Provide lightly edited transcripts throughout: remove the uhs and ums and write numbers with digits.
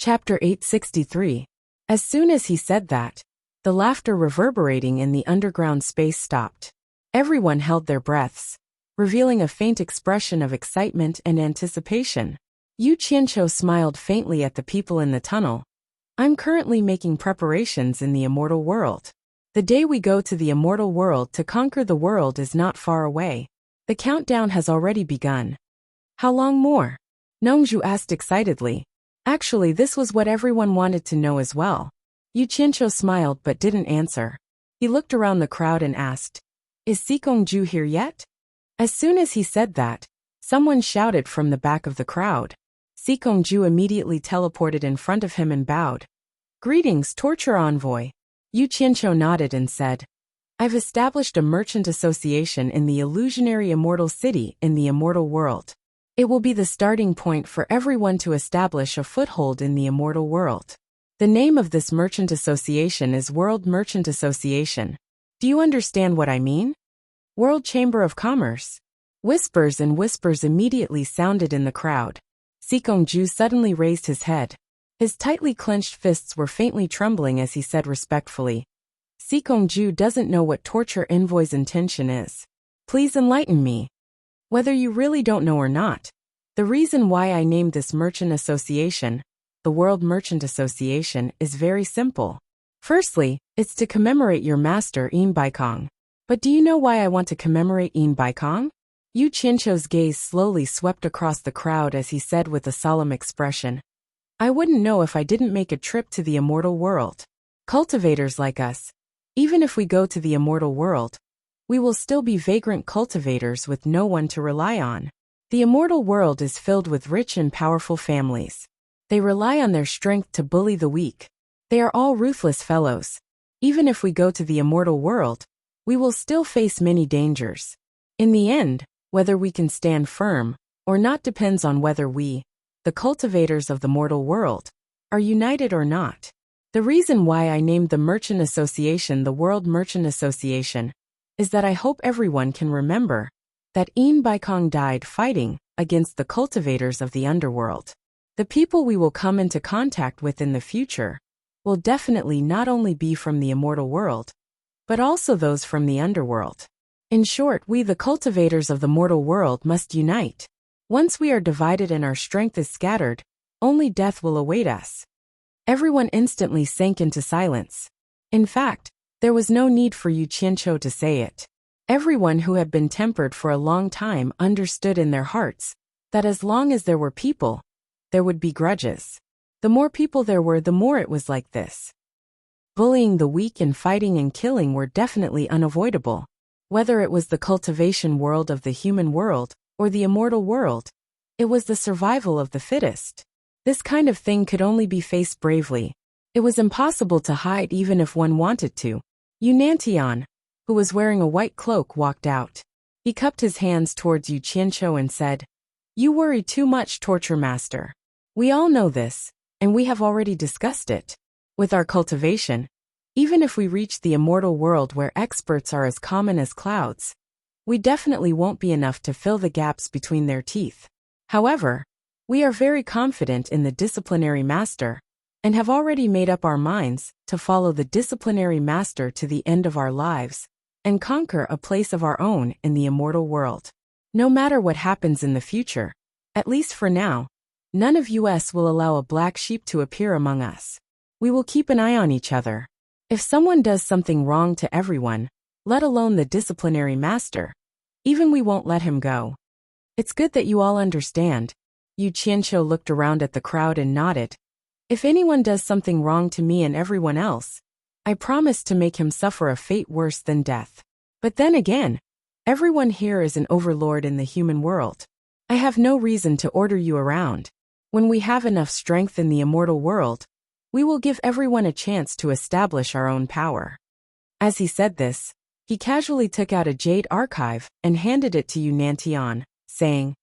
Chapter 863. As soon as he said that, the laughter reverberating in the underground space stopped. Everyone held their breaths, revealing a faint expression of excitement and anticipation. Yu Qianqiu smiled faintly at the people in the tunnel. I'm currently making preparations in the immortal world. The day we go to the immortal world to conquer the world is not far away. The countdown has already begun. How long more? Nongzhu asked excitedly. Actually, this was what everyone wanted to know as well. Yu Qianqiu smiled but didn't answer. He looked around the crowd and asked, Is Sikongju here yet? As soon as he said that, someone shouted from the back of the crowd. Sikongju immediately teleported in front of him and bowed. Greetings, torture envoy. Yu Qianqiu nodded and said, I've established a merchant association in the illusionary immortal city in the immortal world. It will be the starting point for everyone to establish a foothold in the immortal world. The name of this merchant association is World Merchant Association. Do you understand what I mean? World Chamber of Commerce. Whispers and whispers immediately sounded in the crowd. Sikongju suddenly raised his head. His tightly clenched fists were faintly trembling as he said respectfully, Sikongju doesn't know what torture envoy's intention is. Please enlighten me. Whether you really don't know or not, the reason why I named this merchant association, the World Merchant Association, is very simple. Firstly, it's to commemorate your master Yin Baikong. But do you know why I want to commemorate Yin Baikong? Yu Qianqiu's gaze slowly swept across the crowd as he said with a solemn expression, I wouldn't know if I didn't make a trip to the immortal world. Cultivators like us, even if we go to the immortal world, we will still be vagrant cultivators with no one to rely on. The immortal world is filled with rich and powerful families. They rely on their strength to bully the weak. They are all ruthless fellows. Even if we go to the immortal world, we will still face many dangers. In the end, whether we can stand firm or not depends on whether we, the cultivators of the mortal world, are united or not. The reason why I named the Merchant Association the World Merchant Association is that I hope everyone can remember that Yin Baikong died fighting against the cultivators of the underworld. The people we will come into contact with in the future will definitely not only be from the immortal world, but also those from the underworld. In short, we the cultivators of the mortal world must unite. Once we are divided and our strength is scattered, only death will await us. Everyone instantly sank into silence. In fact, there was no need for Yu Qianqiu to say it. Everyone who had been tempered for a long time understood in their hearts that as long as there were people, there would be grudges. The more people there were, the more it was like this. Bullying the weak and fighting and killing were definitely unavoidable. Whether it was the cultivation world of the human world or the immortal world, it was the survival of the fittest. This kind of thing could only be faced bravely. It was impossible to hide even if one wanted to. Yunantian, who was wearing a white cloak, walked out. He cupped his hands towards Yu Qianqiu and said, You worry too much, torture master. We all know this, and we have already discussed it. With our cultivation, even if we reach the immortal world where experts are as common as clouds, we definitely won't be enough to fill the gaps between their teeth. However, we are very confident in the disciplinary master, and have already made up our minds to follow the disciplinary master to the end of our lives, and conquer a place of our own in the immortal world. No matter what happens in the future, at least for now, none of us will allow a black sheep to appear among us. We will keep an eye on each other. If someone does something wrong to everyone, let alone the disciplinary master, even we won't let him go. It's good that you all understand. Yu Qianqiu looked around at the crowd and nodded. If anyone does something wrong to me and everyone else, I promise to make him suffer a fate worse than death. But then again, everyone here is an overlord in the human world. I have no reason to order you around. When we have enough strength in the immortal world, we will give everyone a chance to establish our own power. As he said this, he casually took out a jade archive and handed it to Yunantian, saying,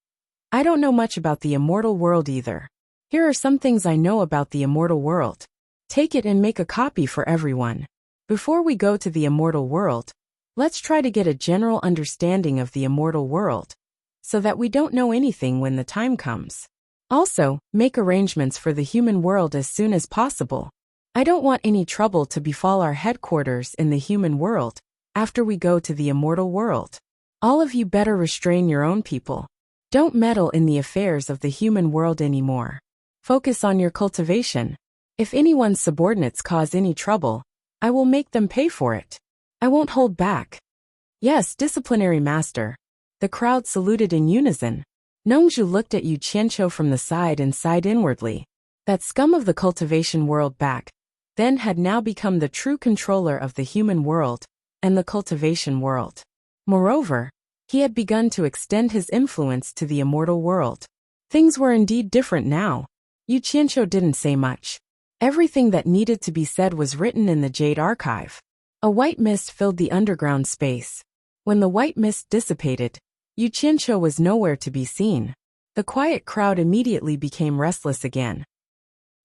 I don't know much about the immortal world either. Here are some things I know about the immortal world. Take it and make a copy for everyone. Before we go to the immortal world, let's try to get a general understanding of the immortal world, so that we don't know anything when the time comes. Also, make arrangements for the human world as soon as possible. I don't want any trouble to befall our headquarters in the human world after we go to the immortal world. All of you better restrain your own people. Don't meddle in the affairs of the human world anymore. Focus on your cultivation. If anyone's subordinates cause any trouble, I will make them pay for it. I won't hold back. Yes, disciplinary master. The crowd saluted in unison. Nongzhu looked at Yu Qianqiu from the side and sighed inwardly. That scum of the cultivation world back then had now become the true controller of the human world and the cultivation world. Moreover, he had begun to extend his influence to the immortal world. Things were indeed different now. Yu Qianqiu didn't say much. Everything that needed to be said was written in the Jade Archive. A white mist filled the underground space. When the white mist dissipated, Yu Qianqiu was nowhere to be seen. The quiet crowd immediately became restless again.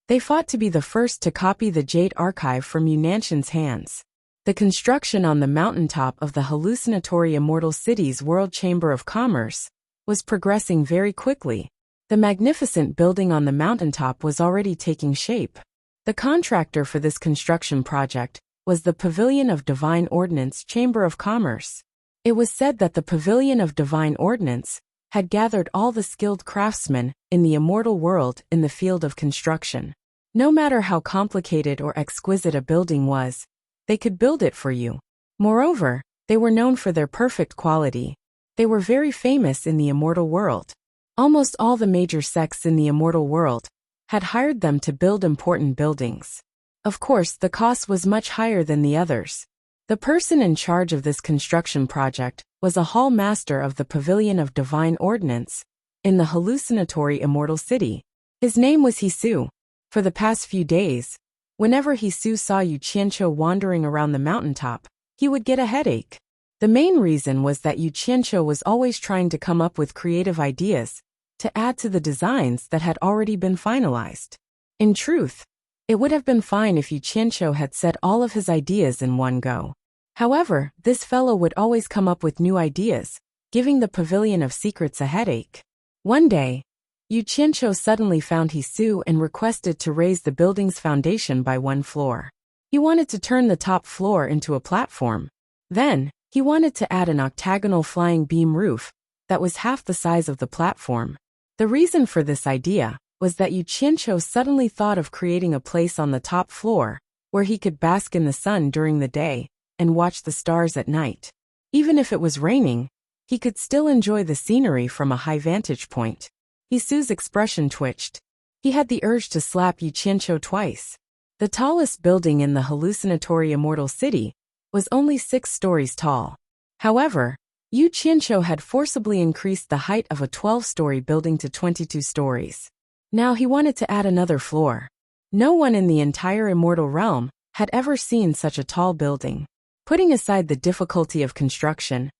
They fought to be the first to copy the Jade Archive from Yu Nanshan's hands. The construction on the mountaintop of the hallucinatory Immortal City's World Chamber of Commerce was progressing very quickly. The magnificent building on the mountaintop was already taking shape. The contractor for this construction project was the Pavilion of Divine Ordnance Chamber of Commerce. It was said that the Pavilion of Divine Ordnance had gathered all the skilled craftsmen in the immortal world in the field of construction. No matter how complicated or exquisite a building was, they could build it for you. Moreover, they were known for their perfect quality. They were very famous in the immortal world. Almost all the major sects in the immortal world had hired them to build important buildings. Of course, the cost was much higher than the others. The person in charge of this construction project was a hall master of the Pavilion of Divine Ordnance in the hallucinatory Immortal City. His name was Hisu. For the past few days, whenever Hisu saw Yu Qianqiu wandering around the mountaintop, he would get a headache. The main reason was that Yu Qianqiu was always trying to come up with creative ideas to add to the designs that had already been finalized. In truth, it would have been fine if Yu Qianqiu had said all of his ideas in one go. However, this fellow would always come up with new ideas, giving the Pavilion of Secrets a headache. One day, Yu Qianqiu suddenly found Hisu and requested to raise the building's foundation by 1 floor. He wanted to turn the top floor into a platform. Then, he wanted to add an octagonal flying beam roof that was half the size of the platform. The reason for this idea was that Yu Qianqiu suddenly thought of creating a place on the top floor where he could bask in the sun during the day and watch the stars at night. Even if it was raining, he could still enjoy the scenery from a high vantage point. Hisu's expression twitched. He had the urge to slap Yu Qianqiu twice. The tallest building in the hallucinatory Immortal City was only 6 stories tall. However, Yu Qianqiu had forcibly increased the height of a 12-story building to 22 stories. Now he wanted to add another floor. No one in the entire immortal realm had ever seen such a tall building. Putting aside the difficulty of construction,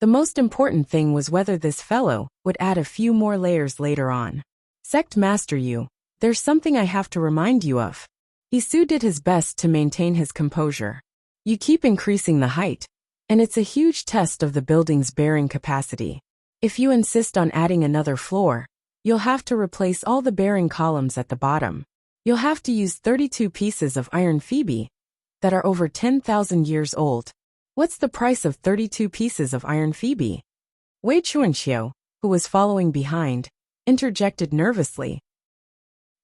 the most important thing was whether this fellow would add a few more layers later on. Sect Master Yu, there's something I have to remind you of. Hisu did his best to maintain his composure. You keep increasing the height, and it's a huge test of the building's bearing capacity. If you insist on adding another floor, you'll have to replace all the bearing columns at the bottom. You'll have to use 32 pieces of iron Phoebe that are over 10,000 years old. What's the price of 32 pieces of iron Phoebe? Wei Chuanxiu, who was following behind, interjected nervously.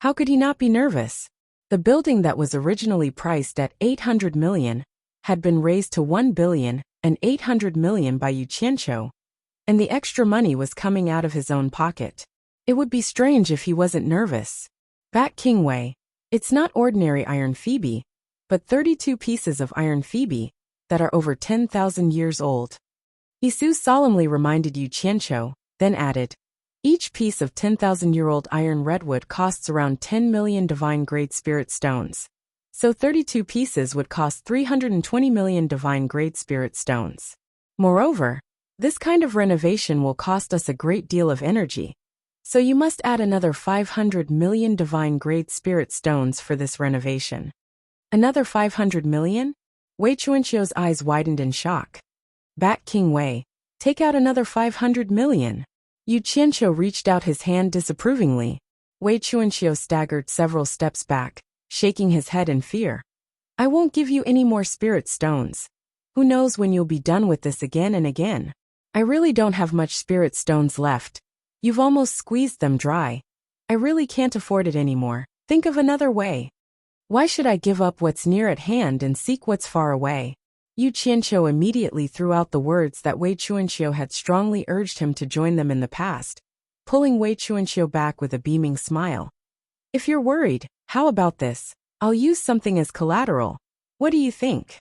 How could he not be nervous? The building that was originally priced at 800 million had been raised to 1,800 million by Yu Qianqiu, and the extra money was coming out of his own pocket. It would be strange if he wasn't nervous. Bat King Wei, it's not ordinary iron Phoebe, but 32 pieces of iron Phoebe that are over 10,000 years old. Hisu solemnly reminded Yu Qianqiu, then added, each piece of 10,000-year-old iron redwood costs around 10 million divine grade spirit stones. So 32 pieces would cost 320 million divine grade spirit stones. Moreover, this kind of renovation will cost us a great deal of energy. So you must add another 500 million divine grade spirit stones for this renovation. Another 500 million? Wei Chuanqiu's eyes widened in shock. Bat King Wei, take out another 500 million. Yu Qianqiu reached out his hand disapprovingly. Wei Chuanxiu staggered several steps back, shaking his head in fear. I won't give you any more spirit stones. Who knows when you'll be done with this again and again? I really don't have much spirit stones left. You've almost squeezed them dry. I really can't afford it anymore. Think of another way. Why should I give up what's near at hand and seek what's far away? Yu Qianqiu immediately threw out the words that Wei Chuanxiu had strongly urged him to join them in the past, pulling Wei Chuanxiu back with a beaming smile. If you're worried, how about this? I'll use something as collateral. What do you think?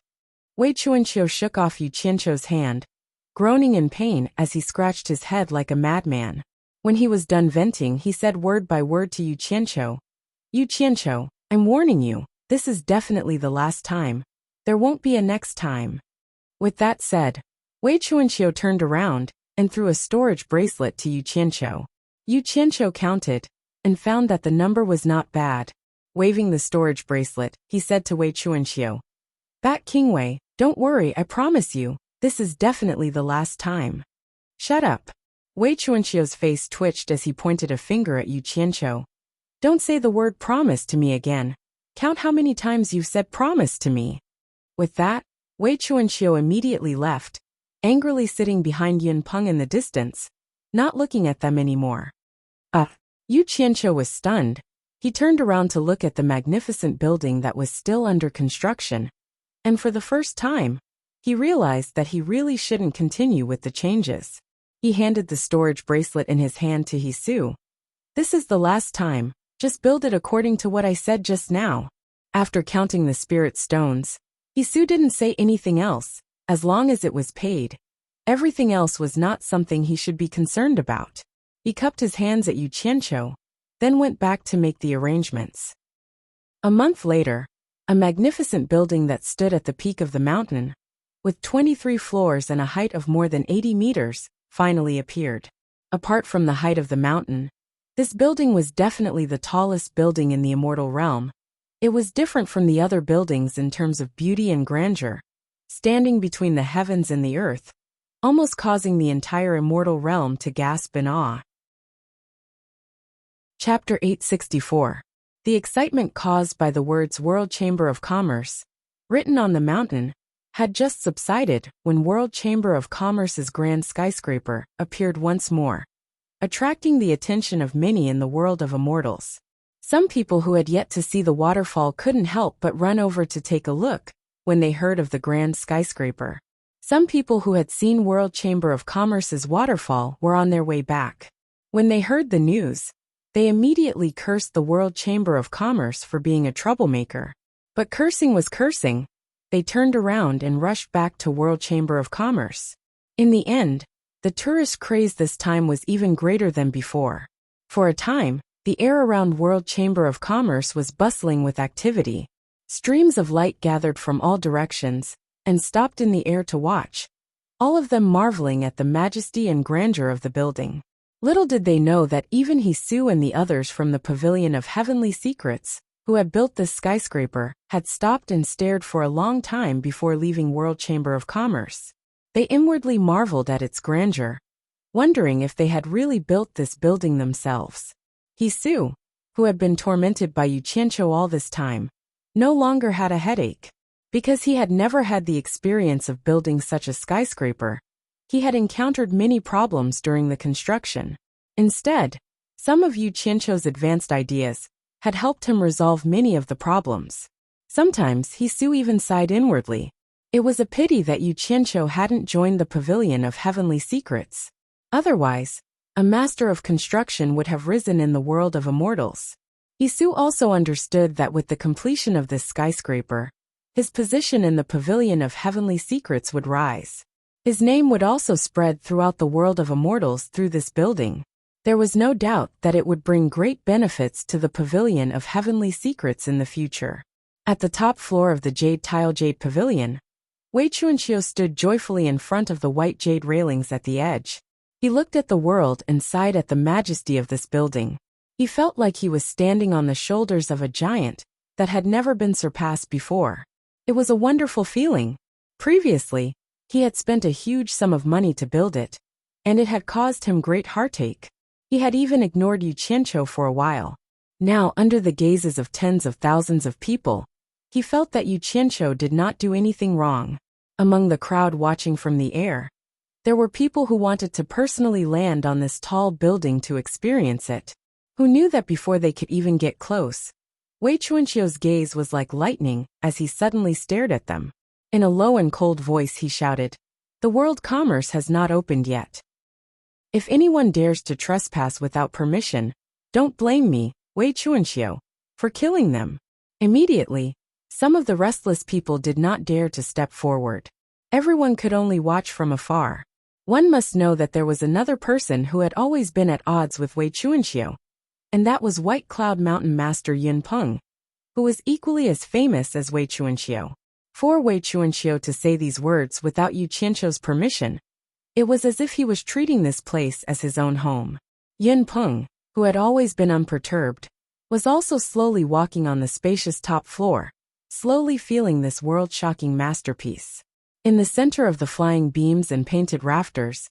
Wei Chuanxiu shook off Yu Qianqiu's hand, groaning in pain as he scratched his head like a madman. When he was done venting, he said word by word to Yu Qianqiu, Yu Qianqiu, I'm warning you, this is definitely the last time. There won't be a next time. With that said, Wei Chuanqiu turned around and threw a storage bracelet to Yu Qianqiu. Yu Qianqiu counted and found that the number was not bad. Waving the storage bracelet, he said to Wei Chuanqiu, Bat King Wei, don't worry, I promise you, this is definitely the last time. Shut up. Wei Chuanqiu's face twitched as he pointed a finger at Yu Qianqiu. Don't say the word promise to me again. Count how many times you've said promise to me. With that, Wei Chuanqiu immediately left, angrily sitting behind Yun Peng in the distance, not looking at them anymore. Yu Qianqiu was stunned. He turned around to look at the magnificent building that was still under construction, and for the first time, he realized that he really shouldn't continue with the changes. He handed the storage bracelet in his hand to Hisu. This is the last time, just build it according to what I said just now. After counting the spirit stones, Hisu didn't say anything else, as long as it was paid. Everything else was not something he should be concerned about. He cupped his hands at Yu Qianqiu, then went back to make the arrangements. A month later, a magnificent building that stood at the peak of the mountain, with 23 floors and a height of more than 80 meters, finally appeared. Apart from the height of the mountain, this building was definitely the tallest building in the immortal realm. It was different from the other buildings in terms of beauty and grandeur, standing between the heavens and the earth, almost causing the entire immortal realm to gasp in awe. Chapter 864. The excitement caused by the words World Chamber of Commerce, written on the mountain, had just subsided when World Chamber of Commerce's grand skyscraper appeared once more, attracting the attention of many in the world of immortals. Some people who had yet to see the waterfall couldn't help but run over to take a look when they heard of the grand skyscraper. Some people who had seen World Chamber of Commerce's waterfall were on their way back. When they heard the news, they immediately cursed the World Chamber of Commerce for being a troublemaker. But cursing was cursing. They turned around and rushed back to World Chamber of Commerce. In the end, the tourist craze this time was even greater than before. For a time, the air around World Chamber of Commerce was bustling with activity. Streams of light gathered from all directions and stopped in the air to watch, all of them marveling at the majesty and grandeur of the building. Little did they know that even Hisu and the others from the Pavilion of Heavenly Secrets, who had built this skyscraper, had stopped and stared for a long time before leaving World Chamber of Commerce. They inwardly marveled at its grandeur, wondering if they had really built this building themselves. Hisu, who had been tormented by Yu Qianqiu all this time, no longer had a headache. Because he had never had the experience of building such a skyscraper, he had encountered many problems during the construction. Instead, some of Yu Qianqiu's advanced ideas had helped him resolve many of the problems. Sometimes Hisu even sighed inwardly. It was a pity that Yu Qianqiu hadn't joined the Pavilion of Heavenly Secrets. Otherwise, a master of construction would have risen in the world of immortals. Hisu also understood that with the completion of this skyscraper, his position in the Pavilion of Heavenly Secrets would rise. His name would also spread throughout the world of immortals through this building. There was no doubt that it would bring great benefits to the Pavilion of Heavenly Secrets in the future. At the top floor of the Jade Pavilion, Wei Chuanqiu stood joyfully in front of the white jade railings at the edge. He looked at the world and sighed at the majesty of this building. He felt like he was standing on the shoulders of a giant that had never been surpassed before. It was a wonderful feeling. Previously, he had spent a huge sum of money to build it, and it had caused him great heartache. He had even ignored Yu Qianqiu for a while. Now, under the gazes of tens of thousands of people, he felt that Yu Qianqiu did not do anything wrong. Among the crowd watching from the air, there were people who wanted to personally land on this tall building to experience it, who knew that before they could even get close, Wei Chuanqiu's gaze was like lightning as he suddenly stared at them. In a low and cold voice he shouted, "The world commerce has not opened yet. If anyone dares to trespass without permission, don't blame me, Wei Chuanqiu, for killing them." Immediately, some of the restless people did not dare to step forward. Everyone could only watch from afar. One must know that there was another person who had always been at odds with Wei Chuanqiu, and that was White Cloud Mountain Master Yun Peng, who was equally as famous as Wei Chuanqiu. For Wei Chuanqiu to say these words without Yu Qianqiu's permission, it was as if he was treating this place as his own home. Yun Peng, who had always been unperturbed, was also slowly walking on the spacious top floor, slowly feeling this world-shocking masterpiece. In the center of the flying beams and painted rafters,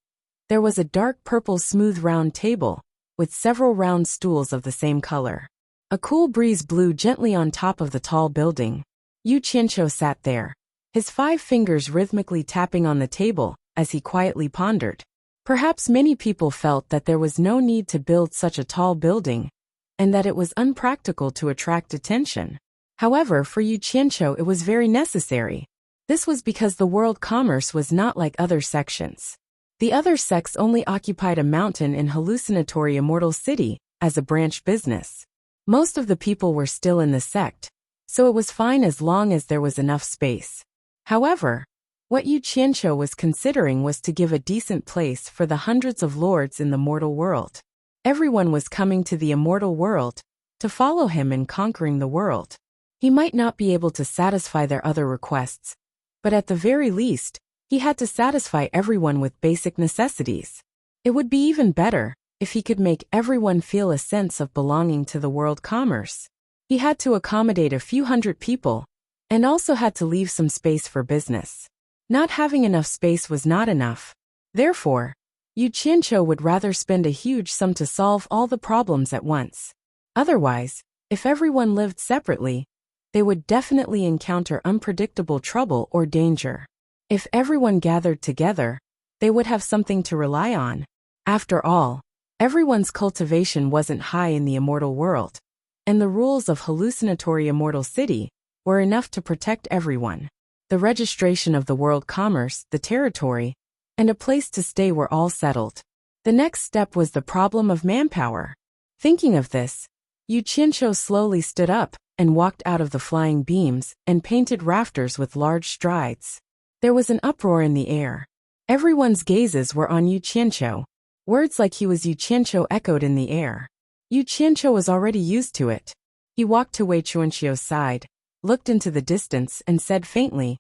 there was a dark purple smooth round table, with several round stools of the same color. A cool breeze blew gently on top of the tall building. Yu Qianqiu sat there, his 5 fingers rhythmically tapping on the table, as he quietly pondered. Perhaps many people felt that there was no need to build such a tall building, and that it was unpractical to attract attention. However, for Yu Qianqiu it was very necessary. This was because the world commerce was not like other sections. The other sects only occupied a mountain in hallucinatory Immortal City as a branch business. Most of the people were still in the sect, so it was fine as long as there was enough space. However, what Yu Qianqiu was considering was to give a decent place for the hundreds of lords in the mortal world. Everyone was coming to the immortal world to follow him in conquering the world. He might not be able to satisfy their other requests, but at the very least, he had to satisfy everyone with basic necessities. It would be even better if he could make everyone feel a sense of belonging to the world commerce. He had to accommodate a few hundred people, and also had to leave some space for business. Not having enough space was not enough. Therefore, Yu Qianqiu would rather spend a huge sum to solve all the problems at once. Otherwise, if everyone lived separately, they would definitely encounter unpredictable trouble or danger. If everyone gathered together, they would have something to rely on. After all, everyone's cultivation wasn't high in the immortal world, and the rules of hallucinatory Immortal City were enough to protect everyone. The registration of the world commerce, the territory, and a place to stay were all settled. The next step was the problem of manpower. Thinking of this, Yu Qianqiu slowly stood up and walked out of the flying beams and painted rafters with large strides. There was an uproar in the air. Everyone's gazes were on Yu Qianqiu. Words like "he was Yu Qianqiu" echoed in the air. Yu Qianqiu was already used to it. He walked to Wei Chuanqiu's side, looked into the distance and said faintly,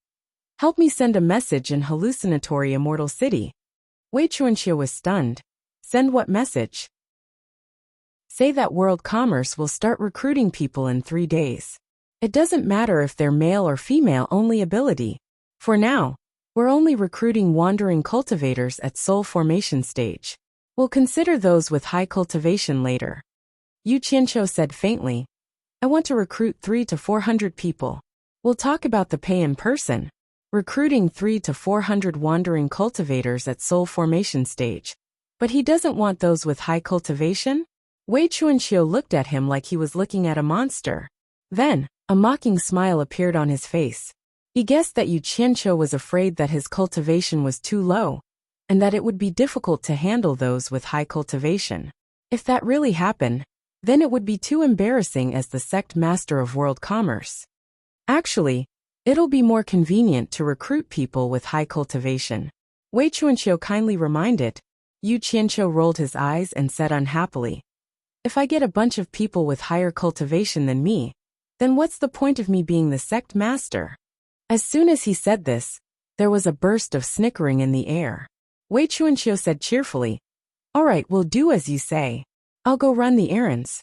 "Help me send a message in hallucinatory Immortal City." Wei Chuanqiu was stunned. "Send what message?" "Say that world commerce will start recruiting people in 3 days. It doesn't matter if they're male or female, only ability. For now, we're only recruiting wandering cultivators at soul formation stage. We'll consider those with high cultivation later." Yu Qianqiu said faintly, "I want to recruit 300 to 400 people. We'll talk about the pay in person. Recruiting 300 to 400 wandering cultivators at soul formation stage. But he doesn't want those with high cultivation?" Wei Chuanqiu looked at him like he was looking at a monster. Then, a mocking smile appeared on his face. He guessed that Yu Qianqiu was afraid that his cultivation was too low, and that it would be difficult to handle those with high cultivation. If that really happened, then it would be too embarrassing as the sect master of world commerce. Actually, it'll be more convenient to recruit people with high cultivation, Wei Chuanqiu kindly reminded. Yu Qianqiu rolled his eyes and said unhappily, "If I get a bunch of people with higher cultivation than me, then what's the point of me being the sect master?" As soon as he said this, there was a burst of snickering in the air. Wei Chuanqiu said cheerfully, "All right, we'll do as you say. I'll go run the errands."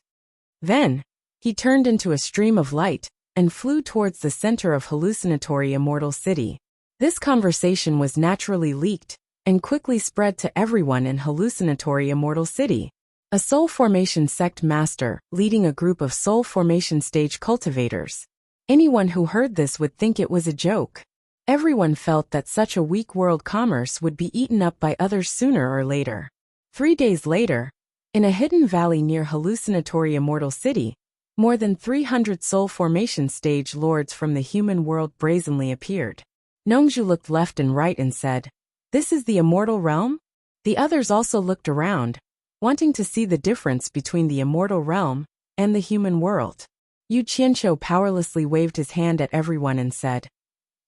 Then, he turned into a stream of light and flew towards the center of hallucinatory Immortal City. This conversation was naturally leaked and quickly spread to everyone in hallucinatory Immortal City. a soul formation sect master leading a group of soul formation stage cultivators. Anyone who heard this would think it was a joke. Everyone felt that such a weak world commerce would be eaten up by others sooner or later. 3 days later, in a hidden valley near hallucinatory Immortal City, more than 300 soul formation stage lords from the human world brazenly appeared. Nongju looked left and right and said, "This is the immortal realm?" The others also looked around, wanting to see the difference between the immortal realm and the human world. Yu Qianqiu powerlessly waved his hand at everyone and said,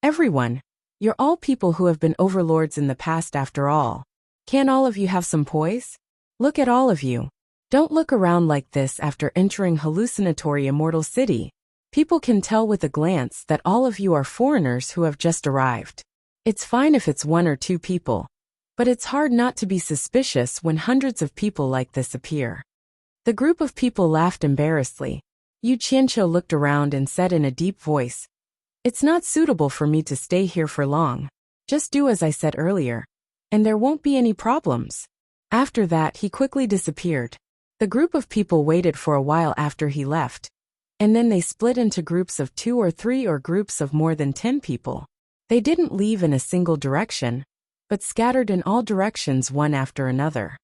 "Everyone, you're all people who have been overlords in the past after all. Can all of you have some poise? Look at all of you. Don't look around like this after entering hallucinatory Immortal City. People can tell with a glance that all of you are foreigners who have just arrived. It's fine if it's 1 or 2 people, but it's hard not to be suspicious when hundreds of people like this appear." The group of people laughed embarrassedly. Yu Qianqiu looked around and said in a deep voice, "It's not suitable for me to stay here for long. Just do as I said earlier, and there won't be any problems." After that, he quickly disappeared. The group of people waited for a while after he left, and then they split into groups of 2 or 3 or groups of more than 10 people. They didn't leave in a single direction, but scattered in all directions one after another.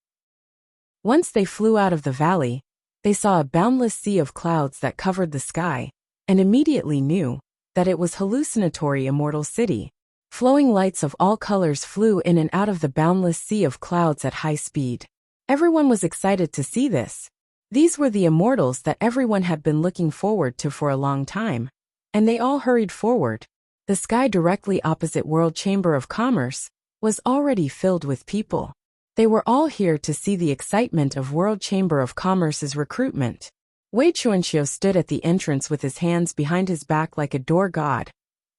Once they flew out of the valley, they saw a boundless sea of clouds that covered the sky, and immediately knew that it was hallucinatory Immortal City. Flowing lights of all colors flew in and out of the boundless sea of clouds at high speed. Everyone was excited to see this. These were the immortals that everyone had been looking forward to for a long time, and they all hurried forward. The sky directly opposite World Chamber of Commerce was already filled with people. They were all here to see the excitement of World Chamber of Commerce's recruitment. Wei Chuanxiu stood at the entrance with his hands behind his back like a door god,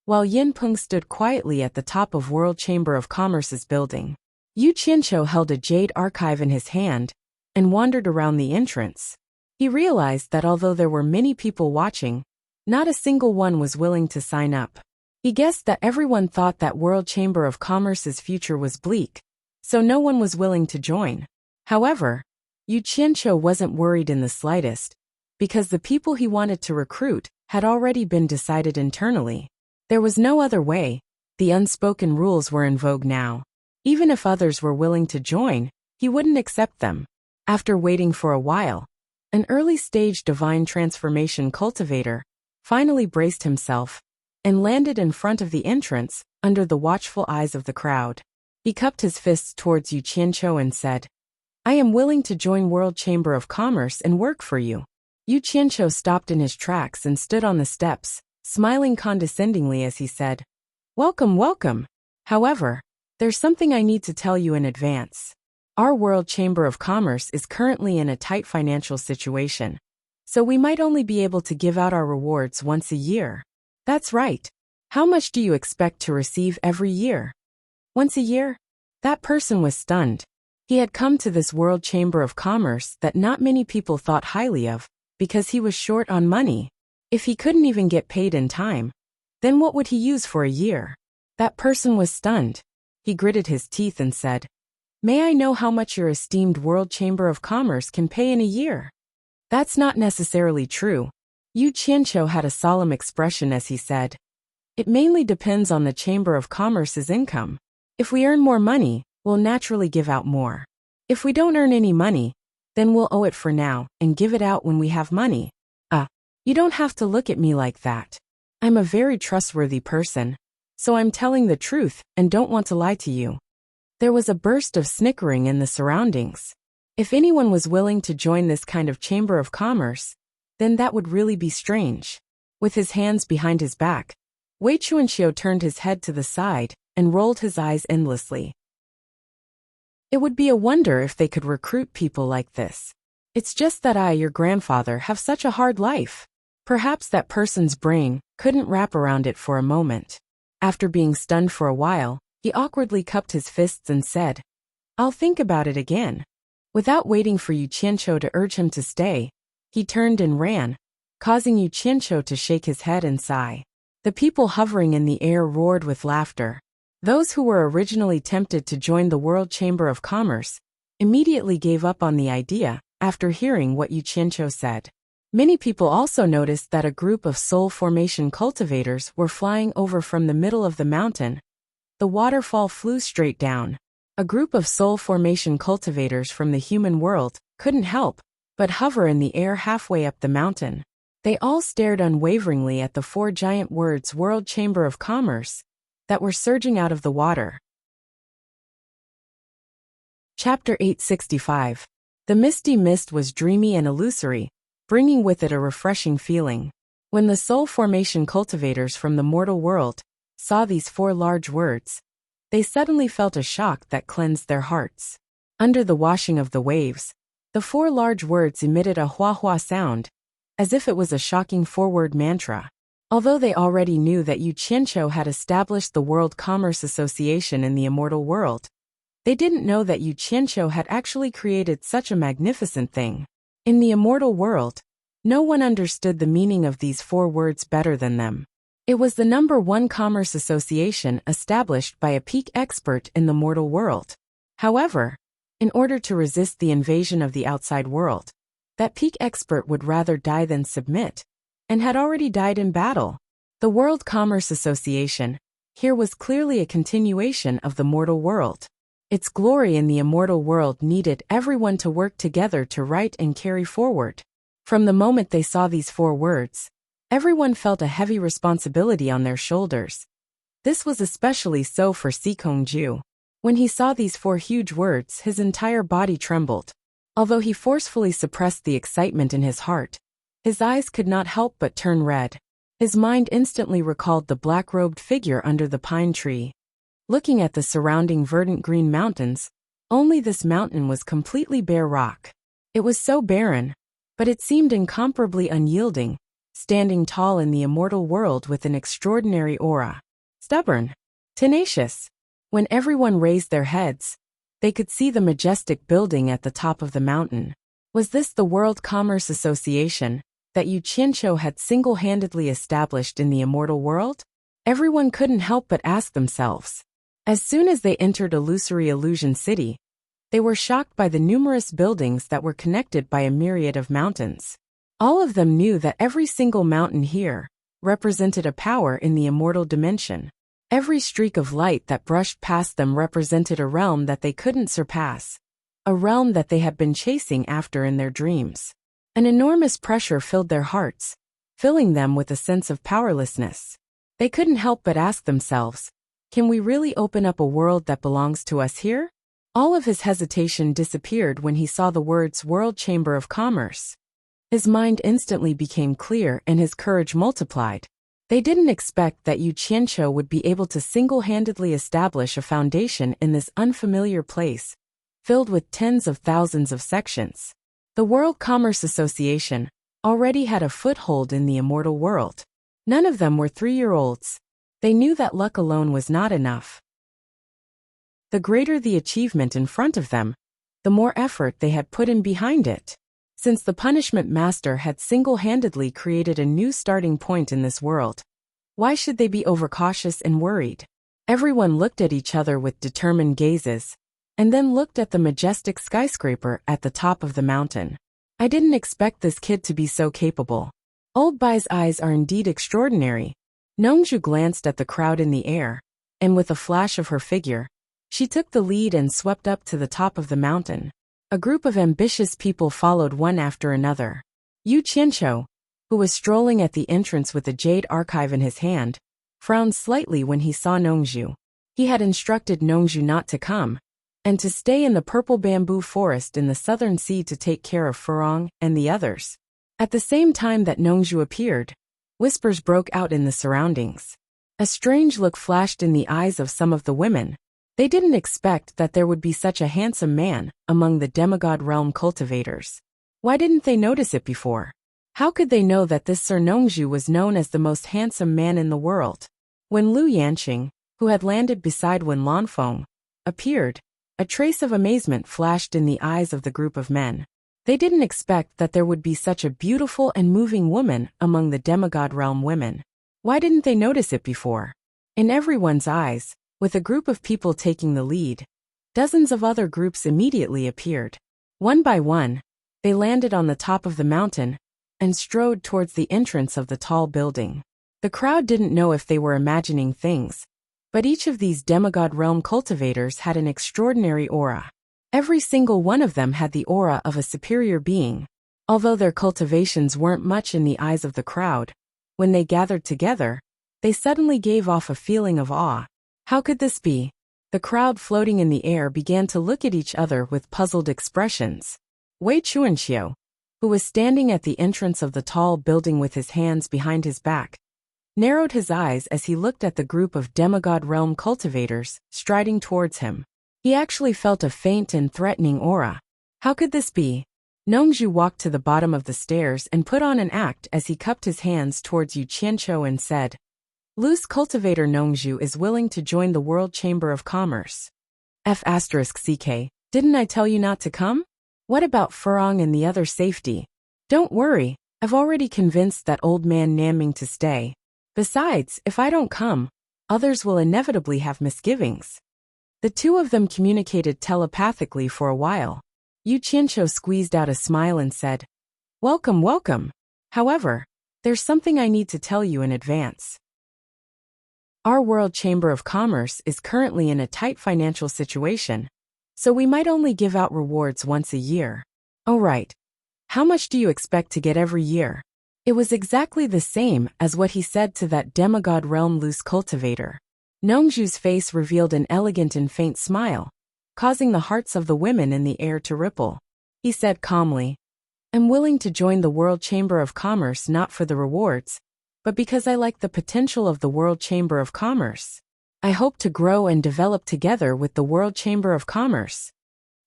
while Yin Peng stood quietly at the top of World Chamber of Commerce's building. Yu Qianqiu held a jade archive in his hand and wandered around the entrance. He realized that although there were many people watching, not a single one was willing to sign up. He guessed that everyone thought that World Chamber of Commerce's future was bleak, so no one was willing to join. However, Yu Qianqiu wasn't worried in the slightest, because the people he wanted to recruit had already been decided internally. There was no other way. The unspoken rules were in vogue now. Even if others were willing to join, he wouldn't accept them. After waiting for a while, an early-stage divine transformation cultivator finally braced himself and landed in front of the entrance under the watchful eyes of the crowd. He cupped his fists towards Yu Qianqiu and said, "I am willing to join World Chamber of Commerce and work for you." Yu Qianqiu stopped in his tracks and stood on the steps, smiling condescendingly as he said, "Welcome, welcome. However, there's something I need to tell you in advance. Our World Chamber of Commerce is currently in a tight financial situation, so we might only be able to give out our rewards once a year." "That's right. How much do you expect to receive every year?" "Once a year?" That person was stunned. He had come to this World Chamber of Commerce that not many people thought highly of, because he was short on money. If he couldn't even get paid in time, then what would he use for a year? That person was stunned. He gritted his teeth and said, "May I know how much your esteemed World Chamber of Commerce can pay in a year?" "That's not necessarily true." Yu Qianqiu had a solemn expression as he said, "It mainly depends on the Chamber of Commerce's income. If we earn more money, we'll naturally give out more. If we don't earn any money, then we'll owe it for now and give it out when we have money." You don't have to look at me like that. I'm a very trustworthy person, so I'm telling the truth and don't want to lie to you." There was a burst of snickering in the surroundings. If anyone was willing to join this kind of Chamber of Commerce, then that would really be strange. With his hands behind his back, Wei Chuanxiu turned his head to the side and rolled his eyes endlessly. It would be a wonder if they could recruit people like this. It's just that I, your grandfather, have such a hard life. Perhaps that person's brain couldn't wrap around it for a moment. After being stunned for a while, he awkwardly cupped his fists and said, "I'll think about it again." Without waiting for Yu Qianqiu to urge him to stay, he turned and ran, causing Yu Qianqiu to shake his head and sigh. The people hovering in the air roared with laughter. Those who were originally tempted to join the World Chamber of Commerce immediately gave up on the idea after hearing what Yu Qianqiu said. Many people also noticed that a group of soul formation cultivators were flying over from the middle of the mountain. The waterfall flew straight down. A group of soul formation cultivators from the human world couldn't help but hover in the air halfway up the mountain. They all stared unwaveringly at the four giant words World Chamber of Commerce that were surging out of the water. Chapter 865. The misty mist was dreamy and illusory, bringing with it a refreshing feeling. When the soul formation cultivators from the mortal world saw these four large words, they suddenly felt a shock that cleansed their hearts. Under the washing of the waves, the four large words emitted a hua-hua sound, as if it was a shocking four-word mantra. Although they already knew that Yu Qianqiu had established the World Commerce Association in the immortal world, they didn't know that Yu Qianqiu had actually created such a magnificent thing. In the immortal world, no one understood the meaning of these four words better than them. It was the #1 commerce association established by a peak expert in the mortal world. However, in order to resist the invasion of the outside world, that peak expert would rather die than submit, and had already died in battle. The World Commerce Association here was clearly a continuation of the mortal world. Its glory in the immortal world needed everyone to work together to write and carry forward. From the moment they saw these four words, everyone felt a heavy responsibility on their shoulders. This was especially so for Sikongju. When he saw these four huge words, his entire body trembled. Although he forcefully suppressed the excitement in his heart, his eyes could not help but turn red. His mind instantly recalled the black-robed figure under the pine tree. Looking at the surrounding verdant green mountains, only this mountain was completely bare rock. It was so barren, but it seemed incomparably unyielding, standing tall in the immortal world with an extraordinary aura. Stubborn, tenacious. When everyone raised their heads, they could see the majestic building at the top of the mountain. Was this the World Commerce Association that Yu Qianqiu had single-handedly established in the immortal world? Everyone couldn't help but ask themselves. As soon as they entered Illusory Illusion City, they were shocked by the numerous buildings that were connected by a myriad of mountains. All of them knew that every single mountain here represented a power in the immortal dimension. Every streak of light that brushed past them represented a realm that they couldn't surpass, a realm that they had been chasing after in their dreams. An enormous pressure filled their hearts, filling them with a sense of powerlessness. They couldn't help but ask themselves, can we really open up a world that belongs to us here? All of his hesitation disappeared when he saw the words World Chamber of Commerce. His mind instantly became clear and his courage multiplied. They didn't expect that Yu Qianqiu would be able to single-handedly establish a foundation in this unfamiliar place, filled with tens of thousands of sections. The World Commerce Association already had a foothold in the immortal world. None of them were 3-year-olds. They knew that luck alone was not enough. The greater the achievement in front of them, the more effort they had put in behind it. Since the Punishment Master had single-handedly created a new starting point in this world, why should they be overcautious and worried? Everyone looked at each other with determined gazes, and then looked at the majestic skyscraper at the top of the mountain. I didn't expect this kid to be so capable. Old Bai's eyes are indeed extraordinary. Nongju glanced at the crowd in the air, and with a flash of her figure, she took the lead and swept up to the top of the mountain. A group of ambitious people followed one after another. Yu Qianqiu, who was strolling at the entrance with a jade archive in his hand, frowned slightly when he saw Nongju. He had instructed Nongju not to come, and to stay in the purple bamboo forest in the southern sea to take care of Furong and the others. At the same time that Nongju appeared, whispers broke out in the surroundings. A strange look flashed in the eyes of some of the women. They didn't expect that there would be such a handsome man among the demigod realm cultivators. Why didn't they notice it before? How could they know that this Sir Nongju was known as the most handsome man in the world? When Lu Yanqing, who had landed beside Wen Lanfeng, appeared, a trace of amazement flashed in the eyes of the group of men. They didn't expect that there would be such a beautiful and moving woman among the demigod realm women. Why didn't they notice it before? In everyone's eyes, with a group of people taking the lead, dozens of other groups immediately appeared. One by one, They landed on the top of the mountain and strode towards the entrance of the tall building. The crowd didn't know if they were imagining things, but each of these demigod realm cultivators had an extraordinary aura. Every single one of them had the aura of a superior being. Although their cultivations weren't much in the eyes of the crowd, when they gathered together, they suddenly gave off a feeling of awe. How could this be? The crowd floating in the air began to look at each other with puzzled expressions. Wei Chuanxiu, who was standing at the entrance of the tall building with his hands behind his back, narrowed his eyes as he looked at the group of demigod realm cultivators striding towards him. He actually felt a faint and threatening aura. How could this be? Nongzhu walked to the bottom of the stairs and put on an act as he cupped his hands towards Yu Qianqiu and said, Loose cultivator Nongzhu is willing to join the World Chamber of Commerce. F***CK, didn't I tell you not to come? What about Furong and the other safety? Don't worry, I've already convinced that old man Nanming to stay. Besides, if I don't come, others will inevitably have misgivings. The two of them communicated telepathically for a while. Yu Qianqiu squeezed out a smile and said, Welcome, welcome. However, there's something I need to tell you in advance. Our World Chamber of Commerce is currently in a tight financial situation, so we might only give out rewards once a year. Oh right. How much do you expect to get every year? It was exactly the same as what he said to that demigod realm loose cultivator. Nongzhu's face revealed an elegant and faint smile, causing the hearts of the women in the air to ripple. He said calmly, I'm willing to join the World Chamber of Commerce not for the rewards, but because I like the potential of the World Chamber of Commerce. I hope to grow and develop together with the World Chamber of Commerce.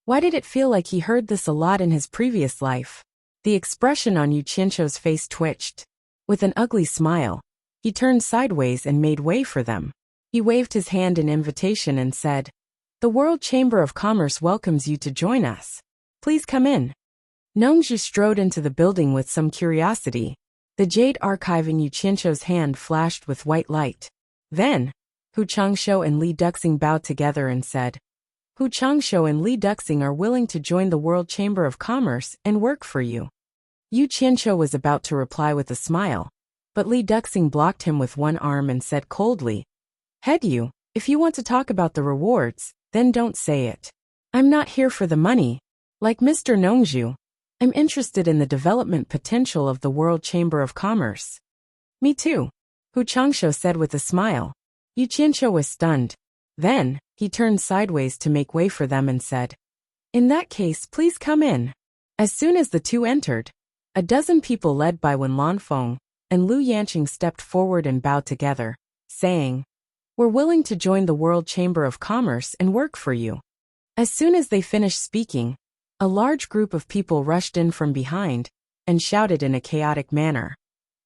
Why did it feel like he heard this a lot in his previous life? The expression on Yu Qianqiu's face twitched. With an ugly smile, he turned sideways and made way for them. He waved his hand in invitation and said, The World Chamber of Commerce welcomes you to join us. Please come in. Nongzhu strode into the building with some curiosity. The jade archive in Yu Qianqiu's hand flashed with white light. Then, Hu Changshou and Li Duxing bowed together and said, Hu Changshou and Li Duxing are willing to join the World Chamber of Commerce and work for you. Yu Qianqiu was about to reply with a smile, but Li Duxing blocked him with one arm and said coldly, Head you, if you want to talk about the rewards, then don't say it. I'm not here for the money. Like Mr. Nongzhu, I'm interested in the development potential of the World Chamber of Commerce. Me too, Hu Changshou said with a smile. Yu Qianqiu was stunned. Then, he turned sideways to make way for them and said, In that case, please come in. As soon as the two entered, a dozen people led by Wen Lanfeng and Lu Yanqing stepped forward and bowed together, saying, We're willing to join the World Chamber of Commerce and work for you. As soon as they finished speaking, a large group of people rushed in from behind and shouted in a chaotic manner,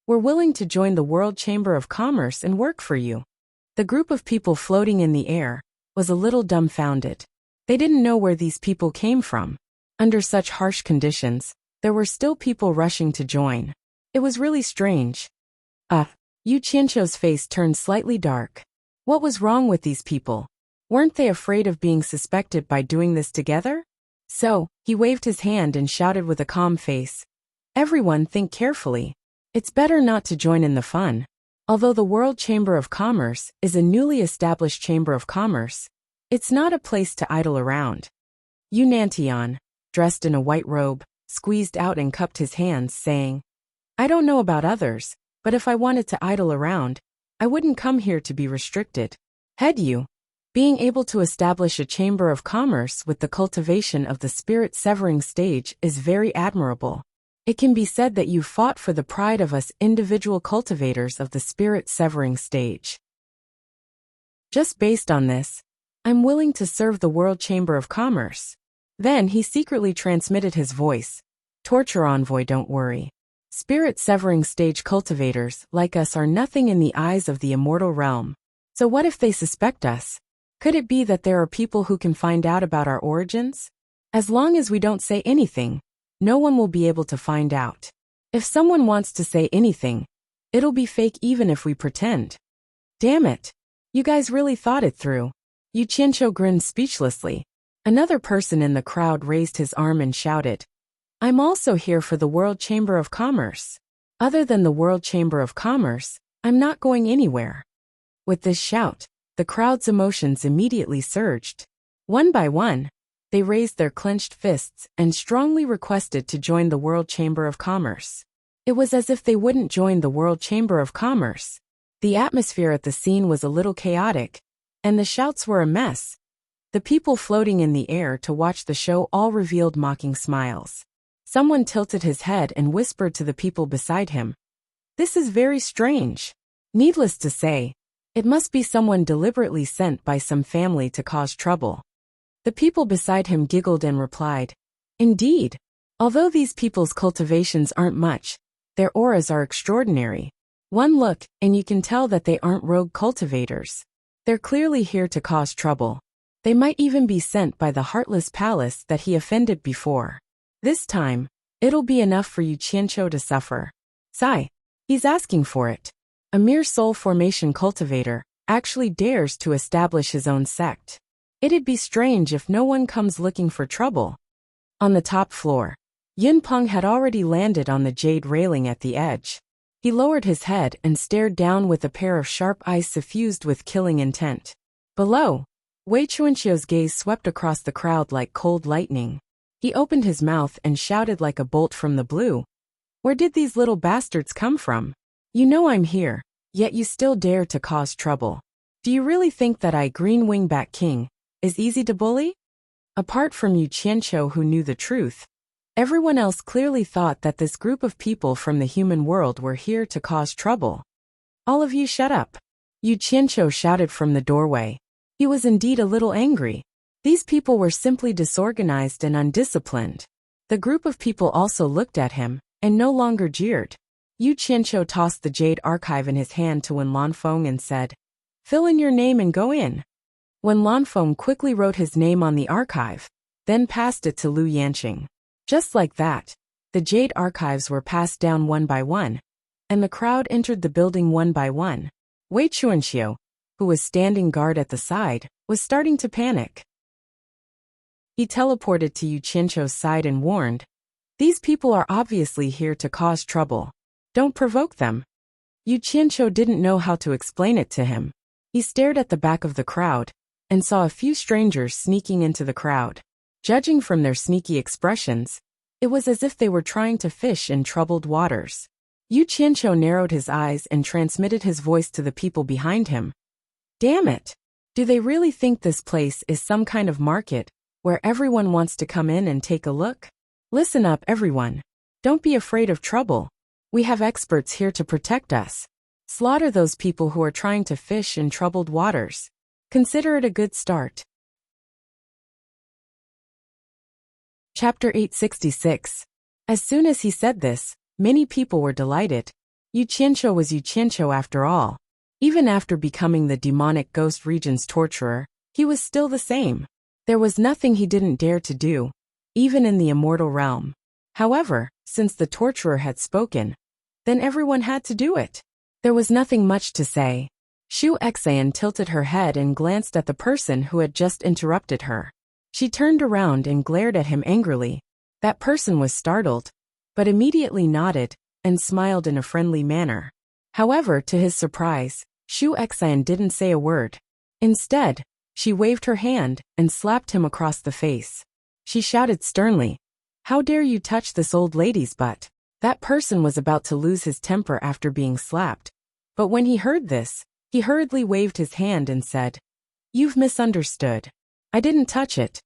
We're willing to join the World Chamber of Commerce and work for you. The group of people floating in the air was a little dumbfounded. They didn't know where these people came from. Under such harsh conditions, there were still people rushing to join. It was really strange. Yu Qianqiu's face turned slightly dark. What was wrong with these people? Weren't they afraid of being suspected by doing this together? So, he waved his hand and shouted with a calm face, Everyone think carefully. It's better not to join in the fun. Although the World Chamber of Commerce is a newly established chamber of commerce, it's not a place to idle around. Yu Nantian, dressed in a white robe, squeezed out and cupped his hands, saying, I don't know about others, but if I wanted to idle around, I wouldn't come here to be restricted. Head you. Being able to establish a chamber of commerce with the cultivation of the spirit severing stage is very admirable. It can be said that you fought for the pride of us individual cultivators of the spirit severing stage. Just based on this, I'm willing to serve the World Chamber of Commerce. Then he secretly transmitted his voice. Torture envoy, don't worry. Spirit severing stage cultivators like us are nothing in the eyes of the immortal realm. So what if they suspect us? Could it be that there are people who can find out about our origins? As long as we don't say anything, no one will be able to find out. If someone wants to say anything, it'll be fake even if we pretend. Damn it. You guys really thought it through. Yu Qianqiu grinned speechlessly. Another person in the crowd raised his arm and shouted, I'm also here for the World Chamber of Commerce. Other than the World Chamber of Commerce, I'm not going anywhere." With this shout, the crowd's emotions immediately surged. One by one, they raised their clenched fists and strongly requested to join the World Chamber of Commerce. It was as if they wouldn't join the World Chamber of Commerce. The atmosphere at the scene was a little chaotic, and the shouts were a mess. The people floating in the air to watch the show all revealed mocking smiles. Someone tilted his head and whispered to the people beside him, "This is very strange." Needless to say, it must be someone deliberately sent by some family to cause trouble. The people beside him giggled and replied, "Indeed. Although these people's cultivations aren't much, their auras are extraordinary. One look, and you can tell that they aren't rogue cultivators. They're clearly here to cause trouble. They might even be sent by the heartless palace that he offended before. This time, it'll be enough for you Qianqiu to suffer." Sigh. He's asking for it. A mere soul formation cultivator actually dares to establish his own sect. It'd be strange if no one comes looking for trouble. On the top floor, Yunpeng had already landed on the jade railing at the edge. He lowered his head and stared down with a pair of sharp eyes suffused with killing intent. Below, Wei Chuanqiu's gaze swept across the crowd like cold lightning. He opened his mouth and shouted like a bolt from the blue, "Where did these little bastards come from? You know I'm here, yet you still dare to cause trouble. Do you really think that I, Green Wingback King, is easy to bully?" Apart from Yu Qianqiu, who knew the truth, everyone else clearly thought that this group of people from the human world were here to cause trouble. "All of you shut up," Yu Qianqiu shouted from the doorway. He was indeed a little angry. These people were simply disorganized and undisciplined. The group of people also looked at him, and no longer jeered. Yu Qianqiu tossed the jade archive in his hand to Wen Lanfeng and said, "Fill in your name and go in." Wen Lanfeng quickly wrote his name on the archive, then passed it to Lu Yanqing. Just like that, the jade archives were passed down one by one, and the crowd entered the building one by one. Wei Chuanqiu, who was standing guard at the side, was starting to panic. He teleported to Yu Qianqiu's side and warned, "These people are obviously here to cause trouble. Don't provoke them." Yu Qianqiu didn't know how to explain it to him. He stared at the back of the crowd and saw a few strangers sneaking into the crowd. Judging from their sneaky expressions, it was as if they were trying to fish in troubled waters. Yu Qianqiu narrowed his eyes and transmitted his voice to the people behind him. "Damn it! Do they really think this place is some kind of market where everyone wants to come in and take a look? Listen up, everyone. Don't be afraid of trouble. We have experts here to protect us. Slaughter those people who are trying to fish in troubled waters. Consider it a good start." Chapter 866. As soon as he said this, many people were delighted. Yu Qianqiu was Yu Qianqiu after all. Even after becoming the demonic ghost region's torturer, he was still the same. There was nothing he didn't dare to do, even in the immortal realm. However, since the torturer had spoken, then everyone had to do it. There was nothing much to say. Shu Exayan tilted her head and glanced at the person who had just interrupted her. She turned around and glared at him angrily. That person was startled, but immediately nodded and smiled in a friendly manner. However, to his surprise, Shu Exayan didn't say a word. Instead, she waved her hand and slapped him across the face. She shouted sternly, "How dare you touch this old lady's butt?" That person was about to lose his temper after being slapped, but when he heard this, he hurriedly waved his hand and said, "You've misunderstood. I didn't touch it."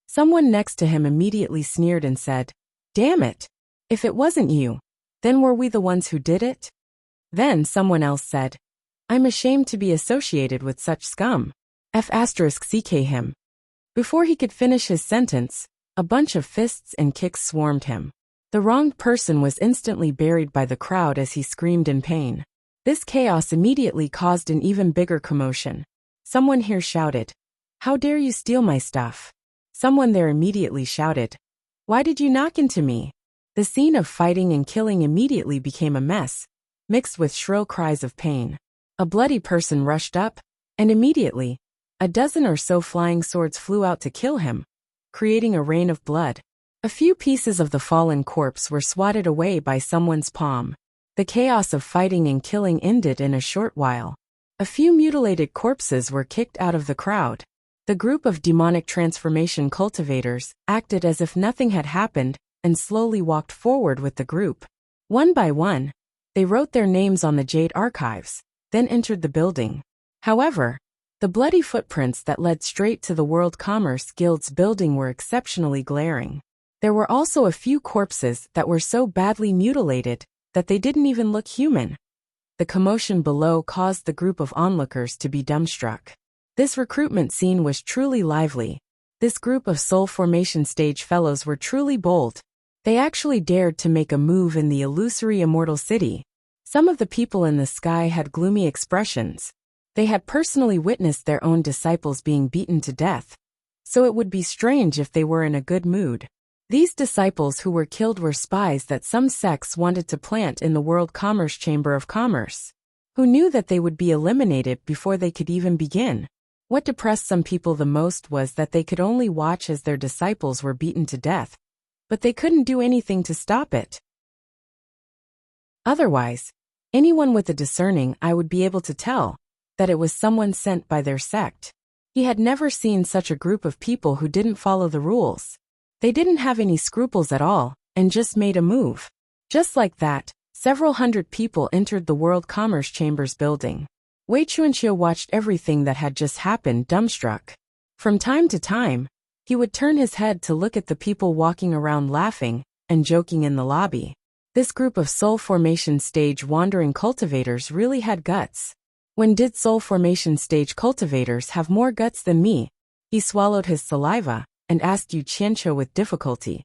Someone next to him immediately sneered and said, "Damn it! If it wasn't you, then were we the ones who did it?" Then someone else said, "I'm ashamed to be associated with such scum. F***ck him." Before he could finish his sentence, a bunch of fists and kicks swarmed him. The wronged person was instantly buried by the crowd as he screamed in pain. This chaos immediately caused an even bigger commotion. Someone here shouted, "How dare you steal my stuff?" Someone there immediately shouted, "Why did you knock into me?" The scene of fighting and killing immediately became a mess, mixed with shrill cries of pain. A bloody person rushed up, and immediately, a dozen or so flying swords flew out to kill him, creating a rain of blood. A few pieces of the fallen corpse were swatted away by someone's palm. The chaos of fighting and killing ended in a short while. A few mutilated corpses were kicked out of the crowd. The group of demonic transformation cultivators acted as if nothing had happened and slowly walked forward with the group. One by one, they wrote their names on the jade archives, then entered the building. However, the bloody footprints that led straight to the World Commerce Guild's building were exceptionally glaring. There were also a few corpses that were so badly mutilated that they didn't even look human. The commotion below caused the group of onlookers to be dumbstruck. This recruitment scene was truly lively. This group of soul formation stage fellows were truly bold. They actually dared to make a move in the illusory immortal city. Some of the people in the sky had gloomy expressions. They had personally witnessed their own disciples being beaten to death, so it would be strange if they were in a good mood. These disciples who were killed were spies that some sects wanted to plant in the World Commerce Chamber of Commerce, who knew that they would be eliminated before they could even begin. What depressed some people the most was that they could only watch as their disciples were beaten to death, but they couldn't do anything to stop it. Otherwise, anyone with a discerning eye would be able to tell that it was someone sent by their sect. He had never seen such a group of people who didn't follow the rules. They didn't have any scruples at all, and just made a move. Just like that, several hundred people entered the World Commerce Chamber's building. Wei Chuanqiu watched everything that had just happened dumbstruck. From time to time, he would turn his head to look at the people walking around laughing and joking in the lobby. This group of soul formation stage wandering cultivators really had guts. When did soul formation stage cultivators have more guts than me? He swallowed his saliva and asked Yu Qianqiu with difficulty.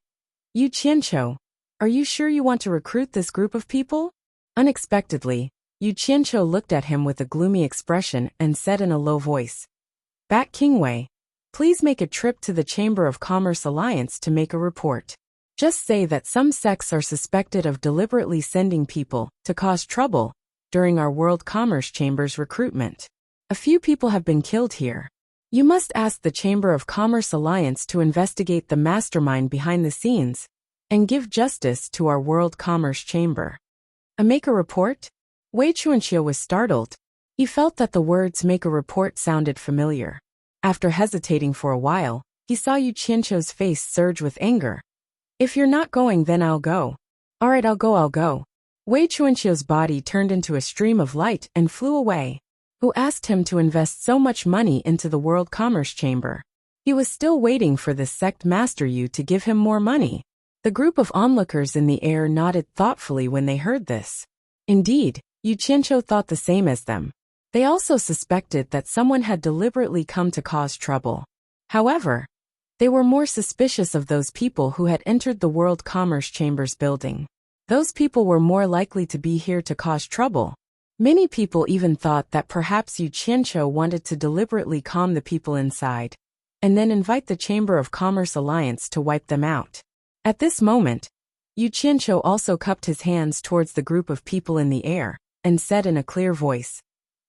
Yu Qianqiu, are you sure you want to recruit this group of people? Unexpectedly, Yu Qianqiu looked at him with a gloomy expression and said in a low voice, Bat Kingwei, please make a trip to the Chamber of Commerce Alliance to make a report. Just say that some sects are suspected of deliberately sending people to cause trouble during our World Commerce Chamber's recruitment. A few people have been killed here. You must ask the Chamber of Commerce Alliance to investigate the mastermind behind the scenes and give justice to our World Commerce Chamber. Make a report? Wei Chuanqiu was startled. He felt that the words make a report sounded familiar. After hesitating for a while, he saw Yu Qianqiu's face surge with anger. If you're not going, then I'll go. All right, I'll go. Wei Chuanqiu's body turned into a stream of light and flew away. Who asked him to invest so much money into the World Commerce Chamber? He was still waiting for the sect Master Yu to give him more money. The group of onlookers in the air nodded thoughtfully when they heard this. Indeed, Yu Qianqiu thought the same as them. They also suspected that someone had deliberately come to cause trouble. However, they were more suspicious of those people who had entered the World Commerce Chamber's building. Those people were more likely to be here to cause trouble. Many people even thought that perhaps Yu Qianqiu wanted to deliberately calm the people inside, and then invite the Chamber of Commerce Alliance to wipe them out. At this moment, Yu Qianqiu also cupped his hands towards the group of people in the air, and said in a clear voice,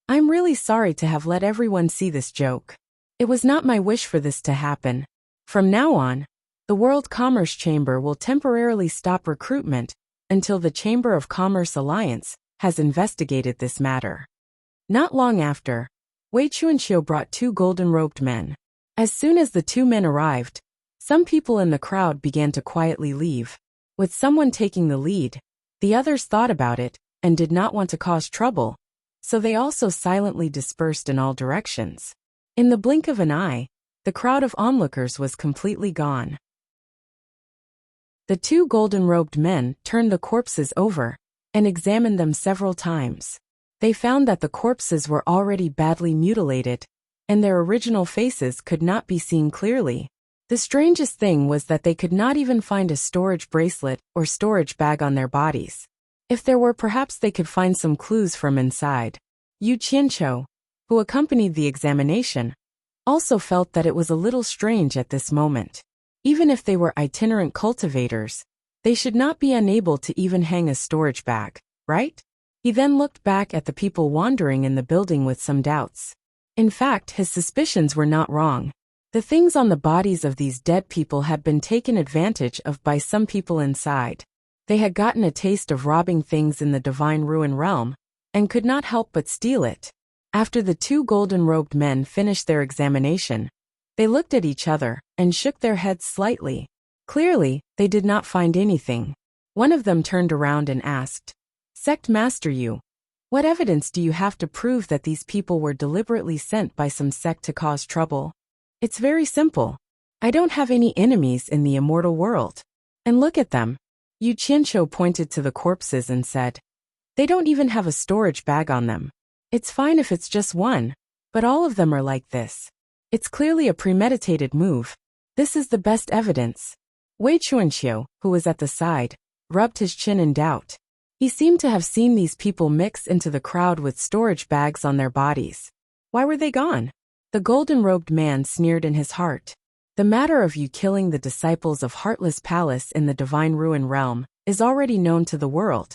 I'm really sorry to have let everyone see this joke. It was not my wish for this to happen. From now on, the World Commerce Chamber will temporarily stop recruitment until the Chamber of Commerce Alliance has investigated this matter. Not long after, Wei Chuanqiu brought 2 golden-robed men. As soon as the 2 men arrived, some people in the crowd began to quietly leave. With someone taking the lead, the others thought about it and did not want to cause trouble, so they also silently dispersed in all directions. In the blink of an eye, the crowd of onlookers was completely gone. The 2 golden-robed men turned the corpses over and examined them several times. They found that the corpses were already badly mutilated, and their original faces could not be seen clearly. The strangest thing was that they could not even find a storage bracelet or storage bag on their bodies. If there were, perhaps they could find some clues from inside. Yu Qianqiu, who accompanied the examination, also felt that it was a little strange at this moment. Even if they were itinerant cultivators, they should not be unable to even hang a storage bag, right? He then looked back at the people wandering in the building with some doubts. In fact, his suspicions were not wrong. The things on the bodies of these dead people had been taken advantage of by some people inside. They had gotten a taste of robbing things in the divine ruin realm, and could not help but steal it. After the two golden-robed men finished their examination, they looked at each other and shook their heads slightly. Clearly, they did not find anything. One of them turned around and asked, "Sect Master you, what evidence do you have to prove that these people were deliberately sent by some sect to cause trouble?" "It's very simple. I don't have any enemies in the immortal world. And look at them." Yu Qianqiu pointed to the corpses and said, "They don't even have a storage bag on them. It's fine if it's just one, but all of them are like this. It's clearly a premeditated move. This is the best evidence." Wei Chuanqiu, who was at the side, rubbed his chin in doubt. He seemed to have seen these people mix into the crowd with storage bags on their bodies. Why were they gone? The golden-robed man sneered in his heart. "The matter of you killing the disciples of Heartless Palace in the Divine Ruin Realm is already known to the world.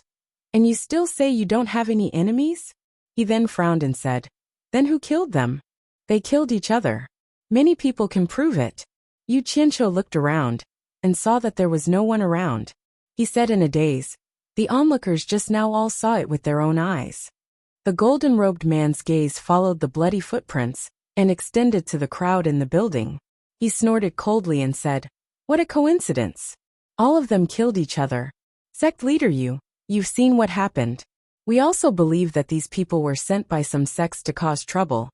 And you still say you don't have any enemies?" He then frowned and said, "Then who killed them?" "They killed each other. Many people can prove it." Yu Qianqiu looked around and saw that there was no one around. He said in a daze, "The onlookers just now all saw it with their own eyes." The golden-robed man's gaze followed the bloody footprints and extended to the crowd in the building. He snorted coldly and said, "What a coincidence. All of them killed each other. Sect leader you've seen what happened. We also believe that these people were sent by some sects to cause trouble,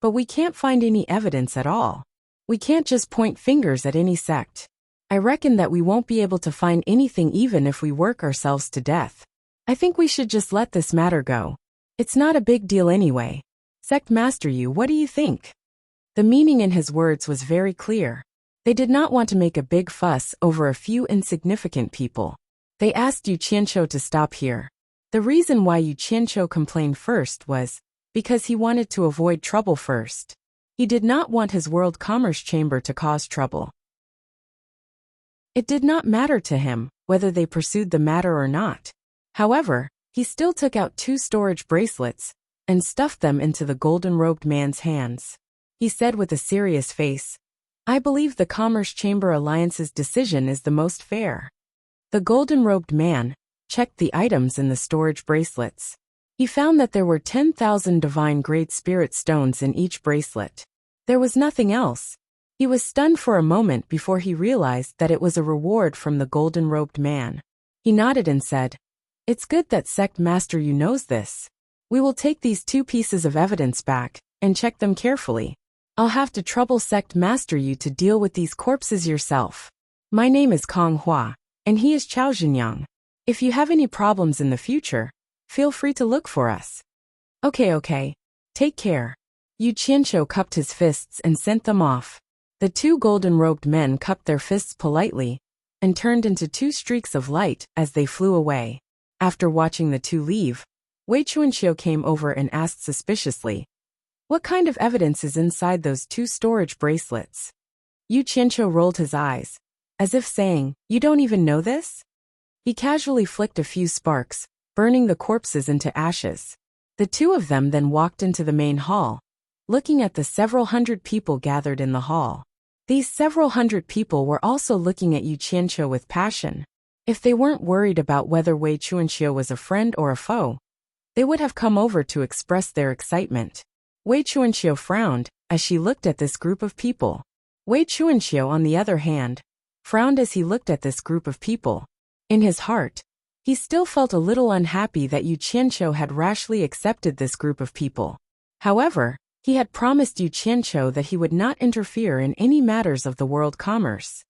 but we can't find any evidence at all. We can't just point fingers at any sect. I reckon that we won't be able to find anything even if we work ourselves to death. I think we should just let this matter go. It's not a big deal anyway. Sect Master what do you think?" The meaning in his words was very clear. They did not want to make a big fuss over a few insignificant people. They asked Yu Qianqiu to stop here. The reason why Yu Qianqiu complained first was because he wanted to avoid trouble first. He did not want his World Commerce Chamber to cause trouble. It did not matter to him whether they pursued the matter or not. However, he still took out 2 storage bracelets and stuffed them into the golden-robed man's hands. He said with a serious face, "I believe the Commerce Chamber Alliance's decision is the most fair." The golden-robed man checked the items in the storage bracelets. He found that there were 10,000 divine great spirit stones in each bracelet. There was nothing else. He was stunned for a moment before he realized that it was a reward from the golden-robed man. He nodded and said, "It's good that Sect Master knows this. We will take these 2 pieces of evidence back and check them carefully. I'll have to trouble Sect Master to deal with these corpses yourself. My name is Kong Hua, and he is Chao Zhenyang. If you have any problems in the future, feel free to look for us." Okay. Take care." Yu Qianqiu cupped his fists and sent them off. The 2 golden-robed men cupped their fists politely and turned into 2 streaks of light as they flew away. After watching the 2 leave, Wei Chuanqiu came over and asked suspiciously, "What kind of evidence is inside those 2 storage bracelets?" Yu Qianqiu rolled his eyes, as if saying, "You don't even know this?" He casually flicked a few sparks, burning the corpses into ashes. The 2 of them then walked into the main hall, looking at the several hundred people gathered in the hall. These several hundred people were also looking at Yu Qianqiu with passion. If they weren't worried about whether Wei Chuanqiu was a friend or a foe, they would have come over to express their excitement. Wei Chuanqiu frowned as she looked at this group of people. Wei Chuanqiu, on the other hand, frowned as he looked at this group of people. In his heart, he still felt a little unhappy that Yu Qianqiu had rashly accepted this group of people. However, he had promised Yu Qianqiu that he would not interfere in any matters of the world commerce.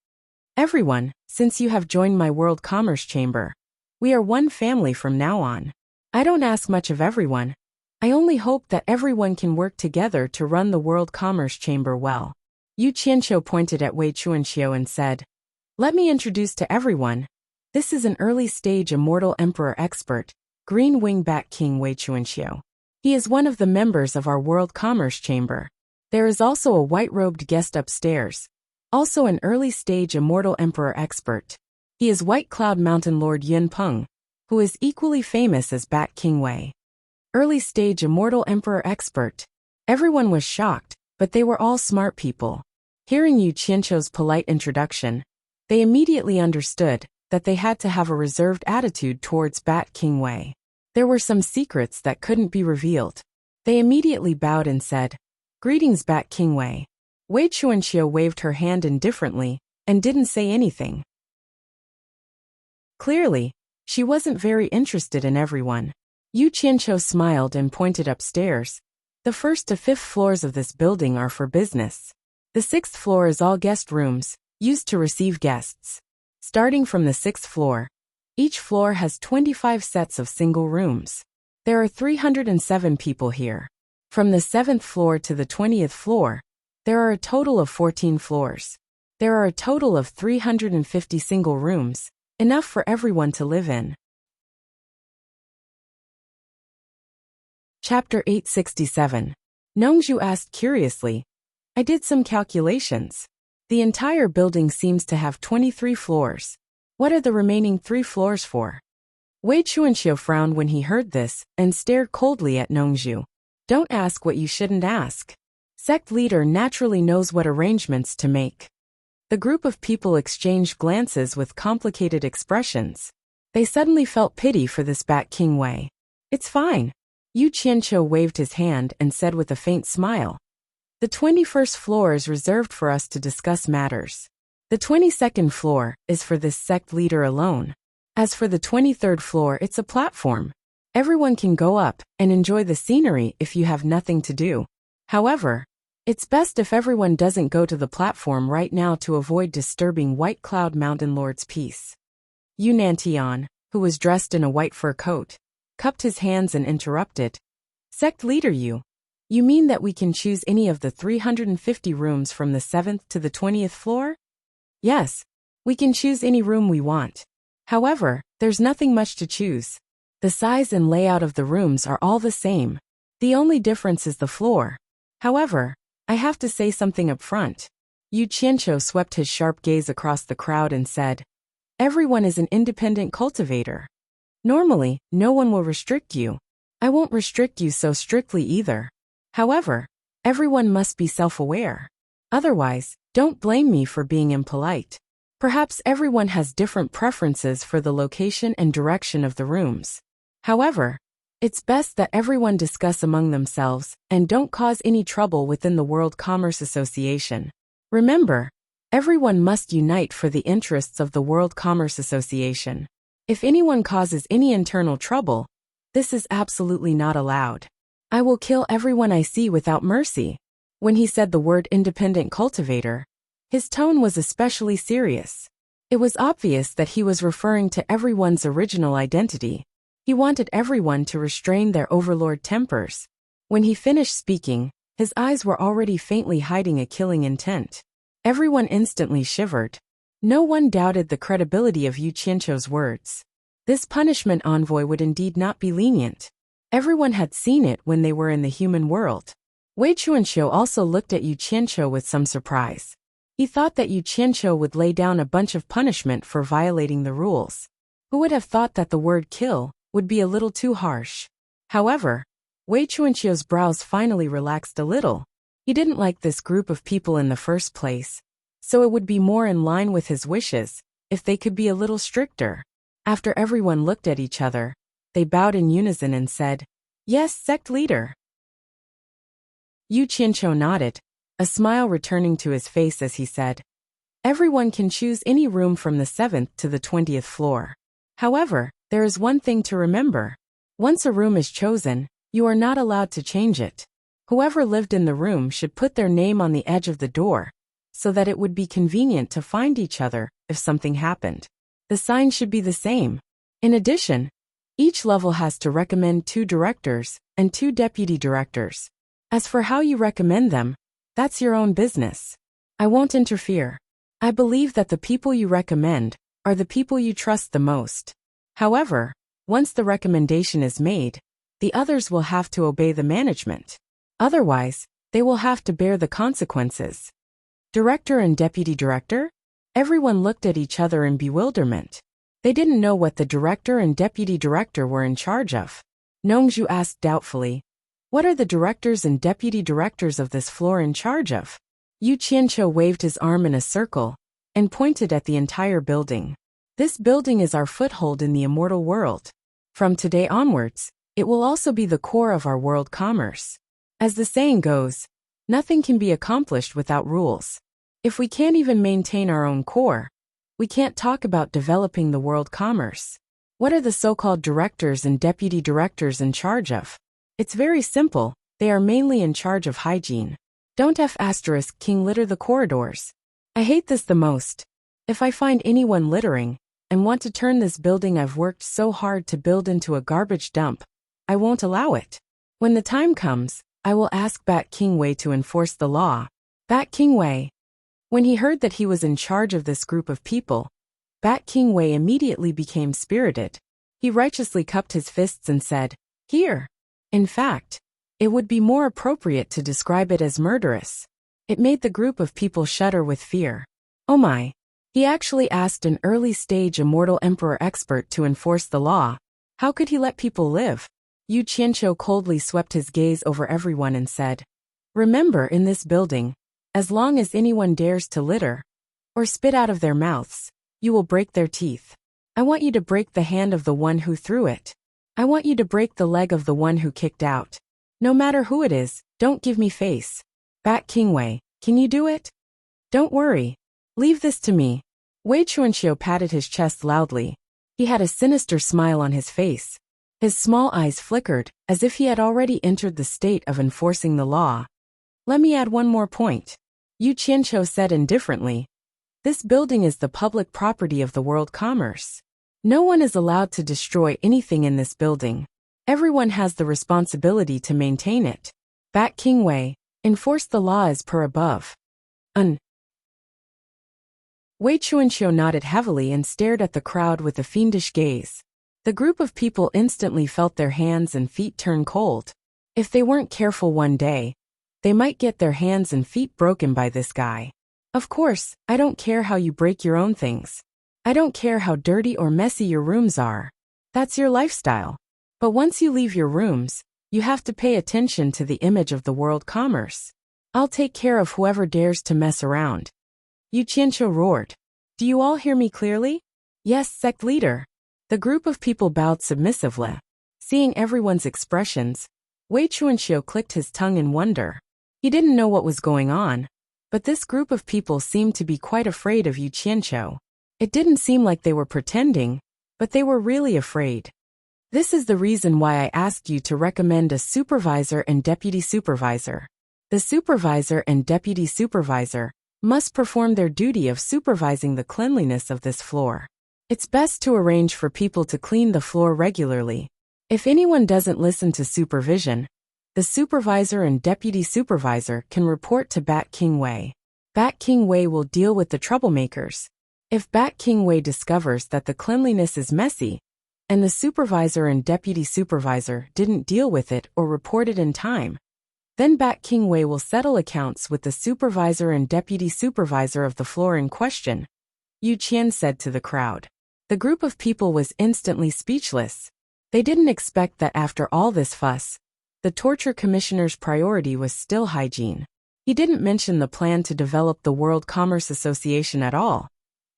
"Everyone, since you have joined my World Commerce Chamber, we are one family from now on. I don't ask much of everyone. I only hope that everyone can work together to run the World Commerce Chamber well." Yu Qianqiu pointed at Wei Chuanqiu and said, "Let me introduce to everyone. This is an early-stage Immortal Emperor expert, Green Wing Bat King Wei Chuanqiu. He is one of the members of our World Commerce Chamber. There is also a white-robed guest upstairs, also an early-stage Immortal Emperor expert. He is White Cloud Mountain Lord Yun Peng, who is equally famous as Bat King Wei. Early-stage Immortal Emperor expert." Everyone was shocked, but they were all smart people. Hearing Yu Qianqiu's polite introduction, they immediately understood that they had to have a reserved attitude towards Bat King Wei. There were some secrets that couldn't be revealed. They immediately bowed and said, "Greetings, Bat King Wei." Wei Chuanqiu waved her hand indifferently and didn't say anything. Clearly, she wasn't very interested in everyone. Yu Qianqiu smiled and pointed upstairs. The first to fifth floors of this building are for business. The sixth floor is all guest rooms, used to receive guests. Starting from the sixth floor, each floor has 25 sets of single rooms. There are 307 people here. From the 7th floor to the 20th floor, there are a total of 14 floors. There are a total of 350 single rooms, enough for everyone to live in. Chapter 867. Nongzhu asked curiously, "I did some calculations. The entire building seems to have 23 floors. What are the remaining 3 floors for?" Wei Chuanqiu frowned when he heard this and stared coldly at Nongzhu. Don't ask what you shouldn't ask. Sect leader naturally knows what arrangements to make. The group of people exchanged glances with complicated expressions. They suddenly felt pity for this Bat King Wei. "It's fine." Yu Qianqiu waved his hand and said with a faint smile, "The 21st floor is reserved for us to discuss matters. The 22nd floor is for this sect leader alone. As for the 23rd floor, it's a platform. Everyone can go up and enjoy the scenery if you have nothing to do. However, it's best if everyone doesn't go to the platform right now to avoid disturbing White Cloud Mountain Lord's peace." Yu Nantian, who was dressed in a white fur coat, cupped his hands and interrupted. "Sect leader Yu, you mean that we can choose any of the 350 rooms from the 7th to the 20th floor?" "Yes, we can choose any room we want. However, there's nothing much to choose. The size and layout of the rooms are all the same. The only difference is the floor. However, I have to say something up front." Yu Qianqiu swept his sharp gaze across the crowd and said, "Everyone is an independent cultivator. Normally, no one will restrict you. I won't restrict you so strictly either. However, everyone must be self-aware. Otherwise, don't blame me for being impolite. Perhaps everyone has different preferences for the location and direction of the rooms. However, it's best that everyone discuss among themselves and don't cause any trouble within the World Commerce Association. Remember, everyone must unite for the interests of the World Commerce Association. If anyone causes any internal trouble, this is absolutely not allowed. I will kill everyone I see without mercy." When he said the word independent cultivator, his tone was especially serious. It was obvious that he was referring to everyone's original identity. He wanted everyone to restrain their overlord tempers. When he finished speaking, his eyes were already faintly hiding a killing intent. Everyone instantly shivered. No one doubted the credibility of Yu Qianqiu's words. This punishment envoy would indeed not be lenient. Everyone had seen it when they were in the human world. Wei Chuanqiu also looked at Yu Qianqiu with some surprise. He thought that Yu Qianqiu would lay down a bunch of punishment for violating the rules. Who would have thought that the word kill would be a little too harsh? However, Wei Chuanqiu's brows finally relaxed a little. He didn't like this group of people in the first place, so it would be more in line with his wishes if they could be a little stricter. After everyone looked at each other, they bowed in unison and said, "Yes, sect leader." Yu Qianqiu nodded, a smile returning to his face as he said, "Everyone can choose any room from the 7th to the 20th floor. However, there is one thing to remember. Once a room is chosen, you are not allowed to change it. Whoever lived in the room should put their name on the edge of the door, so that it would be convenient to find each other if something happened. The sign should be the same. In addition, each level has to recommend 2 directors and 2 deputy directors. As for how you recommend them, that's your own business. I won't interfere. I believe that the people you recommend are the people you trust the most. However, once the recommendation is made, the others will have to obey the management. Otherwise, they will have to bear the consequences." Director and deputy director? Everyone looked at each other in bewilderment. They didn't know what the director and deputy director were in charge of. Nongzhu asked doubtfully, "What are the directors and deputy directors of this floor in charge of?" Yu Qianqiu waved his arm in a circle and pointed at the entire building. This building is our foothold in the immortal world. From today onwards, it will also be the core of our world commerce. As the saying goes, nothing can be accomplished without rules. If we can't even maintain our own core, we can't talk about developing the world commerce. What are the so-called directors and deputy directors in charge of? It's very simple, they are mainly in charge of hygiene. Don't King litter the corridors. I hate this the most. If I find anyone littering, and want to turn this building I've worked so hard to build into a garbage dump, I won't allow it. When the time comes, I will ask Bat King Wei to enforce the law. Bat King Wei. When he heard that he was in charge of this group of people, Bat King Wei immediately became spirited. He righteously cupped his fists and said, "Here." In fact, it would be more appropriate to describe it as murderous. It made the group of people shudder with fear. Oh my. He actually asked an early-stage immortal emperor expert to enforce the law. How could he let people live? Yu Qianqiu coldly swept his gaze over everyone and said, "Remember, in this building, as long as anyone dares to litter, or spit out of their mouths, you will break their teeth. I want you to break the hand of the one who threw it. I want you to break the leg of the one who kicked out. No matter who it is, don't give me face. Bat King Wei, can you do it? Don't worry. Leave this to me." Wei Chuanxiu patted his chest loudly. He had a sinister smile on his face. His small eyes flickered, as if he had already entered the state of enforcing the law. "Let me add one more point," Yu Qianqiu said indifferently. "This building is the public property of the world commerce. No one is allowed to destroy anything in this building. Everyone has the responsibility to maintain it. Bat King Wei, enforce the law as per above." Wei Chuanqiu nodded heavily and stared at the crowd with a fiendish gaze. The group of people instantly felt their hands and feet turn cold. If they weren't careful one day, they might get their hands and feet broken by this guy. Of course, I don't care how you break your own things. I don't care how dirty or messy your rooms are. That's your lifestyle. But once you leave your rooms, you have to pay attention to the image of the world commerce. I'll take care of whoever dares to mess around. Yu Qianqiu roared. "Do you all hear me clearly?" "Yes, sect leader." The group of people bowed submissively. Seeing everyone's expressions, Wei Chuanqiu clicked his tongue in wonder. He didn't know what was going on, but this group of people seemed to be quite afraid of Yu Qianqiu. It didn't seem like they were pretending, but they were really afraid. This is the reason why I asked you to recommend a supervisor and deputy supervisor. The supervisor and deputy supervisor must perform their duty of supervising the cleanliness of this floor. It's best to arrange for people to clean the floor regularly. If anyone doesn't listen to supervision, the supervisor and deputy supervisor can report to Bat King Wei. Bat King Wei will deal with the troublemakers. If Bat King Wei discovers that the cleanliness is messy, and the supervisor and deputy supervisor didn't deal with it or report it in time, then Bat King Wei will settle accounts with the supervisor and deputy supervisor of the floor in question, Yu Qian said to the crowd. The group of people was instantly speechless. They didn't expect that after all this fuss, the torture commissioner's priority was still hygiene. He didn't mention the plan to develop the World Commerce Association at all.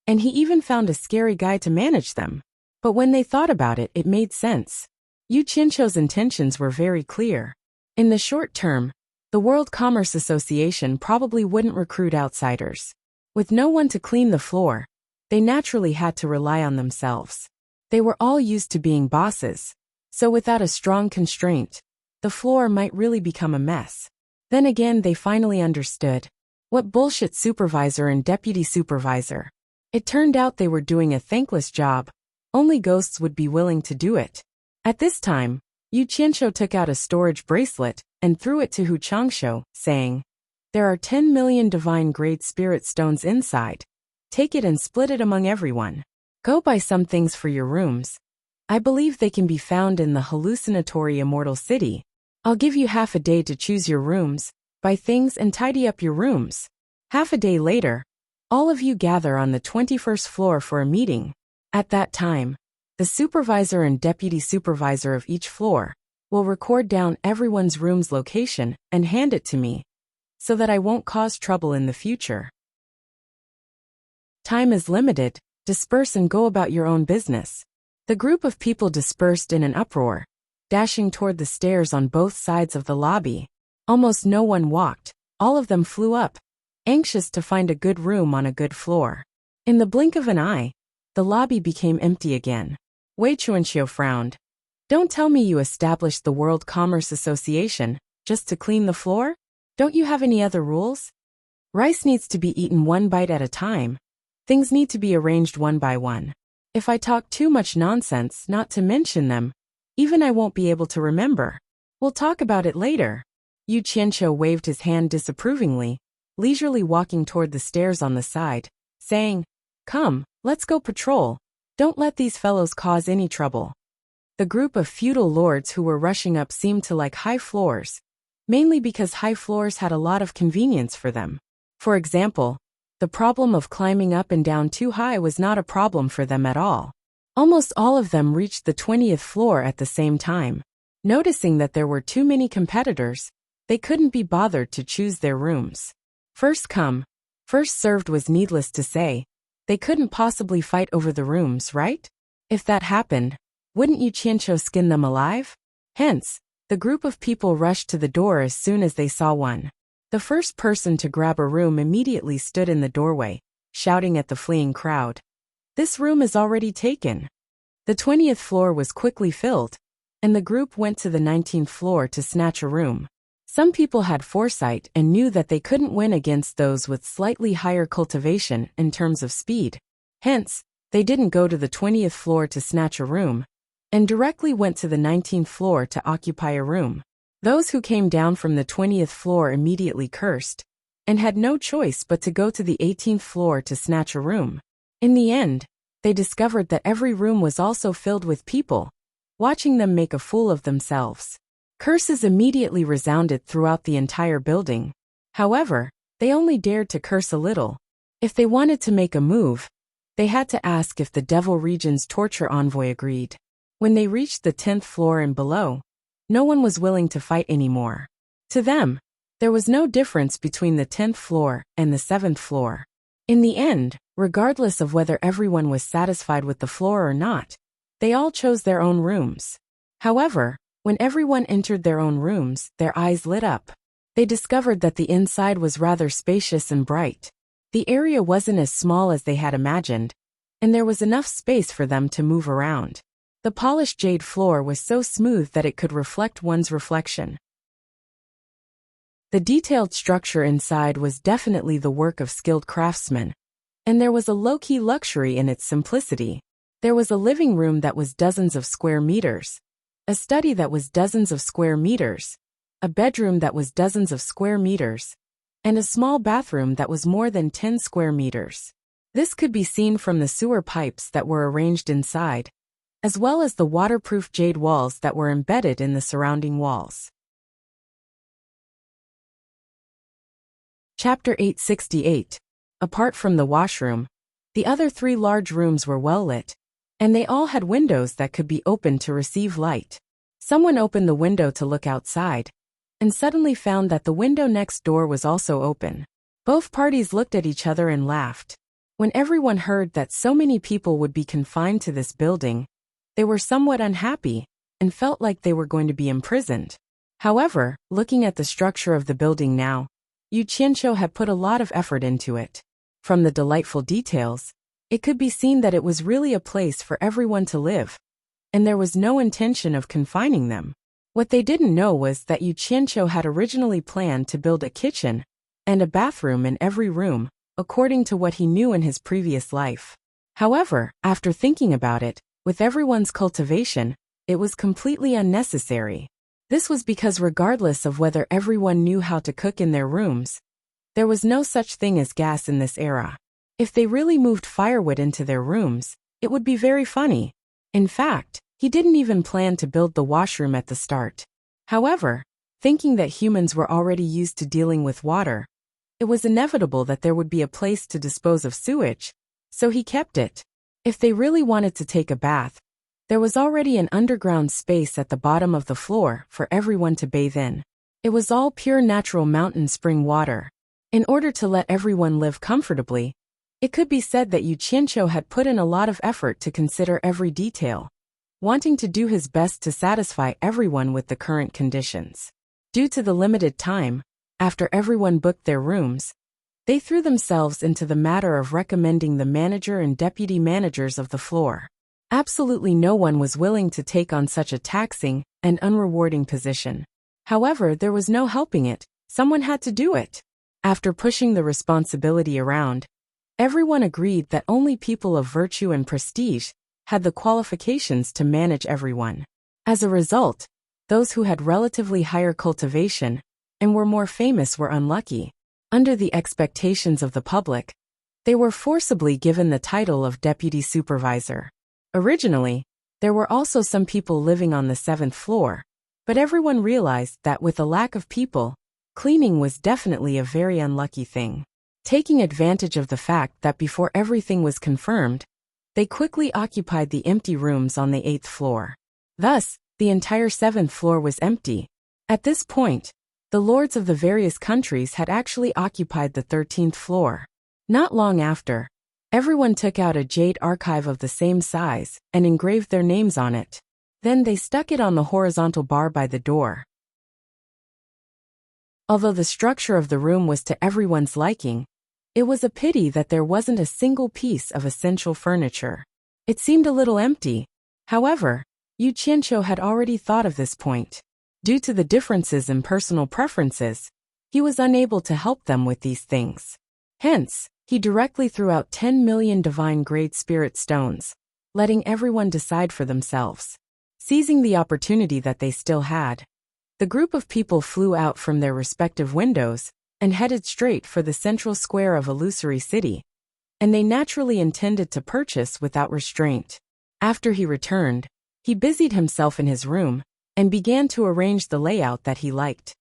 And he even found a scary guy to manage them. But when they thought about it, it made sense. Yu Qianqiu's intentions were very clear. In the short term, the World Commerce Association probably wouldn't recruit outsiders. With no one to clean the floor, they naturally had to rely on themselves. They were all used to being bosses, so without a strong constraint, the floor might really become a mess. Then again, they finally understood. What bullshit supervisor and deputy supervisor. It turned out they were doing a thankless job. Only ghosts would be willing to do it. At this time, Yu Qianqiu took out a storage bracelet and threw it to Hu Changshu, saying, "There are 10 million divine-grade spirit stones inside. Take it and split it among everyone. Go buy some things for your rooms. I believe they can be found in the hallucinatory immortal city. I'll give you half a day to choose your rooms, buy things and tidy up your rooms." Half a day later, all of you gather on the 21st floor for a meeting. At that time, the supervisor and deputy supervisor of each floor will record down everyone's room's location and hand it to me. so that I won't cause trouble in the future. Time is limited, disperse and go about your own business. The group of people dispersed in an uproar, dashing toward the stairs on both sides of the lobby. Almost no one walked, all of them flew up, anxious to find a good room on a good floor. In the blink of an eye, the lobby became empty again. Wei Chuanxiu frowned. Don't tell me you established the World Commerce Association just to clean the floor? Don't you have any other rules? Rice needs to be eaten one bite at a time. Things need to be arranged one by one. If I talk too much nonsense not to mention them, even I won't be able to remember. We'll talk about it later. Yu Qianqiu waved his hand disapprovingly, leisurely walking toward the stairs on the side, saying, Come, let's go patrol. Don't let these fellows cause any trouble. The group of feudal lords who were rushing up seemed to like high floors, mainly because high floors had a lot of convenience for them. For example, the problem of climbing up and down too high was not a problem for them at all. Almost all of them reached the 20th floor at the same time. Noticing that there were too many competitors, they couldn't be bothered to choose their rooms. First come, first served was needless to say. They couldn't possibly fight over the rooms, right? If that happened, wouldn't Yu Qianqiu skin them alive? Hence, the group of people rushed to the door as soon as they saw one. The first person to grab a room immediately stood in the doorway, shouting at the fleeing crowd. This room is already taken. The 20th floor was quickly filled, and the group went to the 19th floor to snatch a room. Some people had foresight and knew that they couldn't win against those with slightly higher cultivation in terms of speed. Hence, they didn't go to the 20th floor to snatch a room, and directly went to the 19th floor to occupy a room. Those who came down from the 20th floor immediately cursed, and had no choice but to go to the 18th floor to snatch a room. In the end, they discovered that every room was also filled with people, watching them make a fool of themselves. Curses immediately resounded throughout the entire building. However, they only dared to curse a little. If they wanted to make a move, they had to ask if the Devil Region's torture envoy agreed. When they reached the 10th floor and below, no one was willing to fight anymore. To them, there was no difference between the 10th floor and the 7th floor. In the end, regardless of whether everyone was satisfied with the floor or not, they all chose their own rooms. However, when everyone entered their own rooms, their eyes lit up. They discovered that the inside was rather spacious and bright. The area wasn't as small as they had imagined, and there was enough space for them to move around. The polished jade floor was so smooth that it could reflect one's reflection. The detailed structure inside was definitely the work of skilled craftsmen, and there was a low-key luxury in its simplicity. There was a living room that was dozens of square meters, a study that was dozens of square meters, a bedroom that was dozens of square meters, and a small bathroom that was more than 10 square meters. This could be seen from the sewer pipes that were arranged inside, as well as the waterproof jade walls that were embedded in the surrounding walls. Chapter 868. Apart from the washroom, the other 3 large rooms were well lit, and they all had windows that could be opened to receive light. Someone opened the window to look outside, and suddenly found that the window next door was also open. Both parties looked at each other and laughed. When everyone heard that so many people would be confined to this building, they were somewhat unhappy, and felt like they were going to be imprisoned. However, looking at the structure of the building now, Yu Qianqiu had put a lot of effort into it. From the delightful details, it could be seen that it was really a place for everyone to live, and there was no intention of confining them. What they didn't know was that Yu Qianqiu had originally planned to build a kitchen and a bathroom in every room, according to what he knew in his previous life. However, after thinking about it, with everyone's cultivation, it was completely unnecessary. This was because regardless of whether everyone knew how to cook in their rooms, there was no such thing as gas in this era. If they really moved firewood into their rooms, it would be very funny. In fact, he didn't even plan to build the washroom at the start. However, thinking that humans were already used to dealing with water, it was inevitable that there would be a place to dispose of sewage, so he kept it. If they really wanted to take a bath, there was already an underground space at the bottom of the floor for everyone to bathe in. It was all pure natural mountain spring water. In order to let everyone live comfortably, it could be said that Yu Qianqiu had put in a lot of effort to consider every detail, wanting to do his best to satisfy everyone with the current conditions. Due to the limited time, after everyone booked their rooms, they threw themselves into the matter of recommending the manager and deputy managers of the floor. Absolutely no one was willing to take on such a taxing and unrewarding position. However, there was no helping it. Someone had to do it. After pushing the responsibility around, everyone agreed that only people of virtue and prestige had the qualifications to manage everyone. As a result, those who had relatively higher cultivation and were more famous were unlucky. Under the expectations of the public, they were forcibly given the title of deputy supervisor. Originally, there were also some people living on the 7th floor, but everyone realized that with a lack of people, cleaning was definitely a very unlucky thing. Taking advantage of the fact that before everything was confirmed, they quickly occupied the empty rooms on the 8th floor. Thus, the entire 7th floor was empty. At this point, the lords of the various countries had actually occupied the 13th floor. Not long after, everyone took out a jade archive of the same size and engraved their names on it. Then they stuck it on the horizontal bar by the door. Although the structure of the room was to everyone's liking, it was a pity that there wasn't a single piece of essential furniture. It seemed a little empty. However, Yu Qianqiu had already thought of this point. Due to the differences in personal preferences, he was unable to help them with these things. Hence, he directly threw out 10 million divine-grade spirit stones, letting everyone decide for themselves. Seizing the opportunity that they still had, the group of people flew out from their respective windows and headed straight for the central square of Illusory City, and they naturally intended to purchase without restraint. After he returned, he busied himself in his room and began to arrange the layout that he liked.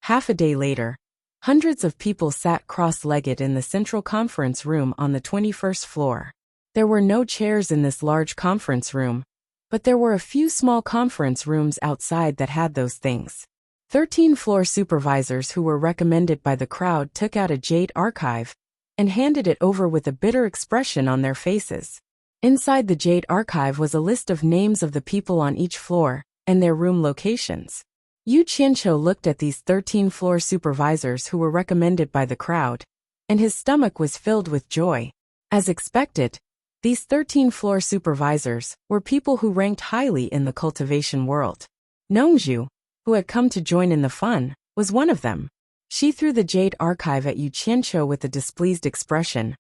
Half a day later, hundreds of people sat cross-legged in the central conference room on the 21st floor. There were no chairs in this large conference room, but there were a few small conference rooms outside that had those things. 13 floor supervisors who were recommended by the crowd took out a jade archive and handed it over with a bitter expression on their faces. Inside the jade archive was a list of names of the people on each floor and their room locations. Yu Qianqiu looked at these 13 floor supervisors who were recommended by the crowd, and his stomach was filled with joy. As expected, these 13 floor supervisors were people who ranked highly in the cultivation world. Nongzhu, who had come to join in the fun, was one of them. She threw the jade archive at Yu Qianqiu with a displeased expression,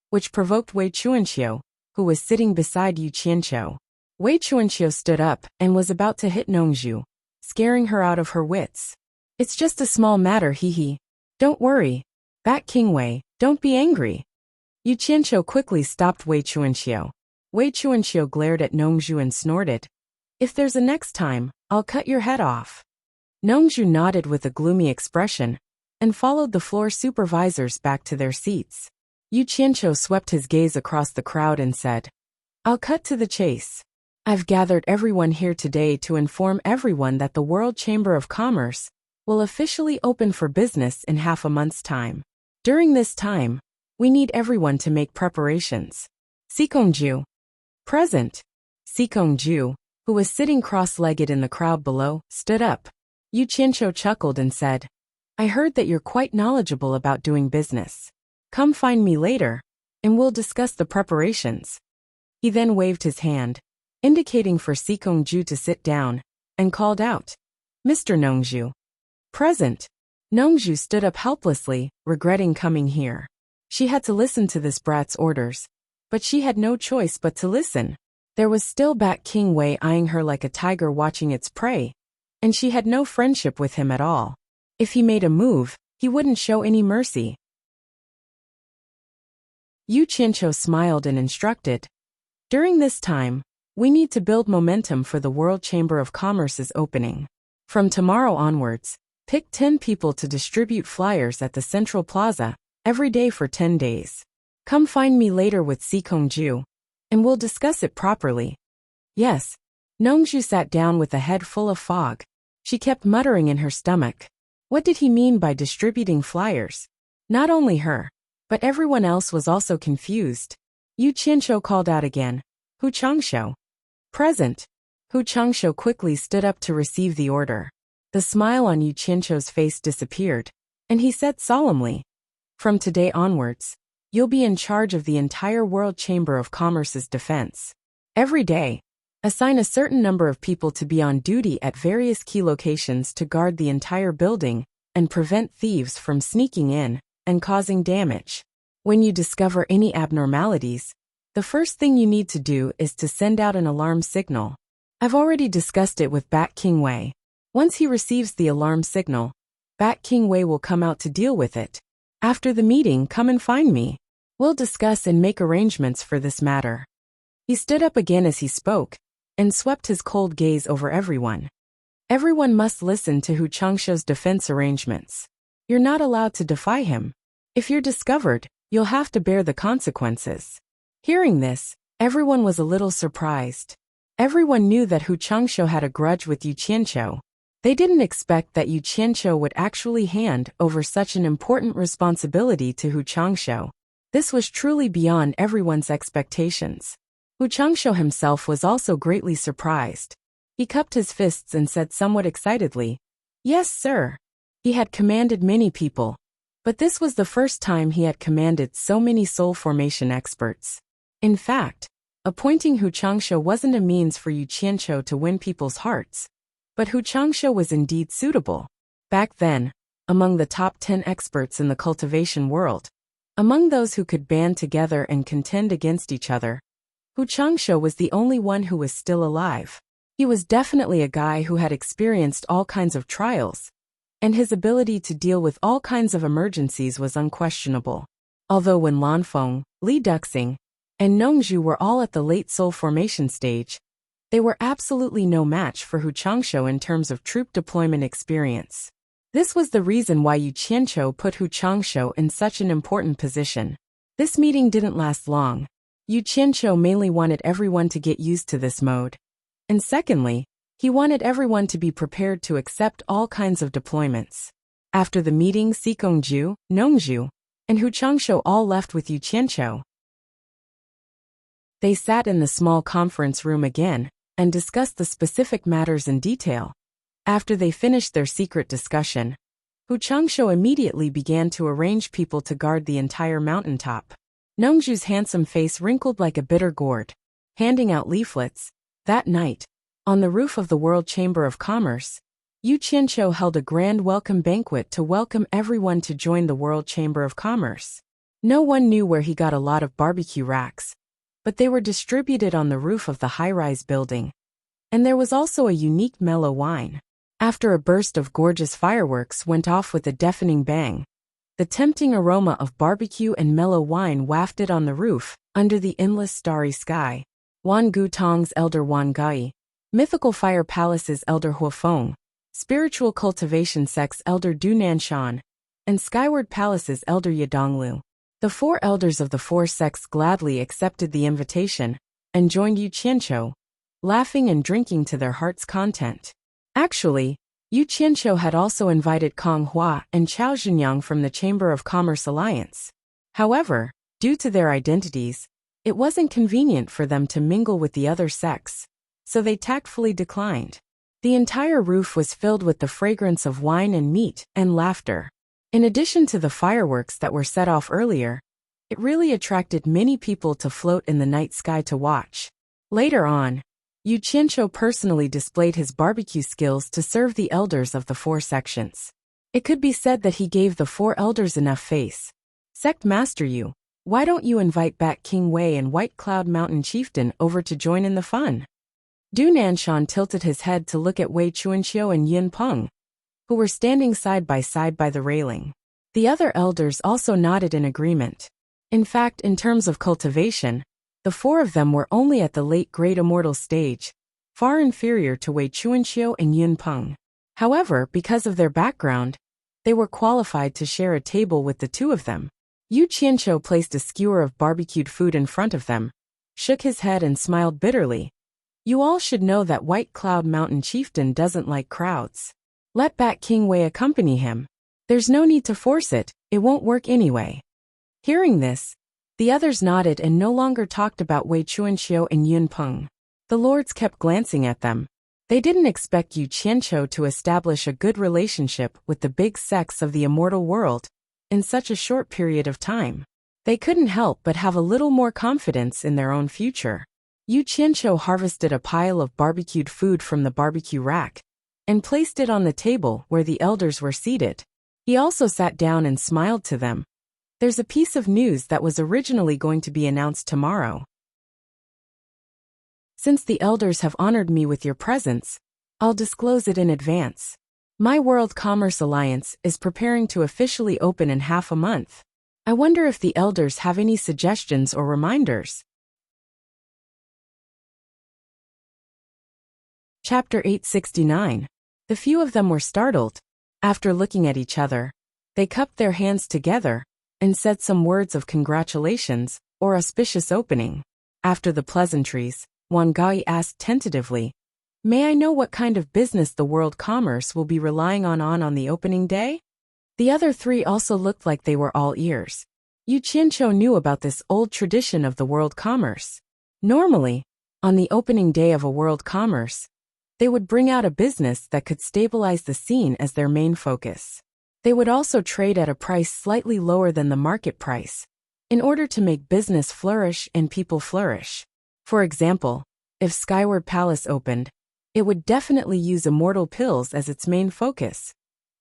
which provoked Wei Chuanqiu, who was sitting beside Yu Qianqiu. Wei Chuanqiu stood up and was about to hit Nongzhu, scaring her out of her wits. "It's just a small matter, hee. Don't worry. Bat King Wei, don't be angry." Yu Qianqiu quickly stopped Wei Chuanqiu. Wei Chuanqiu glared at Nongzhu and snorted, "If there's a next time, I'll cut your head off." Nongzhu nodded with a gloomy expression and followed the floor supervisors back to their seats. Yu Qianqiu swept his gaze across the crowd and said, "I'll cut to the chase. I've gathered everyone here today to inform everyone that the World Chamber of Commerce will officially open for business in half a month's time. During this time, we need everyone to make preparations. Sikongju." Present. Sikongju, who was sitting cross-legged in the crowd below, stood up. Yu Qianqiu chuckled and said, "I heard that you're quite knowledgeable about doing business. Come find me later, and we'll discuss the preparations." He then waved his hand, indicating for Sikongju to sit down, and called out, "Mr. Nongzhu." Present. Nongzhu stood up helplessly, regretting coming here. She had to listen to this brat's orders, but she had no choice but to listen. There was still Bat King Wei eyeing her like a tiger watching its prey, and she had no friendship with him at all. If he made a move, he wouldn't show any mercy. Yu Qianqiu smiled and instructed, "During this time, we need to build momentum for the World Chamber of Commerce's opening. From tomorrow onwards, pick 10 people to distribute flyers at the Central Plaza every day for 10 days. Come find me later with Sikongju, and we'll discuss it properly." "Yes." Nongzhu sat down with a head full of fog. She kept muttering in her stomach, What did he mean by distributing flyers? Not only her, but everyone else was also confused. Yu Qianqiu called out again. Hu Changshou. Present. Hu Changshou quickly stood up to receive the order. The smile on Yu Qianqiu's face disappeared, and he said solemnly, "From today onwards, you'll be in charge of the entire World Chamber of Commerce's defense. Every day, assign a certain number of people to be on duty at various key locations to guard the entire building and prevent thieves from sneaking in and causing damage. When you discover any abnormalities, the first thing you need to do is to send out an alarm signal. I've already discussed it with Bat King Wei. Once he receives the alarm signal, Bat King Wei will come out to deal with it. After the meeting, come and find me. We'll discuss and make arrangements for this matter." He stood up again as he spoke, and swept his cold gaze over everyone. Everyone must listen to Hu Changshou's defense arrangements. You're not allowed to defy him. If you're discovered, you'll have to bear the consequences. Hearing this, everyone was a little surprised. Everyone knew that Hu Changshou had a grudge with Yu Qianqiu. They didn't expect that Yu Qianqiu would actually hand over such an important responsibility to Hu Changshou. This was truly beyond everyone's expectations. Hu Changshou himself was also greatly surprised. He cupped his fists and said somewhat excitedly, "Yes, sir." He had commanded many people, but this was the first time he had commanded so many soul formation experts. In fact, appointing Hu Changshou wasn't a means for Yu Qianqiu to win people's hearts, but Hu Changshou was indeed suitable. Back then, among the top 10 experts in the cultivation world, among those who could band together and contend against each other, Hu Changshou was the only one who was still alive. He was definitely a guy who had experienced all kinds of trials, and his ability to deal with all kinds of emergencies was unquestionable. Although when Lanfeng, Li Duxing, and Nongzhu were all at the late soul formation stage, they were absolutely no match for Hu Changshou in terms of troop deployment experience. This was the reason why Yu Qianqiu put Hu Changshou in such an important position. This meeting didn't last long. Yu Qianqiu mainly wanted everyone to get used to this mode. And secondly, he wanted everyone to be prepared to accept all kinds of deployments. After the meeting, Xikongju, Nongzhu, and Hu Changshou all left with Yu Qianqiu. They sat in the small conference room again and discussed the specific matters in detail. After they finished their secret discussion, Hu Changshou immediately began to arrange people to guard the entire mountaintop. Nongzhu's handsome face wrinkled like a bitter gourd, handing out leaflets. That night, on the roof of the World Chamber of Commerce, Yu Qianqiu held a grand welcome banquet to welcome everyone to join the World Chamber of Commerce. No one knew where he got a lot of barbecue racks, but they were distributed on the roof of the high-rise building. And there was also a unique mellow wine. After a burst of gorgeous fireworks went off with a deafening bang, the tempting aroma of barbecue and mellow wine wafted on the roof, under the endless starry sky. Wan Gu Tong's elder Wan Gai, Mythical Fire Palace's elder Huafeng, Spiritual Cultivation Sect's elder Du Nanshan, and Skyward Palace's elder Yadonglu. The 4 elders of the 4 sects gladly accepted the invitation and joined Yu Qianqiu, laughing and drinking to their heart's content. Actually, Yu Qianqiu had also invited Kong Hua and Chao Zhenyang from the Chamber of Commerce Alliance. However, due to their identities, it wasn't convenient for them to mingle with the other sects, so they tactfully declined. The entire roof was filled with the fragrance of wine and meat and laughter. In addition to the fireworks that were set off earlier, it really attracted many people to float in the night sky to watch. Later on, Yu Qianqiu personally displayed his barbecue skills to serve the elders of the 4 sections. It could be said that he gave the 4 elders enough face. Sect Master Yu, why don't you invite Bat King Wei and White Cloud Mountain Chieftain over to join in the fun? Du Nanshan tilted his head to look at Wei Chuanqiu and Yin Peng, who were standing side by the railing. The other elders also nodded in agreement. In fact, in terms of cultivation, the 4 of them were only at the late Great Immortal stage, far inferior to Wei Chuanqiu and Yin Peng. However, because of their background, they were qualified to share a table with the 2 of them. Yu Qianqiu placed a skewer of barbecued food in front of them, shook his head and smiled bitterly. You all should know that White Cloud Mountain Chieftain doesn't like crowds. Let Bat King Wei accompany him. There's no need to force it, it won't work anyway. Hearing this, the others nodded and no longer talked about Wei Chuanqiu and Yun Peng. The lords kept glancing at them. They didn't expect Yu Qianqiu to establish a good relationship with the big sects of the immortal world in such a short period of time. They couldn't help but have a little more confidence in their own future. Yu Qianqiu harvested a pile of barbecued food from the barbecue rack and placed it on the table where the elders were seated. He also sat down and smiled to them. There's a piece of news that was originally going to be announced tomorrow. Since the elders have honored me with your presence, I'll disclose it in advance. My World Commerce Alliance is preparing to officially open in half a month. I wonder if the elders have any suggestions or reminders. Chapter 869. The few of them were startled. After looking at each other, they cupped their hands together and said some words of congratulations or auspicious opening. After the pleasantries, Wang Gai asked tentatively, "May I know what kind of business the world commerce will be relying on the opening day?" The other three also looked like they were all ears. Yu Qianqiu knew about this old tradition of the world commerce. Normally, on the opening day of a world commerce, they would bring out a business that could stabilize the scene as their main focus. They would also trade at a price slightly lower than the market price, in order to make business flourish and people flourish. For example, if Skyward Palace opened, it would definitely use immortal pills as its main focus,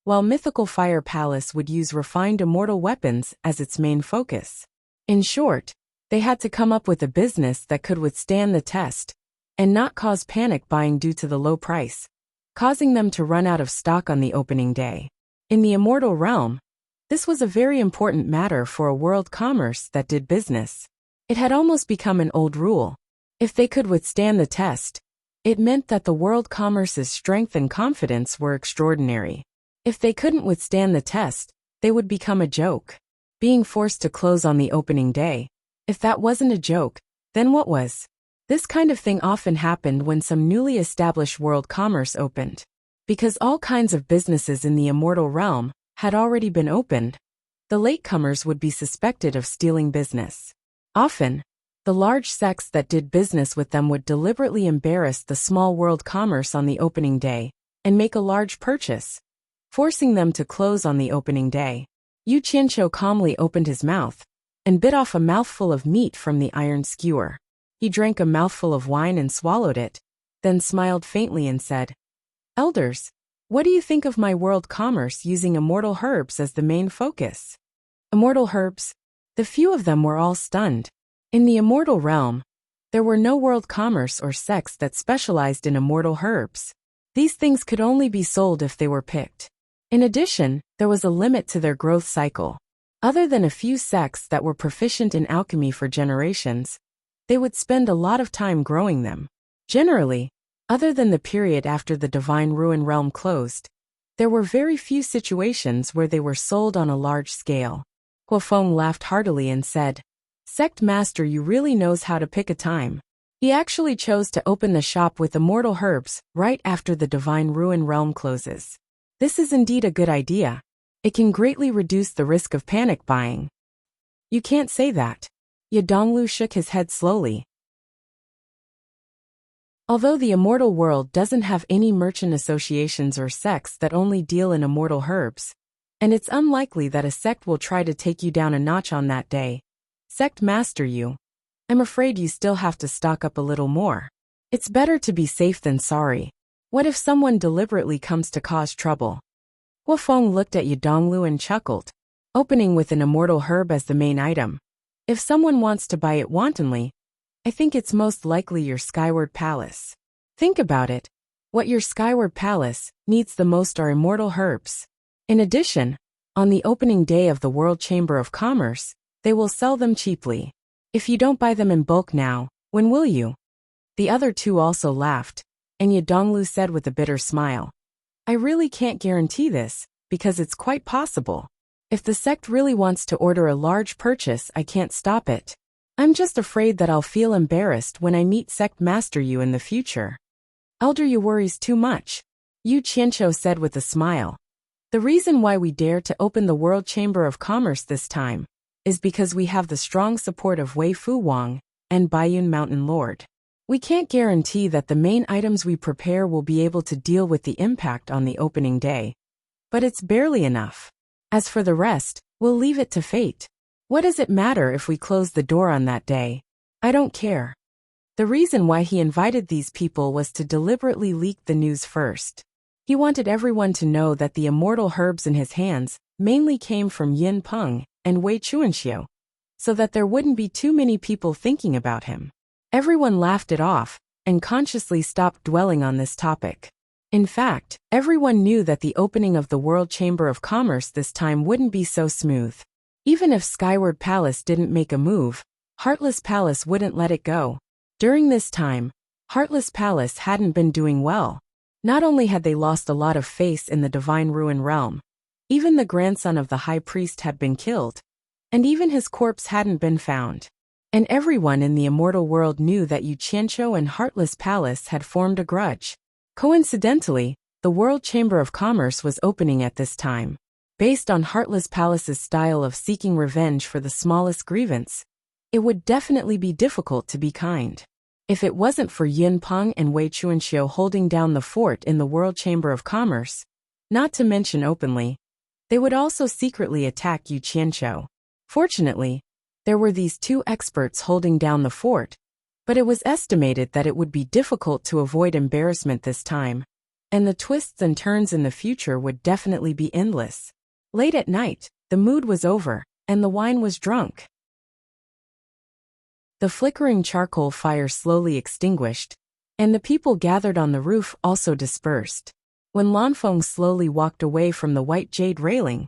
while Mythical Fire Palace would use refined immortal weapons as its main focus. In short, they had to come up with a business that could withstand the test and not cause panic buying due to the low price, causing them to run out of stock on the opening day. In the immortal realm, this was a very important matter for a world commerce that did business. It had almost become an old rule. If they could withstand the test, it meant that the world commerce's strength and confidence were extraordinary. If they couldn't withstand the test, they would become a joke. Being forced to close on the opening day, if that wasn't a joke, then what was? This kind of thing often happened when some newly established world commerce opened. Because all kinds of businesses in the immortal realm had already been opened, the latecomers would be suspected of stealing business. Often, the large sects that did business with them would deliberately embarrass the small world commerce on the opening day and make a large purchase, forcing them to close on the opening day. Yu Qianqiu calmly opened his mouth and bit off a mouthful of meat from the iron skewer. He drank a mouthful of wine and swallowed it, then smiled faintly and said, "Elders, what do you think of my world commerce using immortal herbs as the main focus?" Immortal herbs? The few of them were all stunned. In the immortal realm, there were no world commerce or sects that specialized in immortal herbs. These things could only be sold if they were picked. In addition, there was a limit to their growth cycle. Other than a few sects that were proficient in alchemy for generations, they would spend a lot of time growing them. Generally, other than the period after the Divine Ruin realm closed, there were very few situations where they were sold on a large scale. Huafeng laughed heartily and said, "Sect Master Yu really knows how to pick a time." He actually chose to open the shop with immortal herbs right after the Divine Ruin realm closes. This is indeed a good idea. It can greatly reduce the risk of panic buying. You can't say that. Ye Donglu shook his head slowly. Although the immortal world doesn't have any merchant associations or sects that only deal in immortal herbs, and it's unlikely that a sect will try to take you down a notch on that day, Sect Master Yu, I'm afraid you still have to stock up a little more. It's better to be safe than sorry. What if someone deliberately comes to cause trouble? Huafeng looked at Yidonglu and chuckled. Opening with an immortal herb as the main item. If someone wants to buy it wantonly, I think it's most likely your Skyward Palace. Think about it. What your Skyward Palace needs the most are immortal herbs. In addition, on the opening day of the World Chamber of Commerce, they will sell them cheaply. If you don't buy them in bulk now, when will you? The other two also laughed, and Yidonglu said with a bitter smile, I really can't guarantee this, because it's quite possible. If the sect really wants to order a large purchase, I can't stop it. I'm just afraid that I'll feel embarrassed when I meet Sect Master Yu in the future. Elder Yu worries too much. Yu Qianqiu said with a smile. The reason why we dare to open the World Chamber of Commerce this time is because we have the strong support of Wei Fu Wang and Baiyun Mountain Lord. We can't guarantee that the main items we prepare will be able to deal with the impact on the opening day, but it's barely enough. As for the rest, we'll leave it to fate. What does it matter if we close the door on that day? I don't care. The reason why he invited these people was to deliberately leak the news first. He wanted everyone to know that the immortal herbs in his hands mainly came from Yin Peng and Wei Chuanxiu, so that there wouldn't be too many people thinking about him. Everyone laughed it off and consciously stopped dwelling on this topic. In fact, everyone knew that the opening of the World Chamber of Commerce this time wouldn't be so smooth. Even if Skyward Palace didn't make a move, Heartless Palace wouldn't let it go. During this time, Heartless Palace hadn't been doing well. Not only had they lost a lot of face in the Divine Ruin realm, even the grandson of the High Priest had been killed, and even his corpse hadn't been found. And everyone in the immortal world knew that Yu Qianqiu and Heartless Palace had formed a grudge. Coincidentally, the World Chamber of Commerce was opening at this time. Based on Heartless Palace's style of seeking revenge for the smallest grievance, it would definitely be difficult to be kind. If it wasn't for Yin Peng and Wei Chuanxiu holding down the fort in the World Chamber of Commerce, not to mention openly, they would also secretly attack Yu Qianqiu. Fortunately, there were these two experts holding down the fort, but it was estimated that it would be difficult to avoid embarrassment this time, and the twists and turns in the future would definitely be endless. Late at night, the mood was over, and the wine was drunk. The flickering charcoal fire slowly extinguished, and the people gathered on the roof also dispersed. When Lanfeng slowly walked away from the white jade railing,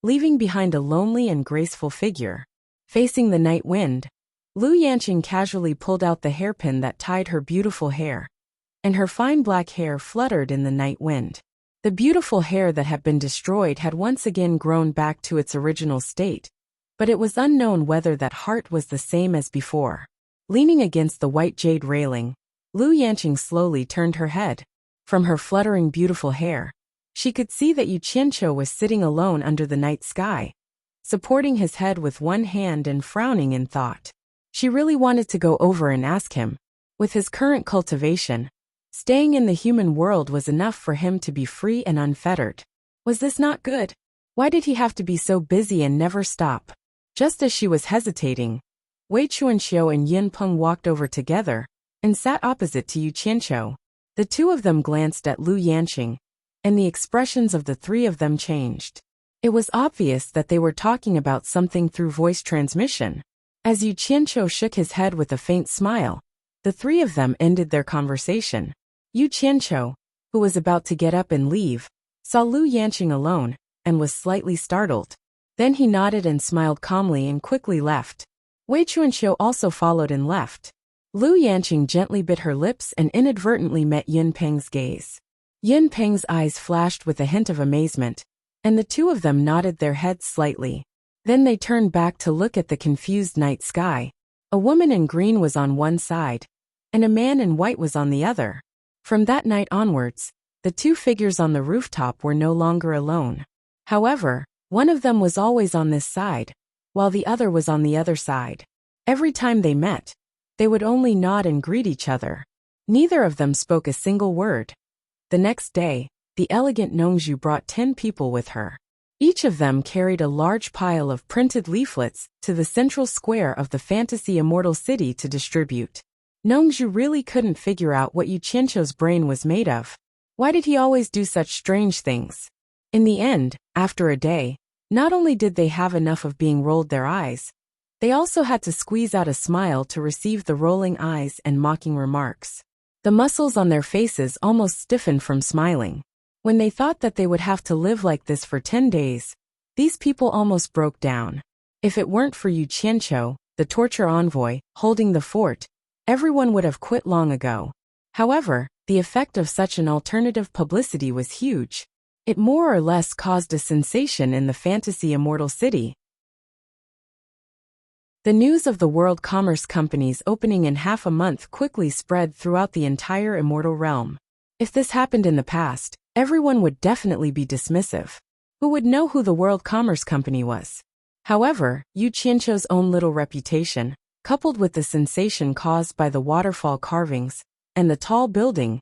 leaving behind a lonely and graceful figure, facing the night wind, Lu Yanqing casually pulled out the hairpin that tied her beautiful hair, and her fine black hair fluttered in the night wind. The beautiful hair that had been destroyed had once again grown back to its original state, but it was unknown whether that heart was the same as before. Leaning against the white jade railing, Lu Yanqing slowly turned her head. From her fluttering beautiful hair, she could see that Yu Qianqiu was sitting alone under the night sky, supporting his head with one hand and frowning in thought. She really wanted to go over and ask him. With his current cultivation, staying in the human world was enough for him to be free and unfettered. Was this not good? Why did he have to be so busy and never stop? Just as she was hesitating, Wei Chuanxiu and Yin Peng walked over together and sat opposite to Yu Qianqiu. The two of them glanced at Lu Yanqing, and the expressions of the three of them changed. It was obvious that they were talking about something through voice transmission. As Yu Qianqiu shook his head with a faint smile, the three of them ended their conversation. Yu Qianqiu, who was about to get up and leave, saw Lu Yanqing alone, and was slightly startled. Then he nodded and smiled calmly and quickly left. Wei Chuanxiu also followed and left. Lu Yanqing gently bit her lips and inadvertently met Yin Peng's gaze. Yin Peng's eyes flashed with a hint of amazement, and the two of them nodded their heads slightly. Then they turned back to look at the confused night sky. A woman in green was on one side, and a man in white was on the other. From that night onwards, the two figures on the rooftop were no longer alone. However, one of them was always on this side, while the other was on the other side. Every time they met, they would only nod and greet each other. Neither of them spoke a single word. The next day, the elegant Nongzhu brought 10 people with her. Each of them carried a large pile of printed leaflets to the central square of the fantasy immortal city to distribute. Nongzhu really couldn't figure out what Yu Qianqiu's brain was made of. Why did he always do such strange things? In the end, after a day, not only did they have enough of being rolled their eyes, they also had to squeeze out a smile to receive the rolling eyes and mocking remarks. The muscles on their faces almost stiffened from smiling. When they thought that they would have to live like this for 10 days, these people almost broke down. If it weren't for Yu Qianqiu, the torture envoy, holding the fort, everyone would have quit long ago. However, the effect of such an alternative publicity was huge. It more or less caused a sensation in the fantasy immortal city. The news of the World Commerce Company's opening in half a month quickly spread throughout the entire immortal realm. If this happened in the past, everyone would definitely be dismissive. Who would know who the World Commerce Company was? However, Yu Qianqiu's own little reputation, coupled with the sensation caused by the waterfall carvings and the tall building,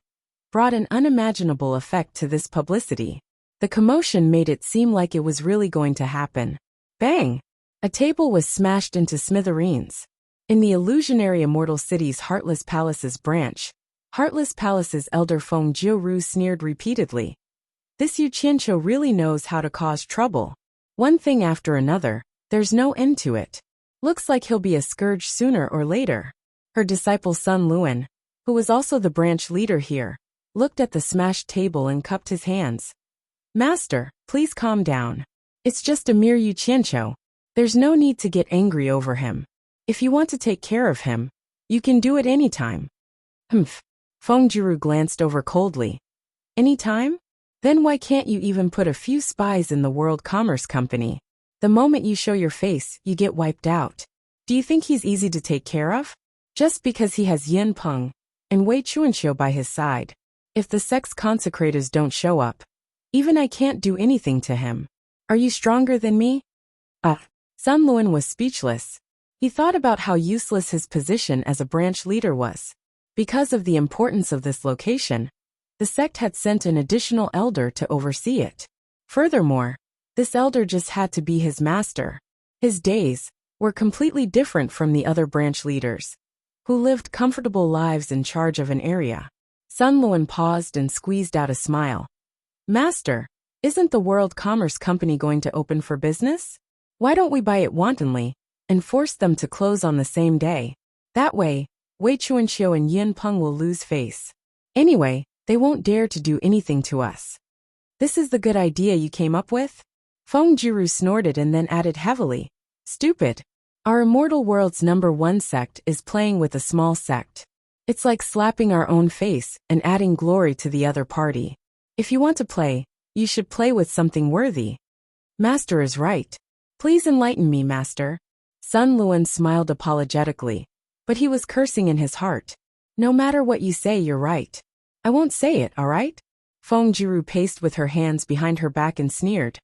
brought an unimaginable effect to this publicity. The commotion made it seem like it was really going to happen. Bang! A table was smashed into smithereens. In the illusionary immortal city's Heartless Palace's branch, Heartless Palace's elder Feng Jiuru sneered repeatedly. This Yu Qianqiu really knows how to cause trouble. One thing after another, there's no end to it. Looks like he'll be a scourge sooner or later. Her disciple Sun Luan, who was also the branch leader here, looked at the smashed table and cupped his hands. Master, please calm down. It's just a mere Yu Qianqiu. There's no need to get angry over him. If you want to take care of him, you can do it anytime. Humph. Feng Jiuru glanced over coldly. Anytime? Then why can't you even put a few spies in the World Commerce Company? The moment you show your face, you get wiped out. Do you think he's easy to take care of? Just because he has Yin Peng and Wei Chuanxiu by his side. If the sex consecrators don't show up, even I can't do anything to him. Are you stronger than me? Sun Luan was speechless. He thought about how useless his position as a branch leader was. Because of the importance of this location, the sect had sent an additional elder to oversee it. Furthermore, this elder just had to be his master. His days were completely different from the other branch leaders, who lived comfortable lives in charge of an area. Sun Luan paused and squeezed out a smile. Master, isn't the World Commerce Company going to open for business? Why don't we buy it wantonly and force them to close on the same day? That way, Wei Chuanxiu and Yin Peng will lose face. Anyway, they won't dare to do anything to us. This is the good idea you came up with? Feng Jiuru snorted and then added heavily. Stupid. Our immortal world's #1 sect is playing with a small sect. It's like slapping our own face and adding glory to the other party. If you want to play, you should play with something worthy. Master is right. Please enlighten me, Master. Sun Luan smiled apologetically, but he was cursing in his heart. No matter what you say, you're right. I won't say it, all right? Feng Jiuru paced with her hands behind her back and sneered.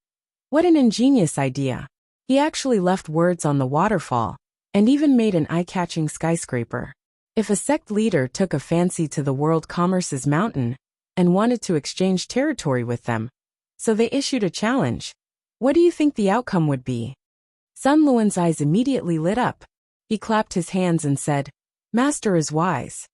What an ingenious idea. He actually left words on the waterfall, and even made an eye-catching skyscraper. If a sect leader took a fancy to the World Commerce's mountain, and wanted to exchange territory with them, so they issued a challenge, what do you think the outcome would be? Sun Luan's eyes immediately lit up. He clapped his hands and said, Master is wise.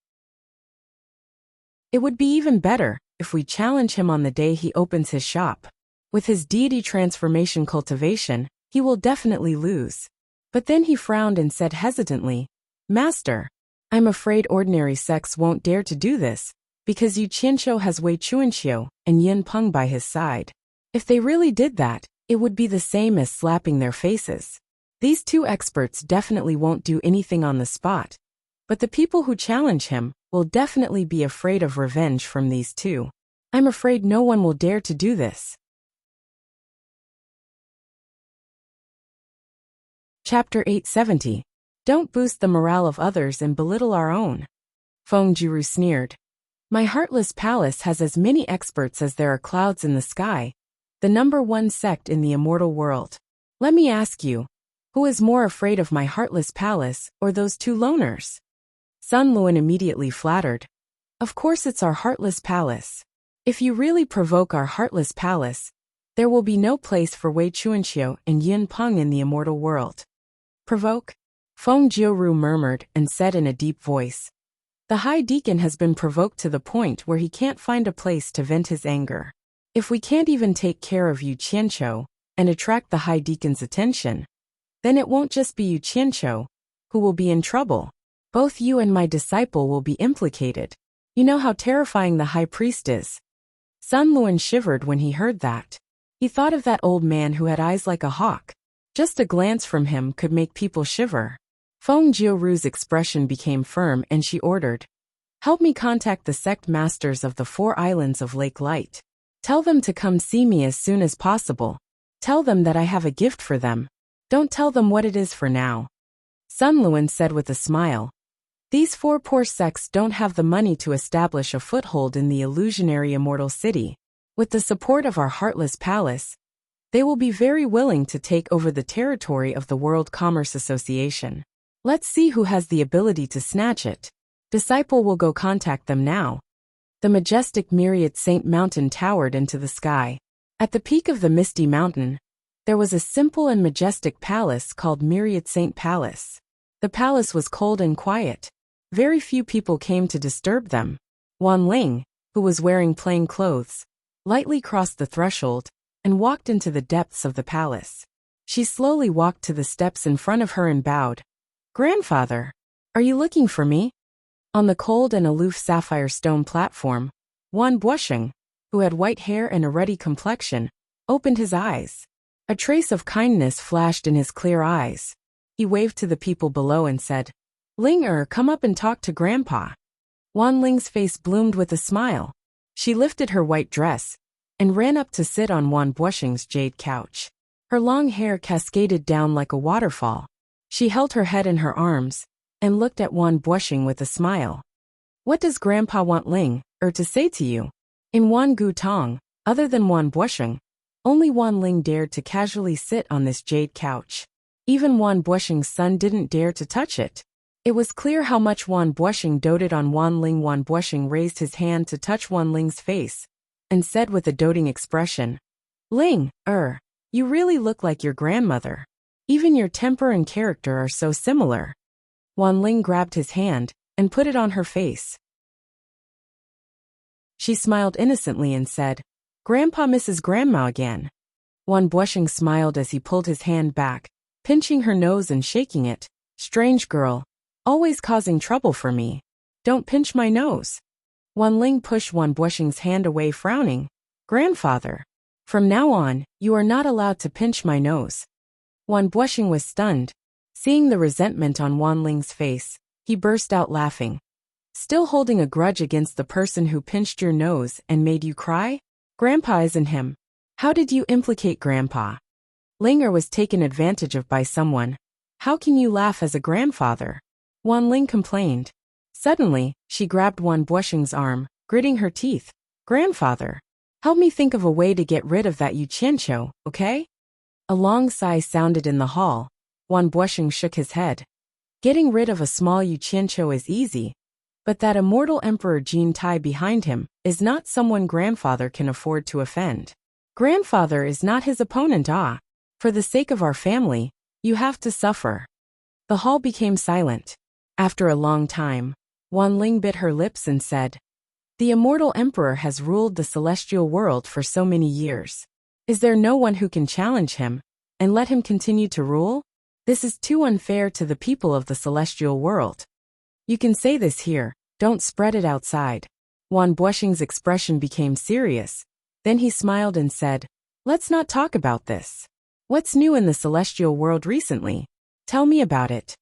It would be even better if we challenge him on the day he opens his shop. With his deity transformation cultivation, he will definitely lose. But then he frowned and said hesitantly, Master, I'm afraid ordinary sects won't dare to do this, because Yu Qianqiu has Wei Chuanxiu and Yin Peng by his side. If they really did that, it would be the same as slapping their faces. These two experts definitely won't do anything on the spot, but the people who challenge him will definitely be afraid of revenge from these two. I'm afraid no one will dare to do this. Chapter 870. Don't boost the morale of others and belittle our own. Feng Jiuru sneered. My Heartless Palace has as many experts as there are clouds in the sky, the #1 sect in the immortal world. Let me ask you, who is more afraid of my Heartless Palace or those two loners? Sun Luan immediately flattered. Of course it's our Heartless Palace. If you really provoke our Heartless Palace, there will be no place for Wei Chuanxiu and Yin Peng in the immortal world. Provoke? Feng Jiuru murmured and said in a deep voice. The High Deacon has been provoked to the point where he can't find a place to vent his anger. If we can't even take care of Yu Qianqiu and attract the High Deacon's attention, then it won't just be Yu Qianqiu who will be in trouble. Both you and my disciple will be implicated. You know how terrifying the High Priest is. Sun Luan shivered when he heard that. He thought of that old man who had eyes like a hawk. Just a glance from him could make people shiver. Feng Jiuru's expression became firm and she ordered, Help me contact the sect masters of the 4 islands of Lake Light. Tell them to come see me as soon as possible. Tell them that I have a gift for them. Don't tell them what it is for now. Sun Luan said with a smile. These 4 poor sects don't have the money to establish a foothold in the illusionary immortal city. With the support of our heartless palace, they will be very willing to take over the territory of the World Commerce Association. Let's see who has the ability to snatch it. Disciple will go contact them now. The majestic myriad Saint Mountain towered into the sky. At the peak of the misty mountain, there was a simple and majestic palace called Myriad Saint Palace. The palace was cold and quiet. Very few people came to disturb them. Wan Ling, who was wearing plain clothes, lightly crossed the threshold and walked into the depths of the palace. She slowly walked to the steps in front of her and bowed. "Grandfather, are you looking for me?" On the cold and aloof sapphire stone platform, Wan Buosheng, who had white hair and a ruddy complexion, opened his eyes. A trace of kindness flashed in his clear eyes. He waved to the people below and said, "Ling, come up and talk to Grandpa." Wan Ling's face bloomed with a smile. She lifted her white dress and ran up to sit on Wan Buosheng's jade couch. Her long hair cascaded down like a waterfall. She held her head in her arms and looked at Wan Buosheng with a smile. "What does Grandpa want Ling to say to you?" In Wan Gu Tong, other than Wan Buosheng, only Wan Ling dared to casually sit on this jade couch. Even Wan Buosheng's son didn't dare to touch it. It was clear how much Wan Buosheng doted on Wan Ling. Wan Buosheng raised his hand to touch Wan Ling's face and said with a doting expression, "Ling, you really look like your grandmother. Even your temper and character are so similar." Wan Ling grabbed his hand and put it on her face. She smiled innocently and said, "Grandpa misses Grandma again." Wan Buosheng smiled as he pulled his hand back, pinching her nose and shaking it. "Strange girl, always causing trouble for me. Don't pinch my nose." Wan Ling pushed Wan Buosheng's hand away, frowning. "Grandfather, from now on, you are not allowed to pinch my nose." Wan Buosheng was stunned. Seeing the resentment on Wan Ling's face, he burst out laughing. "Still holding a grudge against the person who pinched your nose and made you cry? Grandpa isn't him. How did you implicate Grandpa? Ling was taken advantage of by someone. How can you laugh as a grandfather?" Wan Ling complained. Suddenly, she grabbed Wan Buosheng's arm, gritting her teeth. "Grandfather, help me think of a way to get rid of that Yuqianqiu, okay?" A long sigh sounded in the hall. Wan Buosheng shook his head. Getting rid of a small Yuqianqiu is easy, but that immortal Emperor Jin Tai behind him is not someone grandfather can afford to offend. Grandfather is not his opponent. For the sake of our family, you have to suffer. The hall became silent. After a long time, Wan Ling bit her lips and said, "The immortal emperor has ruled the celestial world for so many years. Is there no one who can challenge him and let him continue to rule? This is too unfair to the people of the celestial world. You can say this here, don't spread it outside." Wan Buosheng's expression became serious. Then he smiled and said, "Let's not talk about this. What's new in the celestial world recently? Tell me about it."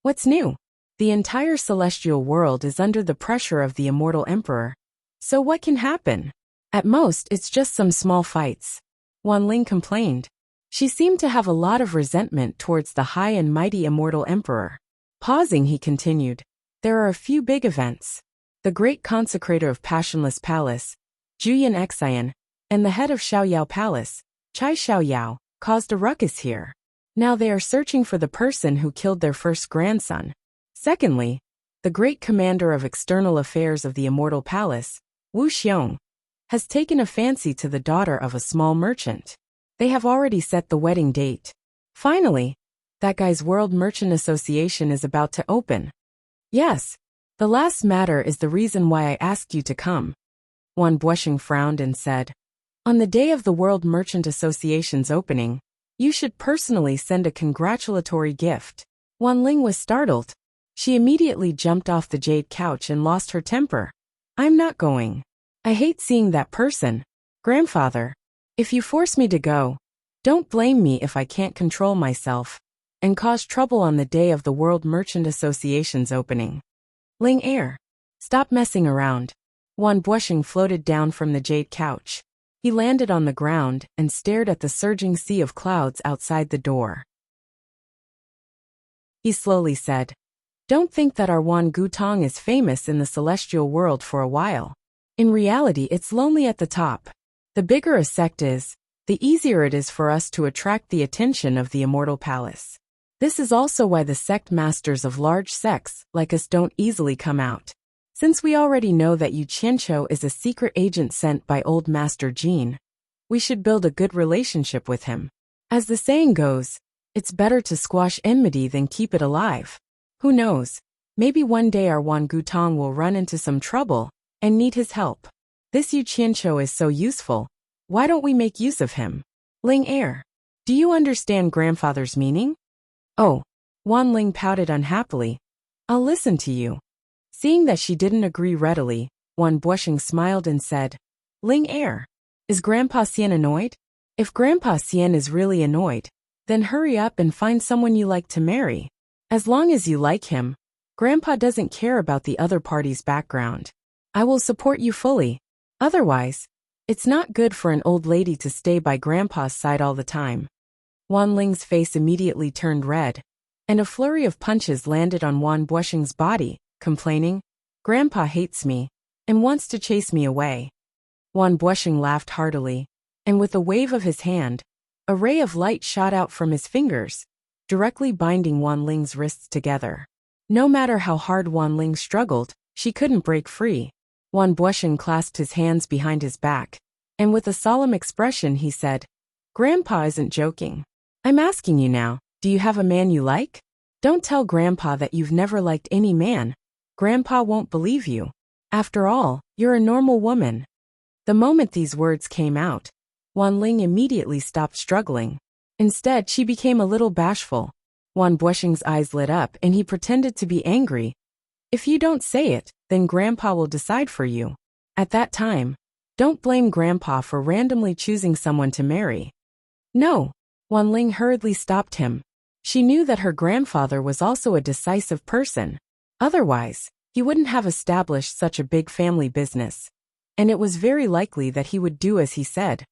"What's new?" "The entire celestial world is under the pressure of the immortal emperor. So what can happen? At most, it's just some small fights." Wan Ling complained. She seemed to have a lot of resentment towards the high and mighty immortal emperor. Pausing, he continued, "There are a few big events. The great consecrator of Passionless Palace, Juyan Xian, and the head of Xiaoyao Palace, Chai Xiaoyao, caused a ruckus here. Now they are searching for the person who killed their first grandson. Secondly, the great commander of external affairs of the Immortal Palace, Wu Xiong, has taken a fancy to the daughter of a small merchant. They have already set the wedding date. Finally, that guy's World Merchant Association is about to open. Yes, the last matter is the reason why I asked you to come." Wan Buosheng frowned and said, "On the day of the World Merchant Association's opening, you should personally send a congratulatory gift." Wan Ling was startled. She immediately jumped off the jade couch and lost her temper. "I'm not going. I hate seeing that person. Grandfather, if you force me to go, don't blame me if I can't control myself and cause trouble on the day of the World Merchant Association's opening." "Ling, stop messing around." Wan Buosheng floated down from the jade couch. He landed on the ground and stared at the surging sea of clouds outside the door. He slowly said, "Don't think that our Wan Gutong is famous in the celestial world for a while. In reality, it's lonely at the top. The bigger a sect is, the easier it is for us to attract the attention of the immortal palace. This is also why the sect masters of large sects like us don't easily come out. Since we already know that Yu Qianqiu is a secret agent sent by Old Master Jin, we should build a good relationship with him. As the saying goes, it's better to squash enmity than keep it alive. Who knows, maybe one day our Wan Gutong will run into some trouble and need his help. This Yu Qianqiu is so useful, why don't we make use of him? Ling Heir, do you understand grandfather's meaning? Oh, Wan Ling pouted unhappily. I'll listen to you. Seeing that she didn't agree readily, Wan Buosheng smiled and said, Ling Heir, is Grandpa Xian annoyed? If Grandpa Xian is really annoyed, then hurry up and find someone you like to marry. As long as you like him, Grandpa doesn't care about the other party's background. I will support you fully. Otherwise, it's not good for an old lady to stay by Grandpa's side all the time. Wan Ling's face immediately turned red, and a flurry of punches landed on Wan Buosheng's body, complaining, Grandpa hates me and wants to chase me away. Wan Buosheng laughed heartily, and with a wave of his hand, a ray of light shot out from his fingers, directly binding Wan Ling's wrists together. No matter how hard Wan Ling struggled, she couldn't break free. Wan Buosheng clasped his hands behind his back, and with a solemn expression he said, Grandpa isn't joking. I'm asking you now, do you have a man you like? Don't tell Grandpa that you've never liked any man. Grandpa won't believe you. After all, you're a normal woman. The moment these words came out, Wan Ling immediately stopped struggling. Instead, she became a little bashful. Wan Buosheng's eyes lit up and he pretended to be angry. If you don't say it, then Grandpa will decide for you. At that time, don't blame Grandpa for randomly choosing someone to marry. No, Wan Ling hurriedly stopped him. She knew that her grandfather was also a decisive person. Otherwise, he wouldn't have established such a big family business. And it was very likely that he would do as he said.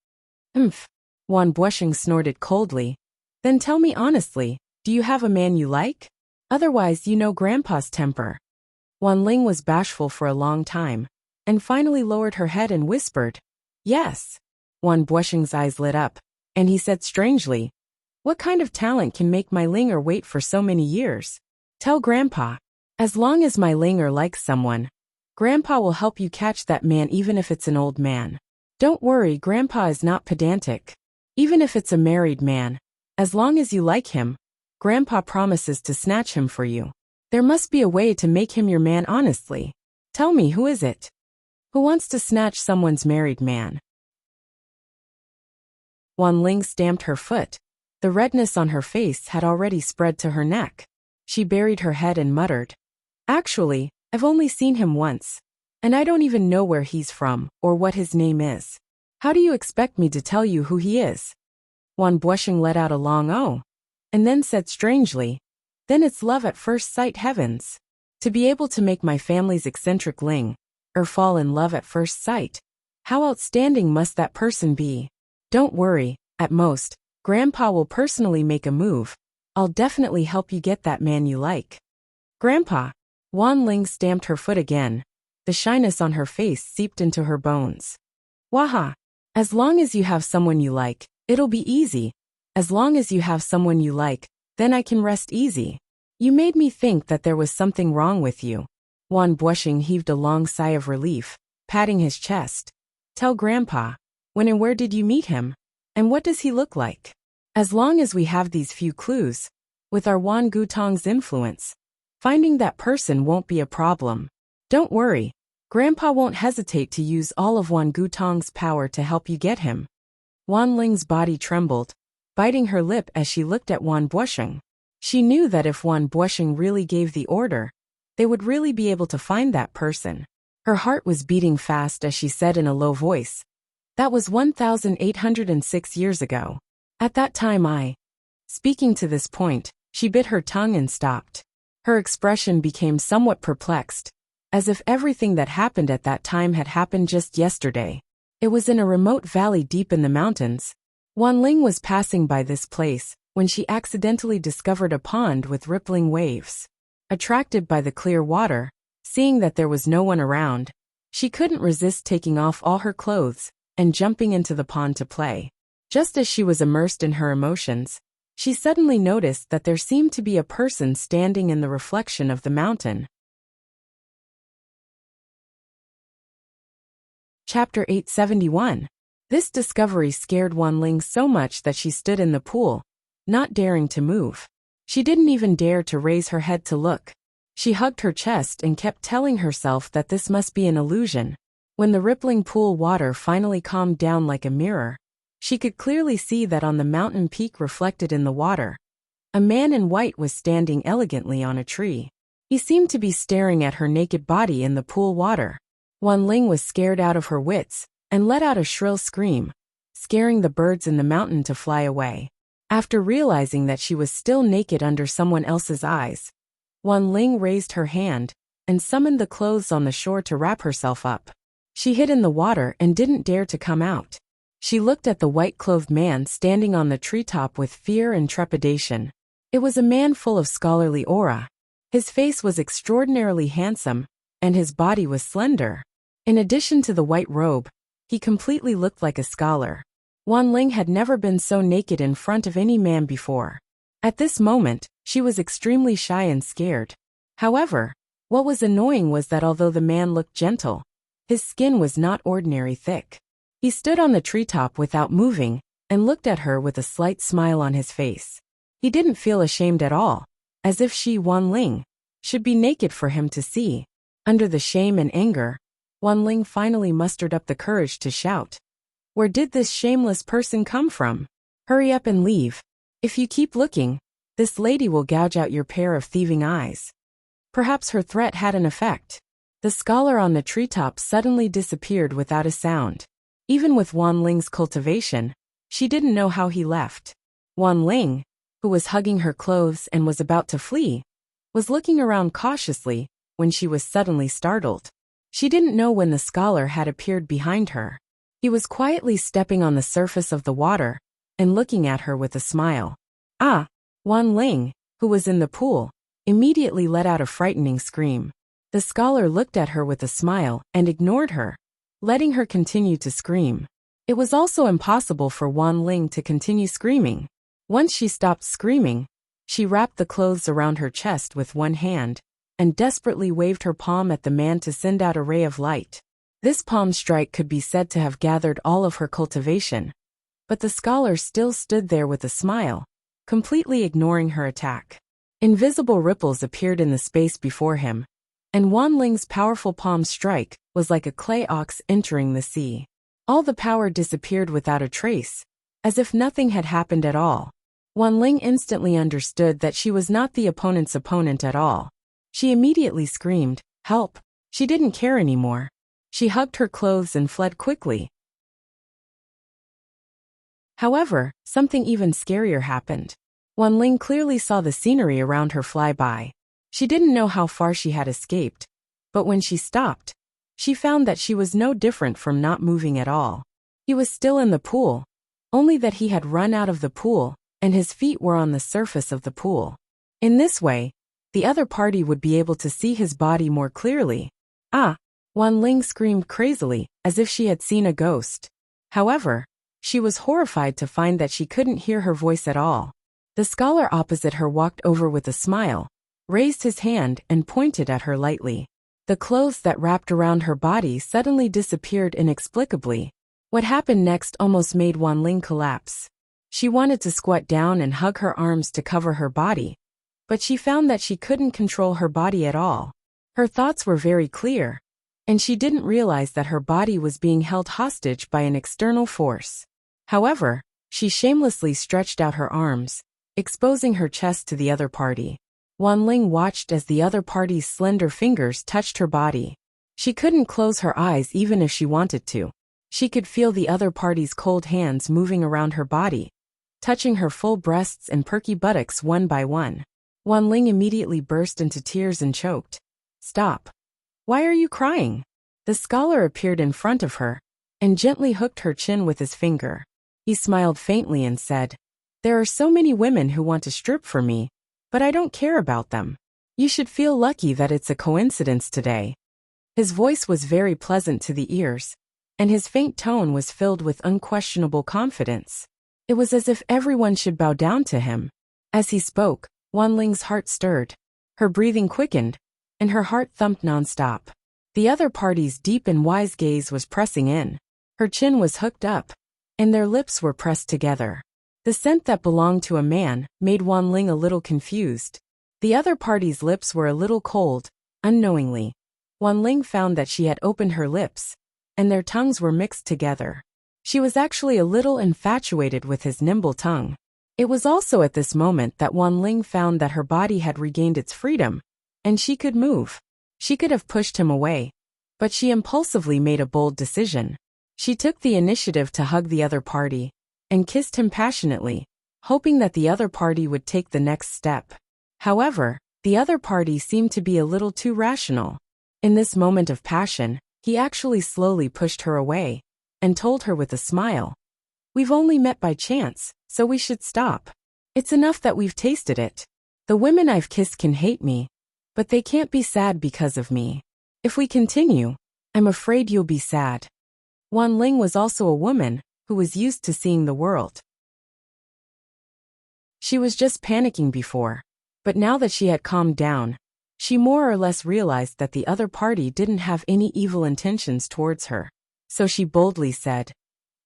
Wan Buosheng snorted coldly. Then tell me honestly, do you have a man you like? Otherwise you know Grandpa's temper. Wan Ling was bashful for a long time, and finally lowered her head and whispered, Yes. Wan Buosheng's eyes lit up, and he said strangely, What kind of talent can make my Linger wait for so many years? Tell Grandpa. As long as my Linger likes someone, Grandpa will help you catch that man even if it's an old man. Don't worry, Grandpa is not pedantic. Even if it's a married man, as long as you like him, Grandpa promises to snatch him for you. There must be a way to make him your man honestly. Tell me, who is it? Who wants to snatch someone's married man? Wan Ling stamped her foot. The redness on her face had already spread to her neck. She buried her head and muttered, Actually, I've only seen him once, and I don't even know where he's from or what his name is. How do you expect me to tell you who he is? Wan Buosheng let out a long oh, and then said strangely, Then it's love at first sight, heavens. To be able to make my family's eccentric Ling, fall in love at first sight. How outstanding must that person be? Don't worry, at most, Grandpa will personally make a move. I'll definitely help you get that man you like. Grandpa. Wan Ling stamped her foot again. The shyness on her face seeped into her bones. Waha. As long as you have someone you like, it'll be easy. As long as you have someone you like, then I can rest easy. You made me think that there was something wrong with you. Wan Buosheng heaved a long sigh of relief, patting his chest. Tell Grandpa, when and where did you meet him? And what does he look like? As long as we have these few clues, with our Wan Gutong's influence, finding that person won't be a problem. Don't worry, Grandpa won't hesitate to use all of Wan Gutong's power to help you get him. Wan Ling's body trembled, biting her lip as she looked at Wan Buosheng. She knew that if Wan Buosheng really gave the order, they would really be able to find that person. Her heart was beating fast as she said in a low voice, That was 1,806 years ago. At that time Speaking to this point, she bit her tongue and stopped. Her expression became somewhat perplexed, as if everything that happened at that time had happened just yesterday. It was in a remote valley deep in the mountains. Wan Ling was passing by this place when she accidentally discovered a pond with rippling waves. Attracted by the clear water, seeing that there was no one around, she couldn't resist taking off all her clothes and jumping into the pond to play. Just as she was immersed in her emotions, she suddenly noticed that there seemed to be a person standing in the reflection of the mountain. Chapter 871. This discovery scared Wanling so much that she stood in the pool, not daring to move. She didn't even dare to raise her head to look. She hugged her chest and kept telling herself that this must be an illusion. When the rippling pool water finally calmed down like a mirror, she could clearly see that on the mountain peak reflected in the water, a man in white was standing elegantly on a tree. He seemed to be staring at her naked body in the pool water. Wanling was scared out of her wits and let out a shrill scream, scaring the birds in the mountain to fly away. After realizing that she was still naked under someone else's eyes, Wanling raised her hand and summoned the clothes on the shore to wrap herself up. She hid in the water and didn't dare to come out. She looked at the white-clothed man standing on the treetop with fear and trepidation. It was a man full of scholarly aura. His face was extraordinarily handsome, and his body was slender. In addition to the white robe, he completely looked like a scholar. Wanling had never been so naked in front of any man before. At this moment, she was extremely shy and scared. However, what was annoying was that although the man looked gentle, his skin was not ordinary thick. He stood on the treetop without moving and looked at her with a slight smile on his face. He didn't feel ashamed at all, as if she, Wanling, should be naked for him to see. Under the shame and anger, Wanling finally mustered up the courage to shout. "Where did this shameless person come from? Hurry up and leave. If you keep looking, this lady will gouge out your pair of thieving eyes." Perhaps her threat had an effect. The scholar on the treetop suddenly disappeared without a sound. Even with Wanling's cultivation, she didn't know how he left. Wanling, who was hugging her clothes and was about to flee, was looking around cautiously when she was suddenly startled. She didn't know when the scholar had appeared behind her. He was quietly stepping on the surface of the water and looking at her with a smile. "Ah!" Wanling, who was in the pool, immediately let out a frightening scream. The scholar looked at her with a smile and ignored her, letting her continue to scream. It was also impossible for Wanling to continue screaming. Once she stopped screaming, she wrapped the clothes around her chest with one hand and desperately waved her palm at the man to send out a ray of light. This palm strike could be said to have gathered all of her cultivation, but the scholar still stood there with a smile, completely ignoring her attack. Invisible ripples appeared in the space before him, and Wanling's powerful palm strike was like a clay ox entering the sea. All the power disappeared without a trace, as if nothing had happened at all. Wanling instantly understood that she was not the opponent's opponent at all. She immediately screamed, "Help!" She didn't care anymore. She hugged her clothes and fled quickly. However, something even scarier happened. Wanling clearly saw the scenery around her fly by. She didn't know how far she had escaped, but when she stopped, she found that she was no different from not moving at all. He was still in the pool, only that he had run out of the pool, and his feet were on the surface of the pool. In this way, the other party would be able to see his body more clearly. "Ah!" Wanling screamed crazily, as if she had seen a ghost. However, she was horrified to find that she couldn't hear her voice at all. The scholar opposite her walked over with a smile, raised his hand and pointed at her lightly. The clothes that wrapped around her body suddenly disappeared inexplicably. What happened next almost made Wanling collapse. She wanted to squat down and hug her arms to cover her body, but she found that she couldn't control her body at all. Her thoughts were very clear, and she didn't realize that her body was being held hostage by an external force. However, she shamelessly stretched out her arms, exposing her chest to the other party. Wanling watched as the other party's slender fingers touched her body. She couldn't close her eyes even if she wanted to. She could feel the other party's cold hands moving around her body, touching her full breasts and perky buttocks one by one. Wanling immediately burst into tears and choked. "Stop. Why are you crying?" The scholar appeared in front of her and gently hooked her chin with his finger. He smiled faintly and said, "There are so many women who want to strip for me, but I don't care about them. You should feel lucky that it's a coincidence today." His voice was very pleasant to the ears, and his faint tone was filled with unquestionable confidence. It was as if everyone should bow down to him. As he spoke, Wan Ling's heart stirred. Her breathing quickened, and her heart thumped nonstop. The other party's deep and wise gaze was pressing in. Her chin was hooked up, and their lips were pressed together. The scent that belonged to a man made Wan Ling a little confused. The other party's lips were a little cold. Unknowingly, Wan Ling found that she had opened her lips, and their tongues were mixed together. She was actually a little infatuated with his nimble tongue. It was also at this moment that Wan Ling found that her body had regained its freedom, and she could move. She could have pushed him away, but she impulsively made a bold decision. She took the initiative to hug the other party, and kissed him passionately, hoping that the other party would take the next step. However, the other party seemed to be a little too rational. In this moment of passion, he actually slowly pushed her away, and told her with a smile, "We've only met by chance, so we should stop. It's enough that we've tasted it. The women I've kissed can hate me, but they can't be sad because of me. If we continue, I'm afraid you'll be sad." Wan Ling was also a woman who was used to seeing the world. She was just panicking before, but now that she had calmed down, she more or less realized that the other party didn't have any evil intentions towards her. So she boldly said,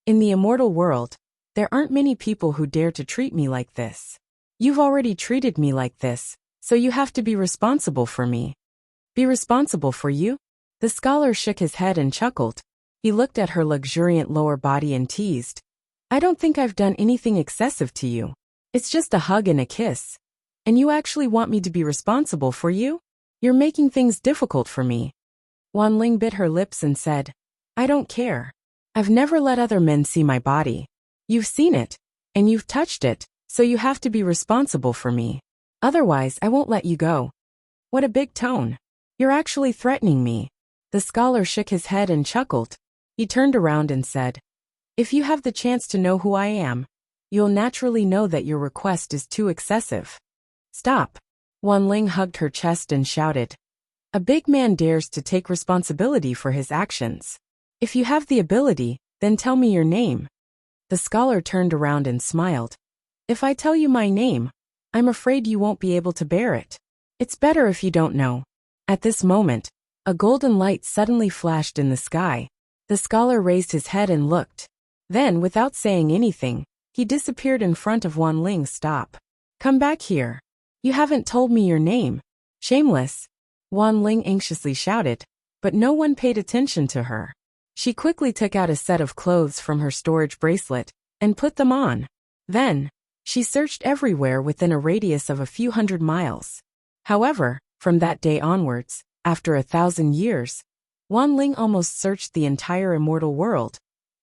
"In the immortal world, there aren't many people who dare to treat me like this. You've already treated me like this, so you have to be responsible for me." "Be responsible for you?" The scholar shook his head and chuckled. He looked at her luxuriant lower body and teased, "I don't think I've done anything excessive to you. It's just a hug and a kiss. And you actually want me to be responsible for you? You're making things difficult for me." Wan Ling bit her lips and said, "I don't care. I've never let other men see my body. You've seen it, and you've touched it, so you have to be responsible for me. Otherwise, I won't let you go." "What a big tone. You're actually threatening me." The scholar shook his head and chuckled. He turned around and said, "If you have the chance to know who I am, you'll naturally know that your request is too excessive." "Stop." Wan Ling hugged her chest and shouted, "A big man dares to take responsibility for his actions. If you have the ability, then tell me your name." The scholar turned around and smiled. "If I tell you my name, I'm afraid you won't be able to bear it. It's better if you don't know." At this moment, a golden light suddenly flashed in the sky. The scholar raised his head and looked. Then, without saying anything, he disappeared in front of Wan Ling. "Stop. Come back here. You haven't told me your name." "Shameless," Wan Ling anxiously shouted, but no one paid attention to her. She quickly took out a set of clothes from her storage bracelet and put them on. Then, she searched everywhere within a radius of a few hundred miles. However, from that day onwards, after 1,000 years, Wan Ling almost searched the entire immortal world,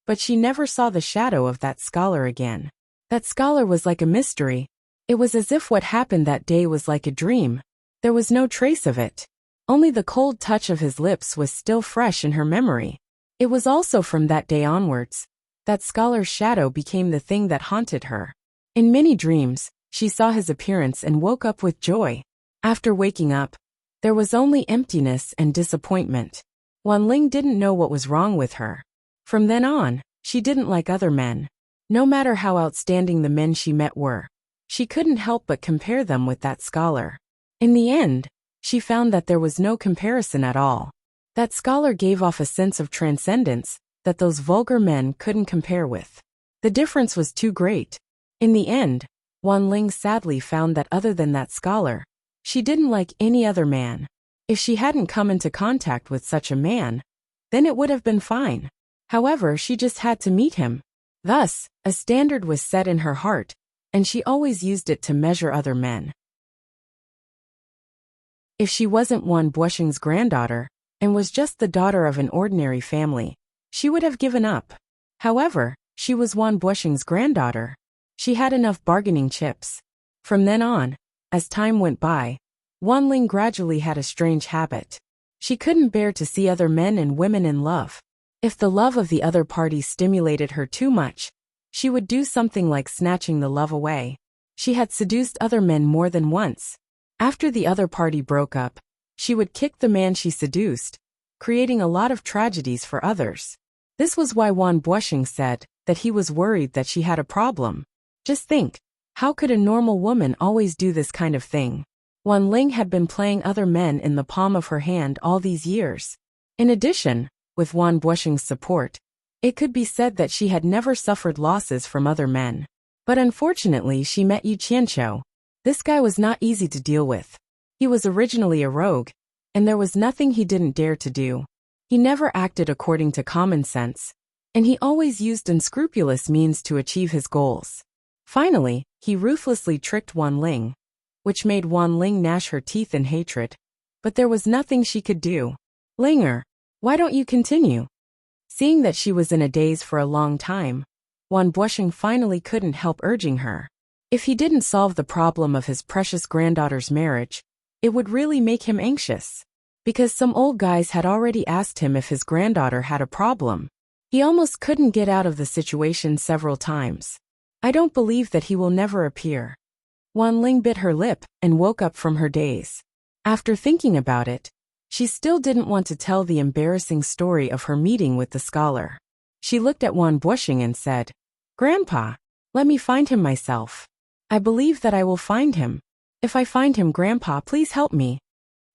but she never saw the shadow of that scholar again. That scholar was like a mystery. It was as if what happened that day was like a dream. There was no trace of it. Only the cold touch of his lips was still fresh in her memory. It was also from that day onwards that scholar's shadow became the thing that haunted her. In many dreams, she saw his appearance and woke up with joy. After waking up, there was only emptiness and disappointment. Wan Ling didn't know what was wrong with her. From then on, she didn't like other men. No matter how outstanding the men she met were, she couldn't help but compare them with that scholar. In the end, she found that there was no comparison at all. That scholar gave off a sense of transcendence that those vulgar men couldn't compare with. The difference was too great. In the end, Wan Ling sadly found that other than that scholar, she didn't like any other man. If she hadn't come into contact with such a man, then it would have been fine. However, she just had to meet him. Thus, a standard was set in her heart, and she always used it to measure other men. If she wasn't Wan Busheng's granddaughter, and was just the daughter of an ordinary family, she would have given up. However, she was Wan Busheng's granddaughter. She had enough bargaining chips. From then on, as time went by, Wan Ling gradually had a strange habit. She couldn't bear to see other men and women in love. If the love of the other party stimulated her too much, she would do something like snatching the love away. She had seduced other men more than once. After the other party broke up, she would kick the man she seduced, creating a lot of tragedies for others. This was why Wan Buoxing said that he was worried that she had a problem. Just think, how could a normal woman always do this kind of thing? Wan Ling had been playing other men in the palm of her hand all these years. In addition, with Wan Buoxing's support, it could be said that she had never suffered losses from other men. But unfortunately she met Yu Qianqiu. This guy was not easy to deal with. He was originally a rogue, and there was nothing he didn't dare to do. He never acted according to common sense, and he always used unscrupulous means to achieve his goals. Finally, he ruthlessly tricked Wan Ling, which made Wan Ling gnash her teeth in hatred. But there was nothing she could do. "Linger, why don't you continue?" Seeing that she was in a daze for a long time, Wan Buoxing finally couldn't help urging her. If he didn't solve the problem of his precious granddaughter's marriage, it would really make him anxious. Because some old guys had already asked him if his granddaughter had a problem. He almost couldn't get out of the situation several times. "I don't believe that he will never appear." Wan Ling bit her lip and woke up from her daze. After thinking about it, she still didn't want to tell the embarrassing story of her meeting with the scholar. She looked at Wan Buoxing and said, "Grandpa, let me find him myself. I believe that I will find him. If I find him, Grandpa, please help me."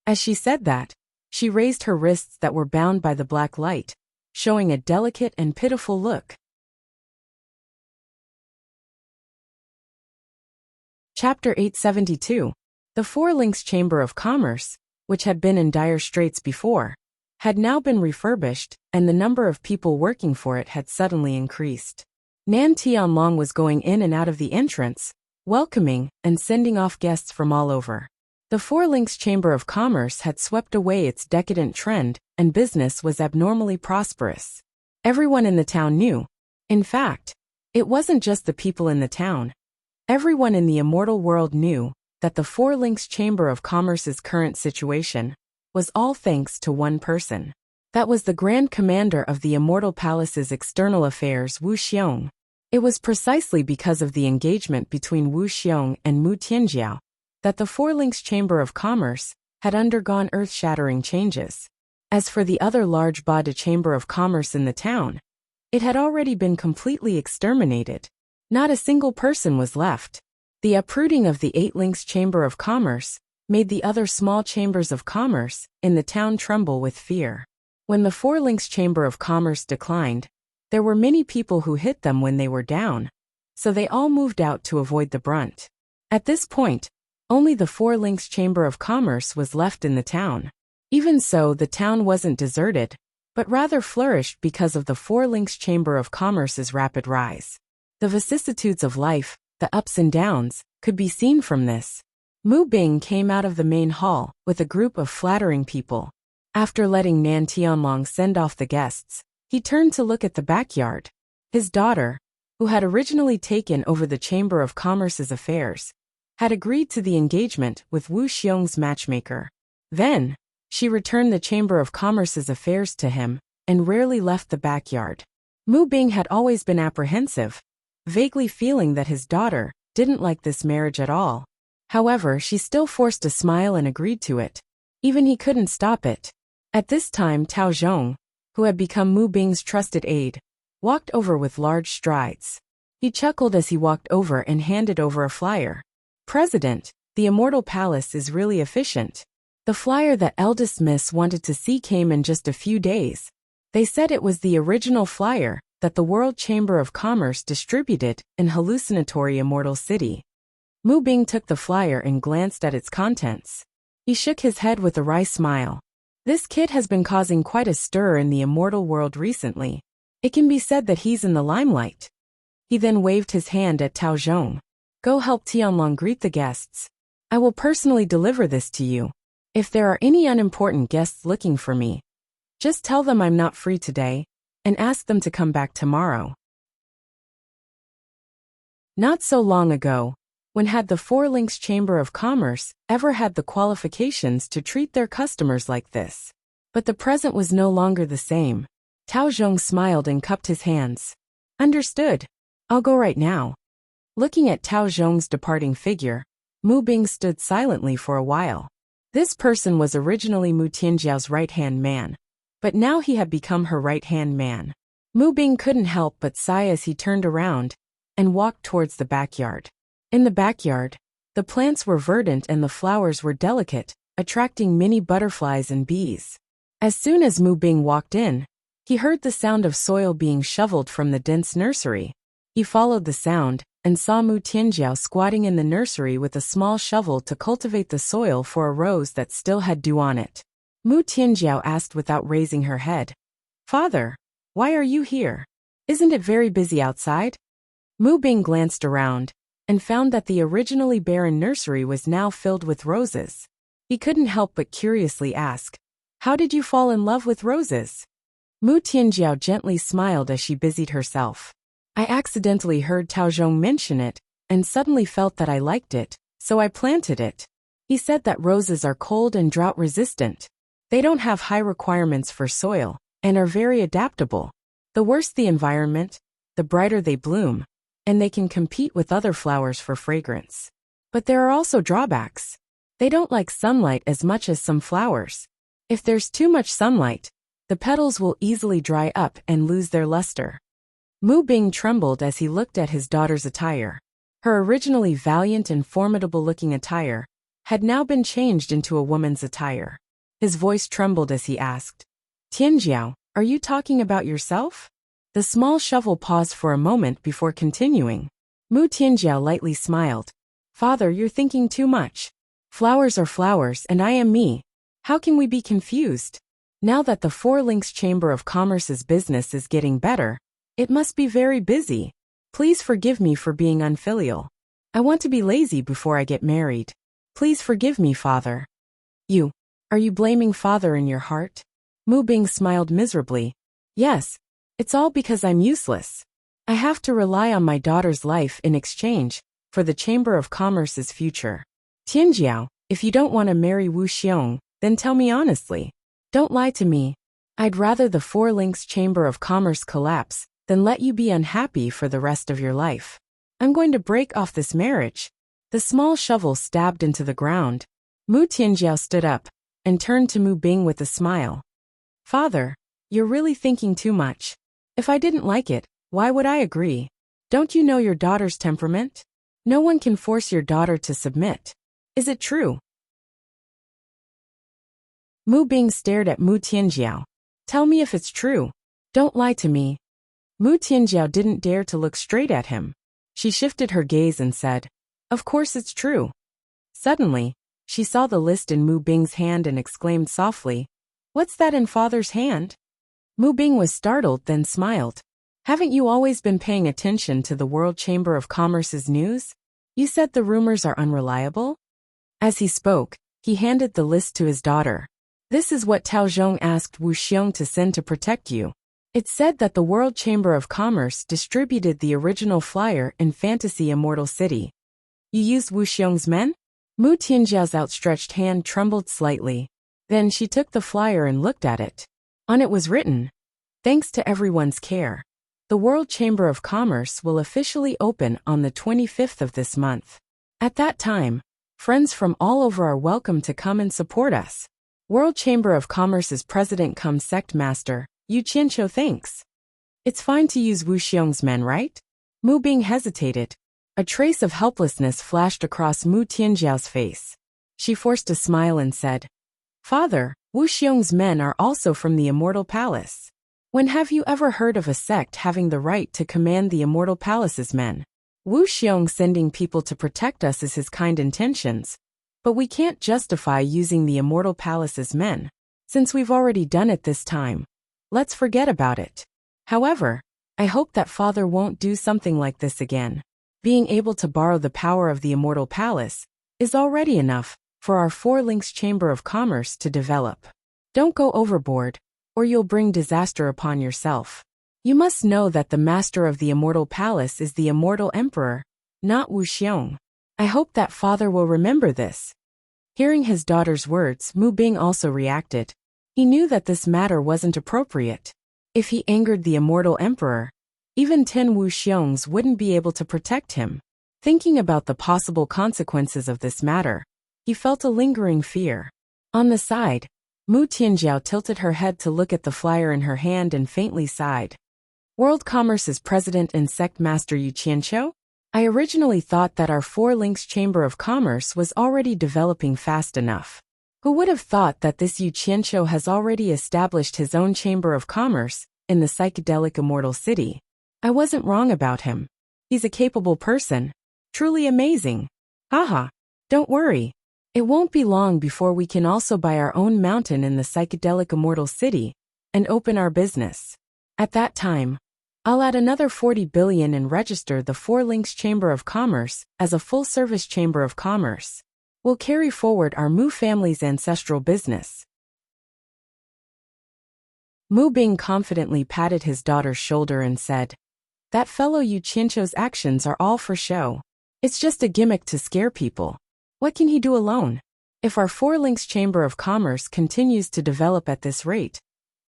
As she said that, she raised her wrists that were bound by the black light, showing a delicate and pitiful look. Chapter 872. The Four Links Chamber of Commerce, which had been in dire straits before, had now been refurbished, and the number of people working for it had suddenly increased. Nan Tianlong was going in and out of the entrance, welcoming and sending off guests from all over. The Four Links Chamber of Commerce had swept away its decadent trend, and business was abnormally prosperous. Everyone in the town knew. In fact, it wasn't just the people in the town. Everyone in the immortal world knew that the Four Links Chamber of Commerce's current situation was all thanks to one person. That was the Grand Commander of the Immortal Palace's external affairs, Wu Xiong. It was precisely because of the engagement between Wu Xiong and Mu Tianjiao that the Four Links Chamber of Commerce had undergone earth-shattering changes. As for the other large Bada Chamber of Commerce in the town, it had already been completely exterminated. Not a single person was left. The uprooting of the Eight Links Chamber of Commerce made the other small chambers of commerce in the town tremble with fear. When the Four Links Chamber of Commerce declined, there were many people who hit them when they were down, so they all moved out to avoid the brunt. At this point, only the Four Links Chamber of Commerce was left in the town. Even so, the town wasn't deserted, but rather flourished because of the Four Links Chamber of Commerce's rapid rise. The vicissitudes of life, the ups and downs, could be seen from this. Mu Bing came out of the main hall with a group of flattering people. After letting Nan Tianlong send off the guests, he turned to look at the backyard. His daughter, who had originally taken over the Chamber of Commerce's affairs, had agreed to the engagement with Wu Xiong's matchmaker. Then, she returned the Chamber of Commerce's affairs to him and rarely left the backyard. Mu Bing had always been apprehensive, vaguely feeling that his daughter didn't like this marriage at all. However, she still forced a smile and agreed to it. Even he couldn't stop it. At this time, Tao Zhong, who had become Mu Bing's trusted aide, walked over with large strides. He chuckled as he walked over and handed over a flyer. "President, the Immortal Palace is really efficient." The flyer that eldest miss wanted to see came in just a few days. They said it was the original flyer that the World Chamber of Commerce distributed in hallucinatory Immortal City. Mu Bing took the flyer and glanced at its contents. He shook his head with a wry smile. This kid has been causing quite a stir in the immortal world recently. It can be said that he's in the limelight. He then waved his hand at Tao Zhong. "Go help Tianlong greet the guests. I will personally deliver this to you. If there are any unimportant guests looking for me, just tell them I'm not free today, and ask them to come back tomorrow." Not so long ago, when had the Four Links Chamber of Commerce ever had the qualifications to treat their customers like this? But the present was no longer the same. Tao Zhong smiled and cupped his hands. "Understood. I'll go right now." Looking at Tao Zhong's departing figure, Mu Bing stood silently for a while. This person was originally Mu Tianjiao's right-hand man, but now he had become her right-hand man. Mu Bing couldn't help but sigh as he turned around and walked towards the backyard. In the backyard, the plants were verdant and the flowers were delicate, attracting many butterflies and bees. As soon as Mu Bing walked in, he heard the sound of soil being shoveled from the dense nursery. He followed the sound and saw Mu Tianjiao squatting in the nursery with a small shovel to cultivate the soil for a rose that still had dew on it. Mu Tianjiao asked without raising her head, "Father, why are you here? Isn't it very busy outside?" Mu Bing glanced around and found that the originally barren nursery was now filled with roses. He couldn't help but curiously ask, "How did you fall in love with roses?" Mu Tianjiao gently smiled as she busied herself. "I accidentally heard Tao Zhong mention it and suddenly felt that I liked it, so I planted it. He said that roses are cold and drought resistant. They don't have high requirements for soil and are very adaptable. The worse the environment, the brighter they bloom, and they can compete with other flowers for fragrance. But there are also drawbacks. They don't like sunlight as much as some flowers. If there's too much sunlight, the petals will easily dry up and lose their luster." Mu Bing trembled as he looked at his daughter's attire. Her originally valiant and formidable-looking attire had now been changed into a woman's attire. His voice trembled as he asked, "Tianjiao, are you talking about yourself?" The small shovel paused for a moment before continuing. Mu Tianjiao lightly smiled. "Father, you're thinking too much. Flowers are flowers and I am me. How can we be confused? Now that the Four Links Chamber of Commerce's business is getting better, it must be very busy. Please forgive me for being unfilial. I want to be lazy before I get married. Please forgive me, Father." Are you blaming Father in your heart?" Mu Bing smiled miserably. "Yes, it's all because I'm useless. I have to rely on my daughter's life in exchange for the Chamber of Commerce's future. Tianjiao, if you don't want to marry Wu Xiong, then tell me honestly. Don't lie to me. I'd rather the Four Links Chamber of Commerce collapse than let you be unhappy for the rest of your life. I'm going to break off this marriage." The small shovel stabbed into the ground. Mu Tianjiao stood up and turned to Mu Bing with a smile. "Father, you're really thinking too much. If I didn't like it, why would I agree? Don't you know your daughter's temperament? No one can force your daughter to submit. Is it true?" Mu Bing stared at Mu Tianjiao. "Tell me if it's true. Don't lie to me." Mu Tianjiao didn't dare to look straight at him. She shifted her gaze and said, "Of course it's true." Suddenly, she saw the list in Mu Bing's hand and exclaimed softly, "What's that in Father's hand?" Mu Bing was startled, then smiled. "Haven't you always been paying attention to the World Chamber of Commerce's news? You said the rumors are unreliable?" As he spoke, he handed the list to his daughter. "This is what Tao Zhong asked Wu Xiong to send to protect you. It said that the World Chamber of Commerce distributed the original flyer in Fantasy Immortal City. You used Wu Xiong's men?" Mu Tianjiao's outstretched hand trembled slightly. Then she took the flyer and looked at it. On it was written, "Thanks to everyone's care, the World Chamber of Commerce will officially open on the 25th of this month. At that time, friends from all over are welcome to come and support us. World Chamber of Commerce's president cum sect master, Yu Qianqiu thanks." "It's fine to use Wu Xiong's men, right?" Mu Bing hesitated. A trace of helplessness flashed across Mu Tianjiao's face. She forced a smile and said, "Father, Wu Xiong's men are also from the Immortal Palace. When have you ever heard of a sect having the right to command the Immortal Palace's men? Wu Xiong sending people to protect us is his kind intentions, but we can't justify using the Immortal Palace's men. Since we've already done it this time, let's forget about it. However, I hope that Father won't do something like this again. Being able to borrow the power of the Immortal Palace is already enough for our Four Links Chamber of Commerce to develop. Don't go overboard, or you'll bring disaster upon yourself. You must know that the master of the Immortal Palace is the Immortal Emperor, not Wu Xiong. I hope that Father will remember this." Hearing his daughter's words, Mu Bing also reacted. He knew that this matter wasn't appropriate. If he angered the Immortal Emperor, even 10 Wu Xiong's wouldn't be able to protect him. Thinking about the possible consequences of this matter, he felt a lingering fear. On the side, Mu Tianjiao tilted her head to look at the flyer in her hand and faintly sighed. World Commerce's President and Sect Master Yu Qianqiu? I originally thought that our Four Links Chamber of Commerce was already developing fast enough. Who would have thought that this Yu Qianqiu has already established his own Chamber of Commerce in the psychedelic immortal city? I wasn't wrong about him. He's a capable person. Truly amazing. Haha. Don't worry. It won't be long before we can also buy our own mountain in the psychedelic immortal city and open our business. At that time, I'll add another 40 billion and register the Four Links Chamber of Commerce as a full-service Chamber of Commerce. We'll carry forward our Mu family's ancestral business. Mu Bing confidently patted his daughter's shoulder and said, "That fellow Yu Qianqiu's actions are all for show. It's just a gimmick to scare people. What can he do alone? If our Four Links Chamber of Commerce continues to develop at this rate,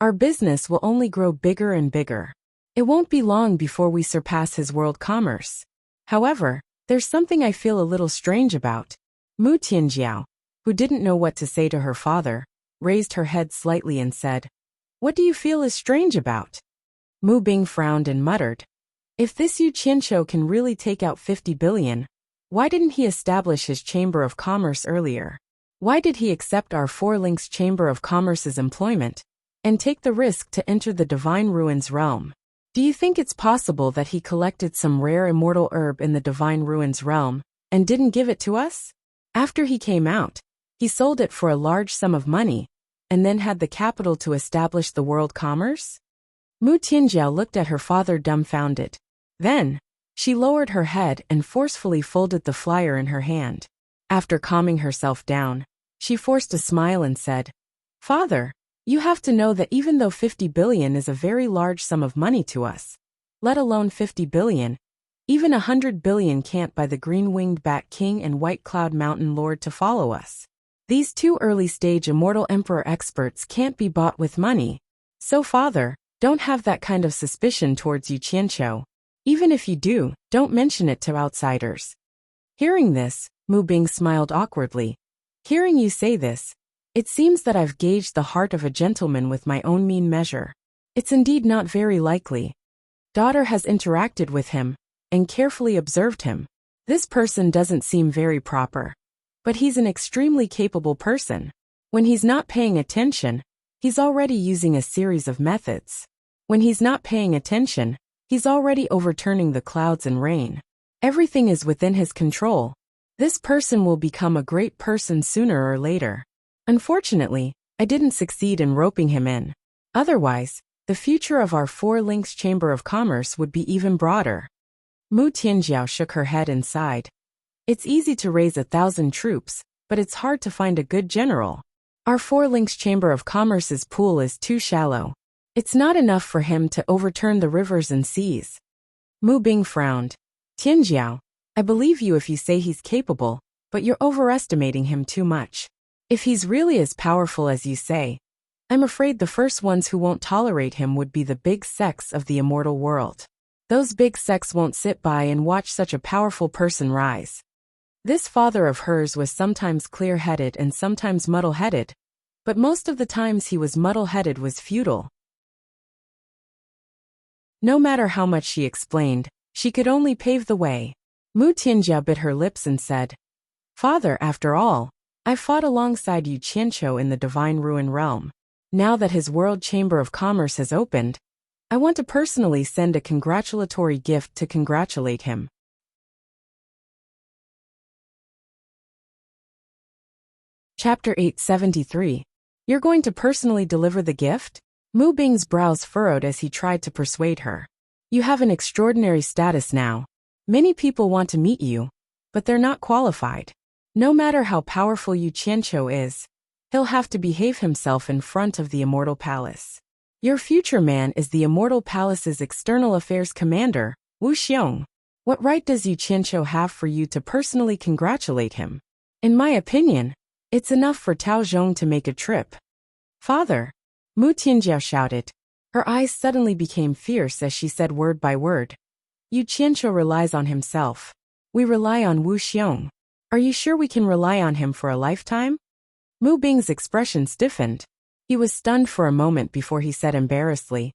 our business will only grow bigger and bigger. It won't be long before we surpass his world commerce. However, there's something I feel a little strange about." Mu Tianjiao, who didn't know what to say to her father, raised her head slightly and said, "What do you feel is strange about?" Mu Bing frowned and muttered, "If this Yu Qianqiu can really take out 50 billion, why didn't he establish his Chamber of Commerce earlier? Why did he accept our Four Links Chamber of Commerce's employment and take the risk to enter the Divine Ruins realm? Do you think it's possible that he collected some rare immortal herb in the Divine Ruins realm and didn't give it to us? After he came out, he sold it for a large sum of money and then had the capital to establish the world commerce?" Mu Tianjiao looked at her father dumbfounded. Then, she lowered her head and forcefully folded the flyer in her hand. After calming herself down, she forced a smile and said, "Father, you have to know that even though 50 billion is a very large sum of money to us, let alone 50 billion, even 100 billion can't buy the Green-Winged Bat King and White Cloud Mountain Lord to follow us. These two early-stage Immortal Emperor experts can't be bought with money. So father, don't have that kind of suspicion towards Yu Qianqiu. Even if you do, don't mention it to outsiders." Hearing this, Mu Bing smiled awkwardly. "Hearing you say this, it seems that I've gauged the heart of a gentleman with my own mean measure. It's indeed not very likely. Daughter has interacted with him and carefully observed him. This person doesn't seem very proper. But he's an extremely capable person. When he's not paying attention, he's already using a series of methods. When he's not paying attention, he's already overturning the clouds and rain. Everything is within his control. This person will become a great person sooner or later. Unfortunately, I didn't succeed in roping him in. Otherwise, the future of our Four Links Chamber of Commerce would be even broader." Mu Tianjiao shook her head and sighed. "It's easy to raise 1,000 troops, but it's hard to find a good general. Our Four Links Chamber of Commerce's pool is too shallow. It's not enough for him to overturn the rivers and seas." Mu Bing frowned. "Tianjiao, I believe you if you say he's capable, but you're overestimating him too much. If he's really as powerful as you say, I'm afraid the first ones who won't tolerate him would be the big sects of the immortal world. Those big sects won't sit by and watch such a powerful person rise." This father of hers was sometimes clear-headed and sometimes muddle-headed, but most of the times he was muddle-headed was futile. No matter how much she explained, she could only pave the way. Mu Tianjia bit her lips and said, "Father, after all, I fought alongside Yu Qianqiu in the Divine Ruin realm. Now that his World Chamber of Commerce has opened, I want to personally send a congratulatory gift to congratulate him." Chapter 873. You're going to personally deliver the gift? Mu Bing's brows furrowed as he tried to persuade her. "You have an extraordinary status now. Many people want to meet you, but they're not qualified. No matter how powerful Yu Qianqiu is, he'll have to behave himself in front of the Immortal Palace. Your future man is the Immortal Palace's External Affairs Commander, Wu Xiong. What right does Yu Qianqiu have for you to personally congratulate him? In my opinion, it's enough for Tao Zhong to make a trip." "Father," Mu Tianjiao shouted. Her eyes suddenly became fierce as she said word by word. "Yu Qianqiu relies on himself. We rely on Wu Xiong. Are you sure we can rely on him for a lifetime?" Mu Bing's expression stiffened. He was stunned for a moment before he said embarrassedly,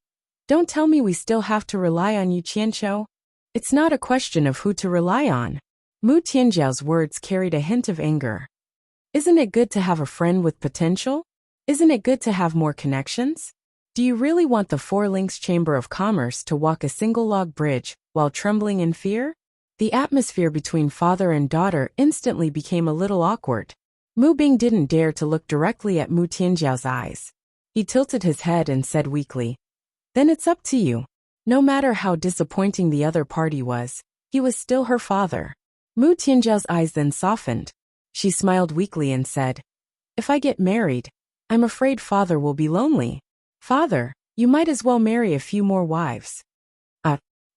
Don't tell me we still have to rely on you, Qianqiu. It's not a question of who to rely on. Mu Tianjiao's words carried a hint of anger. Isn't it good to have a friend with potential? Isn't it good to have more connections? Do you really want the Four Links Chamber of Commerce to walk a single log bridge while trembling in fear? The atmosphere between father and daughter instantly became a little awkward. Mu Bing didn't dare to look directly at Mu Tianjiao's eyes. He tilted his head and said weakly, "Then it's up to you." No matter how disappointing the other party was, he was still her father. Mu Tianjiao's eyes then softened. She smiled weakly and said, "If I get married, I'm afraid father will be lonely." "Father, you might as well marry a few more wives."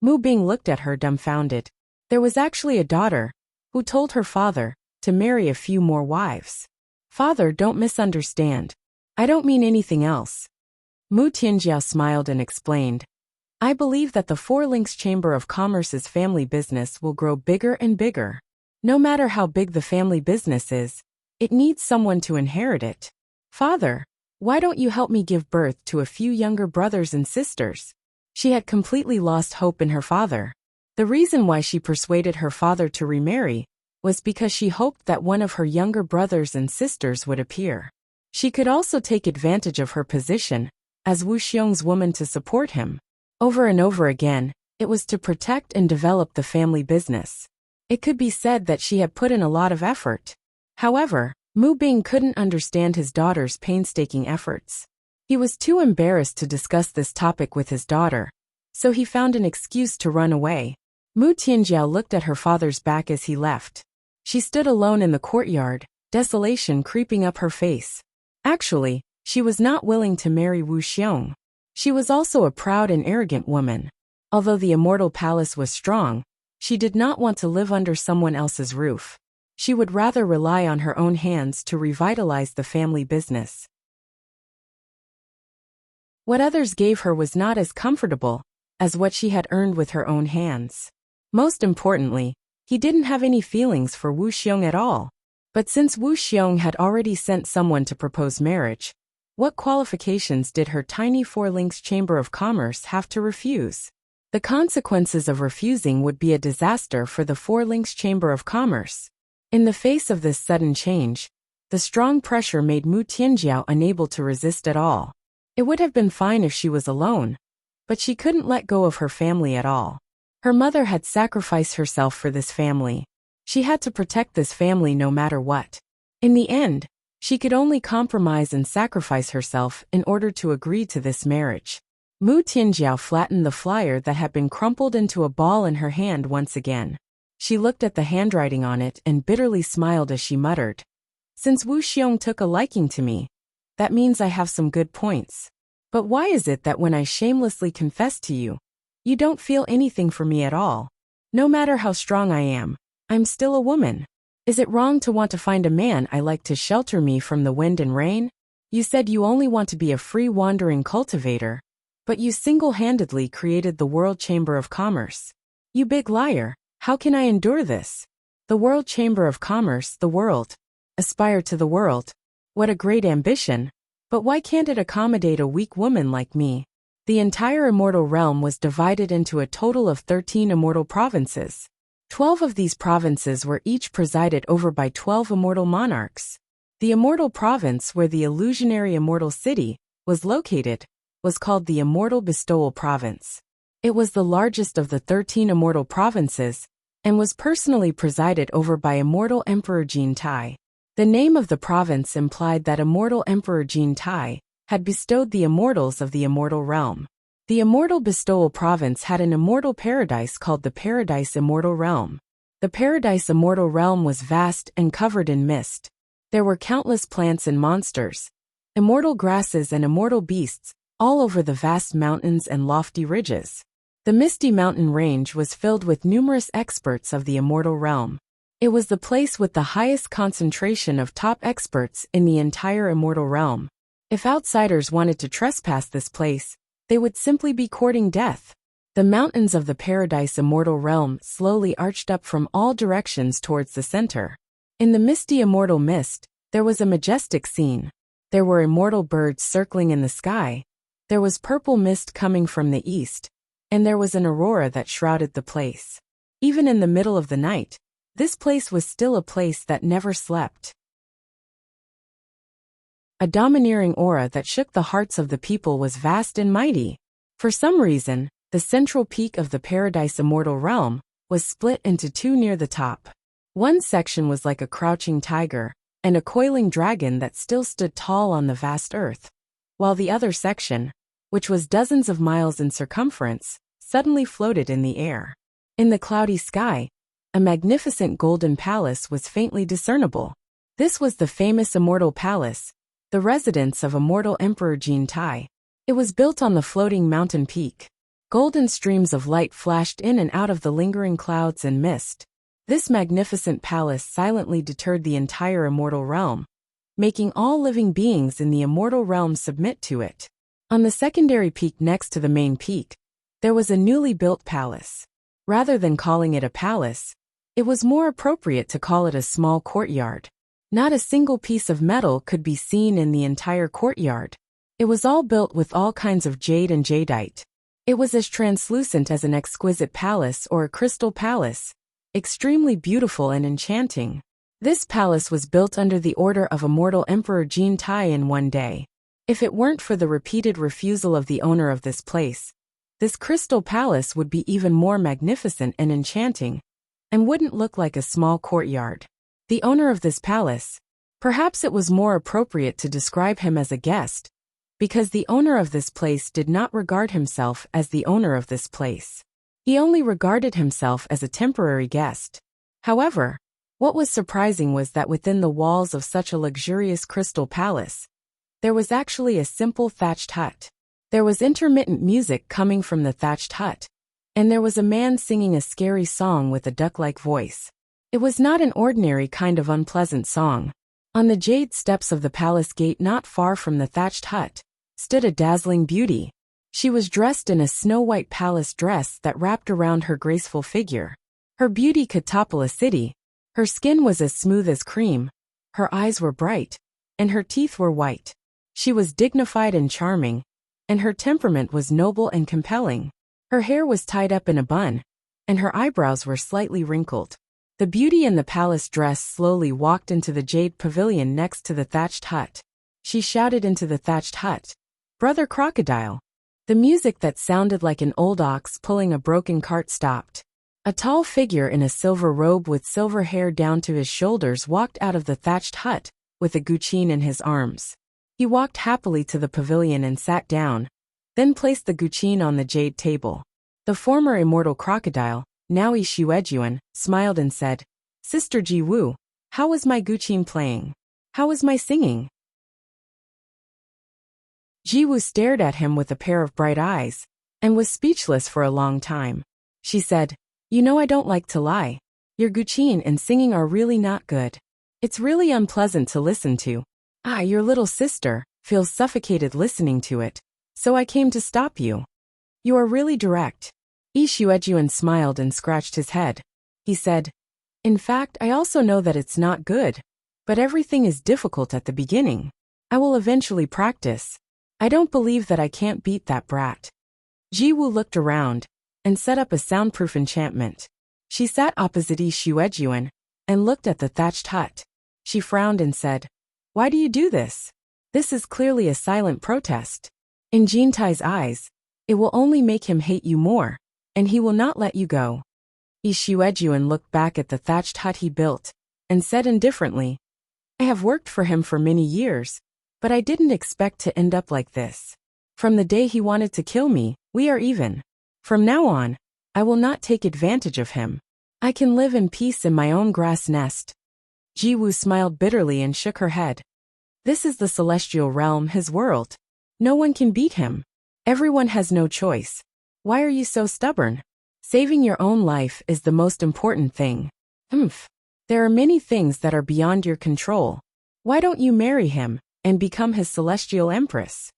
Mu Bing looked at her dumbfounded. There was actually a daughter, who told her father to marry a few more wives. "Father, don't misunderstand. I don't mean anything else." Mu Tianjiao smiled and explained, "I believe that the Four Links Chamber of Commerce's family business will grow bigger and bigger. No matter how big the family business is, it needs someone to inherit it. Father, why don't you help me give birth to a few younger brothers and sisters?" She had completely lost hope in her father. The reason why she persuaded her father to remarry was because she hoped that one of her younger brothers and sisters would appear. She could also take advantage of her position as Wu Xiong's woman to support him. Over and over again, it was to protect and develop the family business. It could be said that she had put in a lot of effort. However, Mu Bing couldn't understand his daughter's painstaking efforts. He was too embarrassed to discuss this topic with his daughter, so he found an excuse to run away. Mu Tianjiao looked at her father's back as he left. She stood alone in the courtyard, desolation creeping up her face. Actually, she was not willing to marry Wu Xiong. She was also a proud and arrogant woman. Although the immortal palace was strong, she did not want to live under someone else's roof. She would rather rely on her own hands to revitalize the family business. What others gave her was not as comfortable as what she had earned with her own hands. Most importantly, he didn't have any feelings for Wu Xiong at all. But since Wu Xiong had already sent someone to propose marriage, what qualifications did her tiny Four Links Chamber of Commerce have to refuse? The consequences of refusing would be a disaster for the Four Links Chamber of Commerce. In the face of this sudden change, the strong pressure made Mu Tianjiao unable to resist at all. It would have been fine if she was alone, but she couldn't let go of her family at all. Her mother had sacrificed herself for this family. She had to protect this family no matter what. In the end, she could only compromise and sacrifice herself in order to agree to this marriage. Mu Tianjiao flattened the flyer that had been crumpled into a ball in her hand once again. She looked at the handwriting on it and bitterly smiled as she muttered, "Since Wu Xiong took a liking to me, that means I have some good points. But why is it that when I shamelessly confess to you, you don't feel anything for me at all? No matter how strong I am, I'm still a woman. Is it wrong to want to find a man I like to shelter me from the wind and rain? You said you only want to be a free wandering cultivator, but you single-handedly created the World Chamber of Commerce. You big liar, how can I endure this? The World Chamber of Commerce, the world. Aspire to the world. What a great ambition. But why can't it accommodate a weak woman like me?" The entire immortal realm was divided into a total of 13 immortal provinces. 12 of these provinces were each presided over by 12 immortal monarchs. The immortal province where the illusionary immortal city was located was called the Immortal Bestowal Province. It was the largest of the 13 immortal provinces and was personally presided over by Immortal Emperor Jin Tai. The name of the province implied that Immortal Emperor Jin Tai had bestowed the immortals of the immortal realm. The Immortal Bestowal Province had an immortal paradise called the Paradise Immortal Realm. The Paradise Immortal Realm was vast and covered in mist. There were countless plants and monsters, immortal grasses and immortal beasts, all over the vast mountains and lofty ridges. The misty mountain range was filled with numerous experts of the immortal realm. It was the place with the highest concentration of top experts in the entire immortal realm. If outsiders wanted to trespass this place, they would simply be courting death. The mountains of the Paradise Immortal Realm slowly arched up from all directions towards the center. In the misty immortal mist, there was a majestic scene. There were immortal birds circling in the sky. There was purple mist coming from the east, and there was an aurora that shrouded the place. Even in the middle of the night, this place was still a place that never slept. A domineering aura that shook the hearts of the people was vast and mighty. For some reason, the central peak of the Paradise Immortal Realm was split into two near the top. One section was like a crouching tiger and a coiling dragon that still stood tall on the vast earth, while the other section, which was dozens of miles in circumference, suddenly floated in the air. In the cloudy sky, a magnificent golden palace was faintly discernible. This was the famous Immortal Palace, the residence of immortal Emperor Jin Tai. It was built on the floating mountain peak. Golden streams of light flashed in and out of the lingering clouds and mist. This magnificent palace silently deterred the entire immortal realm, making all living beings in the immortal realm submit to it. On the secondary peak next to the main peak, there was a newly built palace. Rather than calling it a palace, it was more appropriate to call it a small courtyard. Not a single piece of metal could be seen in the entire courtyard. It was all built with all kinds of jade and jadeite. It was as translucent as an exquisite palace or a crystal palace, extremely beautiful and enchanting. This palace was built under the order of Immortal Emperor Jin Tai in one day. If it weren't for the repeated refusal of the owner of this place, this crystal palace would be even more magnificent and enchanting, and wouldn't look like a small courtyard. The owner of this palace, perhaps it was more appropriate to describe him as a guest, because the owner of this place did not regard himself as the owner of this place. He only regarded himself as a temporary guest. However, what was surprising was that within the walls of such a luxurious crystal palace, there was actually a simple thatched hut. There was intermittent music coming from the thatched hut, and there was a man singing a scary song with a duck-like voice. It was not an ordinary kind of unpleasant song. On the jade steps of the palace gate not far from the thatched hut, stood a dazzling beauty. She was dressed in a snow-white palace dress that wrapped around her graceful figure. Her beauty could topple a city. Her skin was as smooth as cream, her eyes were bright, and her teeth were white. She was dignified and charming, and her temperament was noble and compelling. Her hair was tied up in a bun, and her eyebrows were slightly wrinkled. The beauty in the palace dress slowly walked into the jade pavilion next to the thatched hut. She shouted into the thatched hut, "Brother Crocodile." The music that sounded like an old ox pulling a broken cart stopped. A tall figure in a silver robe with silver hair down to his shoulders walked out of the thatched hut, with a guqin in his arms. He walked happily to the pavilion and sat down, then placed the guqin on the jade table. The former immortal crocodile, now Shuejuan, smiled and said, "Sister Ji Wu, how was my guqin playing? How was my singing?" Ji Wu stared at him with a pair of bright eyes, and was speechless for a long time. She said, "You know I don't like to lie. Your guqin and singing are really not good. It's really unpleasant to listen to. Your little sister feels suffocated listening to it, so I came to stop you. You are really direct." Shuejuan smiled and scratched his head. He said, "In fact, I also know that it's not good, but everything is difficult at the beginning. I will eventually practice. I don't believe that I can't beat that brat." Ji Wu looked around and set up a soundproof enchantment. She sat opposite Shuejuan and looked at the thatched hut. She frowned and said, "Why do you do this? This is clearly a silent protest. In Jin Tai's eyes, it will only make him hate you more, and he will not let you go." Shuejuan looked back at the thatched hut he built and said indifferently, "I have worked for him for many years, but I didn't expect to end up like this. From the day he wanted to kill me, we are even. From now on, I will not take advantage of him. I can live in peace in my own grass nest." Ji Wu smiled bitterly and shook her head. "This is the celestial realm, his world. No one can beat him. Everyone has no choice. Why are you so stubborn? Saving your own life is the most important thing. There are many things that are beyond your control. Why don't you marry him and become his celestial empress?"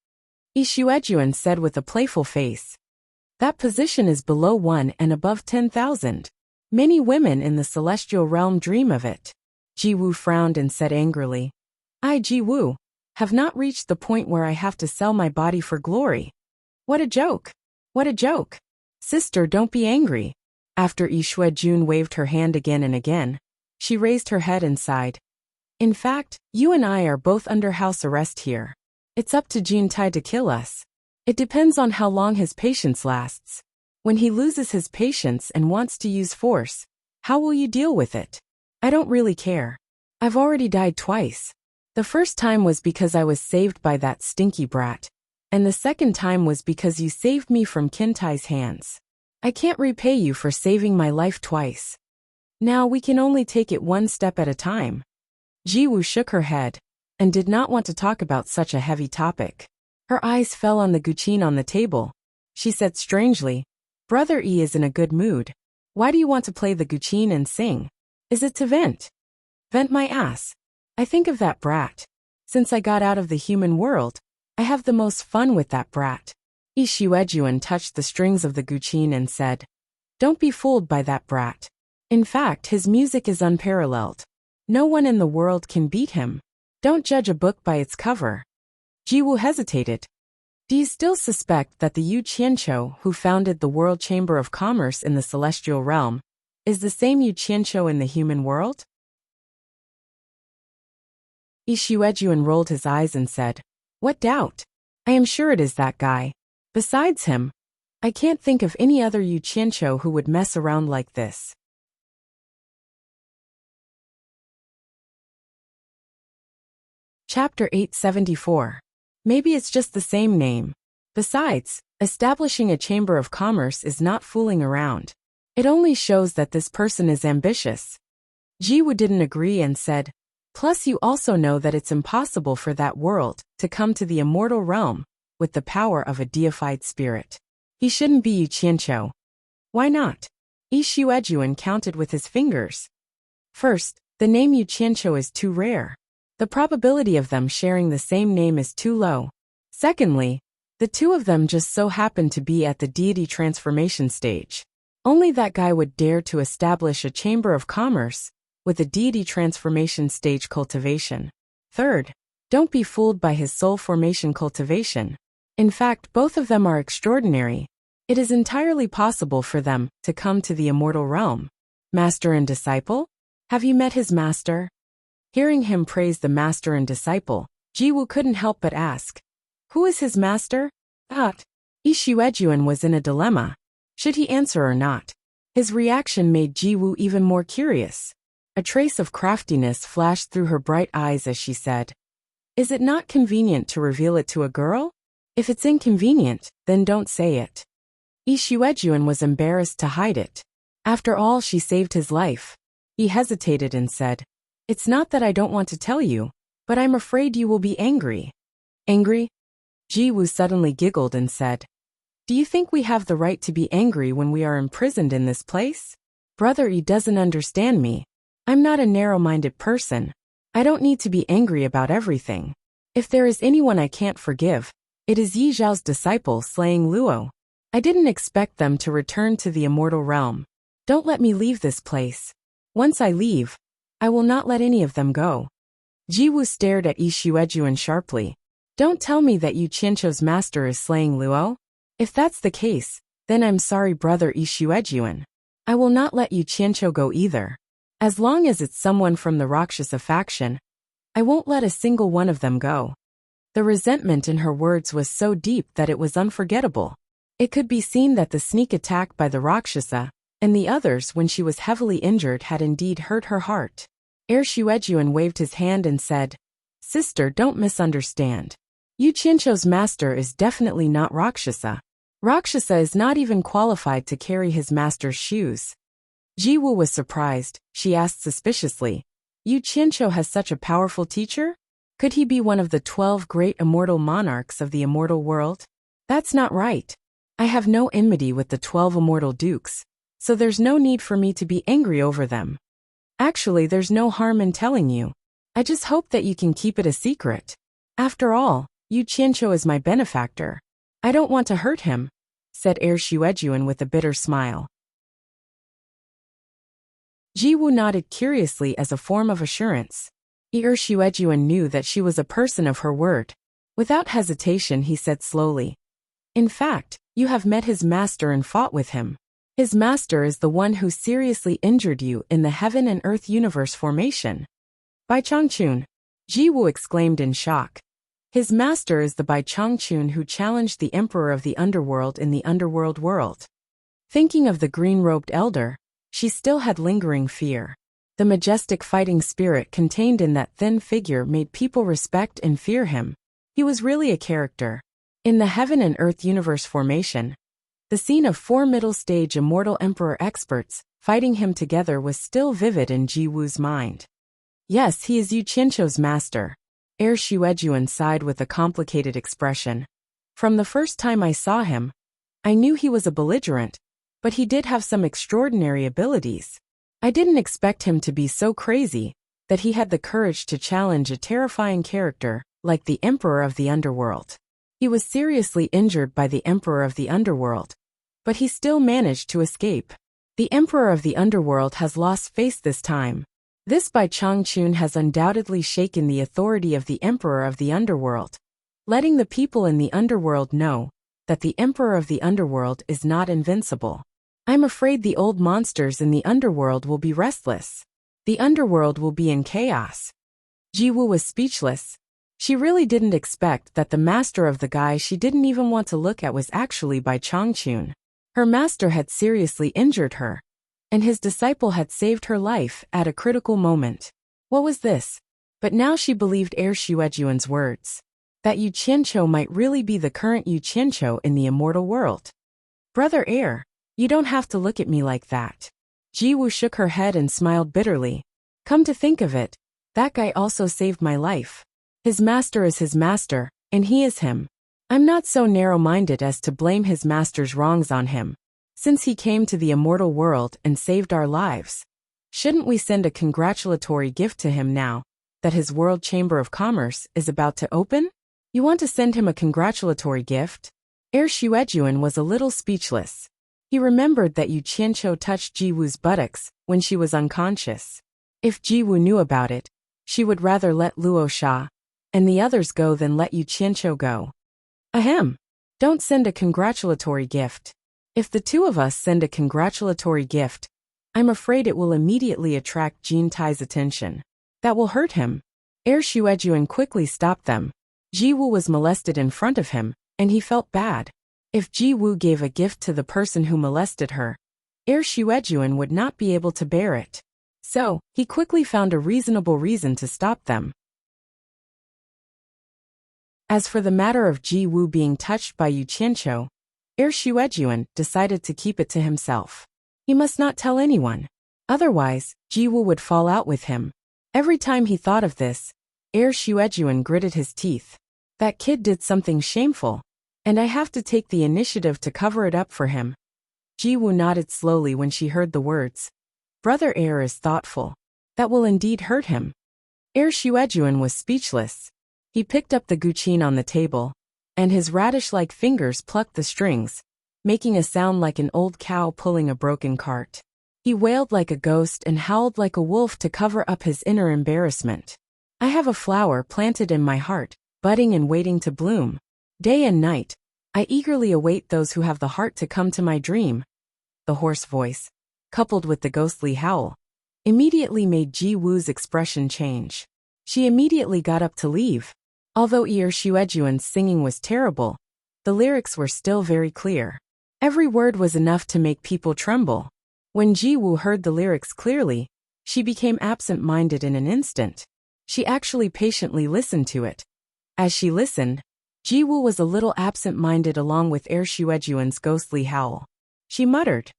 Shuejuan said with a playful face. "That position is below 1 and above 10,000. Many women in the celestial realm dream of it." Ji Wu frowned and said angrily, "I, Ji Wu, have not reached the point where I have to sell my body for glory. What a joke! What a joke! Sister, don't be angry. After Jun waved her hand again and again, she raised her head and sighed. In fact, you and I are both under house arrest here. It's up to Juntai to kill us. It depends on how long his patience lasts. When he loses his patience and wants to use force, how will you deal with it? I don't really care. I've already died twice. The first time was because I was saved by that stinky brat, and the second time was because you saved me from Kintai's hands. I can't repay you for saving my life twice. Now we can only take it one step at a time. Jiwoo shook her head and did not want to talk about such a heavy topic. Her eyes fell on the guqin on the table. She said strangely, Brother E is in a good mood. Why do you want to play the guqin and sing? Is it to vent? Vent my ass. I think of that brat. Since I got out of the human world, I have the most fun with that brat. Ishuejuan touched the strings of the guqin and said, Don't be fooled by that brat. In fact, his music is unparalleled. No one in the world can beat him. Don't judge a book by its cover. Jiwoo hesitated. Do you still suspect that the Yu Qianqiu who founded the World Chamber of Commerce in the Celestial Realm is the same Yu Qianqiu in the human world? Ishuejuan rolled his eyes and said, What doubt? I am sure it is that guy. Besides him, I can't think of any other Yu Qianqiu who would mess around like this. Chapter 874. Maybe it's just the same name. Besides, establishing a chamber of commerce is not fooling around. It only shows that this person is ambitious. Jiwoo didn't agree and said, Plus you also know that it's impossible for that world to come to the immortal realm with the power of a deified spirit. He shouldn't be Yu Qianqiu. Why not? Ishuejuan counted with his fingers. First, the name Yu Qianqiu is too rare. The probability of them sharing the same name is too low. Secondly, the two of them just so happen to be at the deity transformation stage. Only that guy would dare to establish a chamber of commerce with a deity transformation stage cultivation. Third, don't be fooled by his soul formation cultivation. In fact, both of them are extraordinary. It is entirely possible for them to come to the immortal realm. Master and disciple? Have you met his master? Hearing him praise the master and disciple, Jiwoo couldn't help but ask, Who is his master? Ishuejuan was in a dilemma. Should he answer or not? His reaction made Jiwoo even more curious. A trace of craftiness flashed through her bright eyes as she said, Is it not convenient to reveal it to a girl? If it's inconvenient, then don't say it. Ishuejuan was embarrassed to hide it. After all, she saved his life. He hesitated and said, It's not that I don't want to tell you, but I'm afraid you will be angry. Angry? Jiwoo suddenly giggled and said, Do you think we have the right to be angry when we are imprisoned in this place? Brother E doesn't understand me. I'm not a narrow-minded person. I don't need to be angry about everything. If there is anyone I can't forgive, it is Yi Zhao's disciple slaying Luo. I didn't expect them to return to the immortal realm. Don't let me leave this place. Once I leave, I will not let any of them go. Jiwoo stared at Ishuejuan sharply. Don't tell me that Yu Qianqiu's master is slaying Luo. If that's the case, then I'm sorry, brother Ishuejuan. I will not let Yu Qianqiu go either. As long as it's someone from the Rakshasa faction, I won't let a single one of them go. The resentment in her words was so deep that it was unforgettable. It could be seen that the sneak attack by the Rakshasa and the others when she was heavily injured had indeed hurt her heart. Shuejuan waved his hand and said, Sister, don't misunderstand. Yu Qianqiu's master is definitely not Rakshasa. Rakshasa is not even qualified to carry his master's shoes. Jiwoo was surprised. She asked suspiciously, Yu Qianqiu has such a powerful teacher? Could he be one of the 12 great immortal monarchs of the immortal world? That's not right. I have no enmity with the 12 immortal dukes, so there's no need for me to be angry over them. Actually, there's no harm in telling you. I just hope that you can keep it a secret. After all, Yu Qianqiu is my benefactor. I don't want to hurt him, said Shuejuan with a bitter smile. Jiwoo nodded curiously as a form of assurance. Shuejuan knew that she was a person of her word. Without hesitation he said slowly, In fact, you have met his master and fought with him. His master is the one who seriously injured you in the Heaven and Earth universe formation. Bai Changchun, Ji Wu exclaimed in shock. His master is the Bai Changchun who challenged the Emperor of the Underworld in the Underworld world. Thinking of the green-robed elder, she still had lingering fear. The majestic fighting spirit contained in that thin figure made people respect and fear him. He was really a character. In the Heaven and Earth universe formation, the scene of 4 middle-stage immortal emperor experts fighting him together was still vivid in Ji Wu's mind. Yes, he is Yu Qianqiu's master. Heir Xuejuan sighed with a complicated expression. From the first time I saw him, I knew he was a belligerent, but he did have some extraordinary abilities. I didn't expect him to be so crazy that he had the courage to challenge a terrifying character like the Emperor of the Underworld. He was seriously injured by the Emperor of the Underworld, but he still managed to escape. The Emperor of the Underworld has lost face this time. This Bai Changchun has undoubtedly shaken the authority of the Emperor of the Underworld, letting the people in the Underworld know that the Emperor of the Underworld is not invincible. I'm afraid the old monsters in the Underworld will be restless. The Underworld will be in chaos. Ji Wu was speechless. She really didn't expect that the master of the guy she didn't even want to look at was actually Bai Changchun. Her master had seriously injured her, and his disciple had saved her life at a critical moment. What was this? But now she believed Heir Xuejuan's words, that Yu Qianqiu might really be the current Yu Qianqiu in the immortal world. Brother Heir, you don't have to look at me like that. Ji Wu shook her head and smiled bitterly. Come to think of it, that guy also saved my life. His master is his master, and he is him. I'm not so narrow-minded as to blame his master's wrongs on him. Since he came to the immortal world and saved our lives, shouldn't we send a congratulatory gift to him now that his World Chamber of Commerce is about to open? You want to send him a congratulatory gift? Heir Xuejuan was a little speechless. He remembered that Yu Qianqiu touched Ji Wu's buttocks when she was unconscious. If Ji Wu knew about it, she would rather let Luo Sha and the others go than let Yu Qianqiu go. Ahem. Don't send a congratulatory gift. If the two of us send a congratulatory gift, I'm afraid it will immediately attract Jin Tai's attention. That will hurt him. Heir Xuejuan quickly stopped them. Ji Wu was molested in front of him, and he felt bad. If Ji Wu gave a gift to the person who molested her, Heir Xuejuan would not be able to bear it. So, he quickly found a reasonable reason to stop them. As for the matter of Ji Wu being touched by Yu Qianqiu, Heir Xuejuan decided to keep it to himself. He must not tell anyone. Otherwise, Ji Wu would fall out with him. Every time he thought of this, Heir Xuejuan gritted his teeth. That kid did something shameful, and I have to take the initiative to cover it up for him. Ji Wu nodded slowly when she heard the words. Brother Heir is thoughtful. That will indeed hurt him. Heir Xuejuan was speechless. He picked up the guqin on the table, and his radish-like fingers plucked the strings, making a sound like an old cow pulling a broken cart. He wailed like a ghost and howled like a wolf to cover up his inner embarrassment. I have a flower planted in my heart, budding and waiting to bloom. Day and night, I eagerly await those who have the heart to come to my dream. The hoarse voice, coupled with the ghostly howl, immediately made Ji Wu's expression change. She immediately got up to leave. Although Heir Xuejuan's singing was terrible, the lyrics were still very clear. Every word was enough to make people tremble. When Ji Wu heard the lyrics clearly, she became absent-minded in an instant. She actually patiently listened to it. As she listened, Ji Wu was a little absent-minded along with Heir Xuejuan's ghostly howl. She muttered,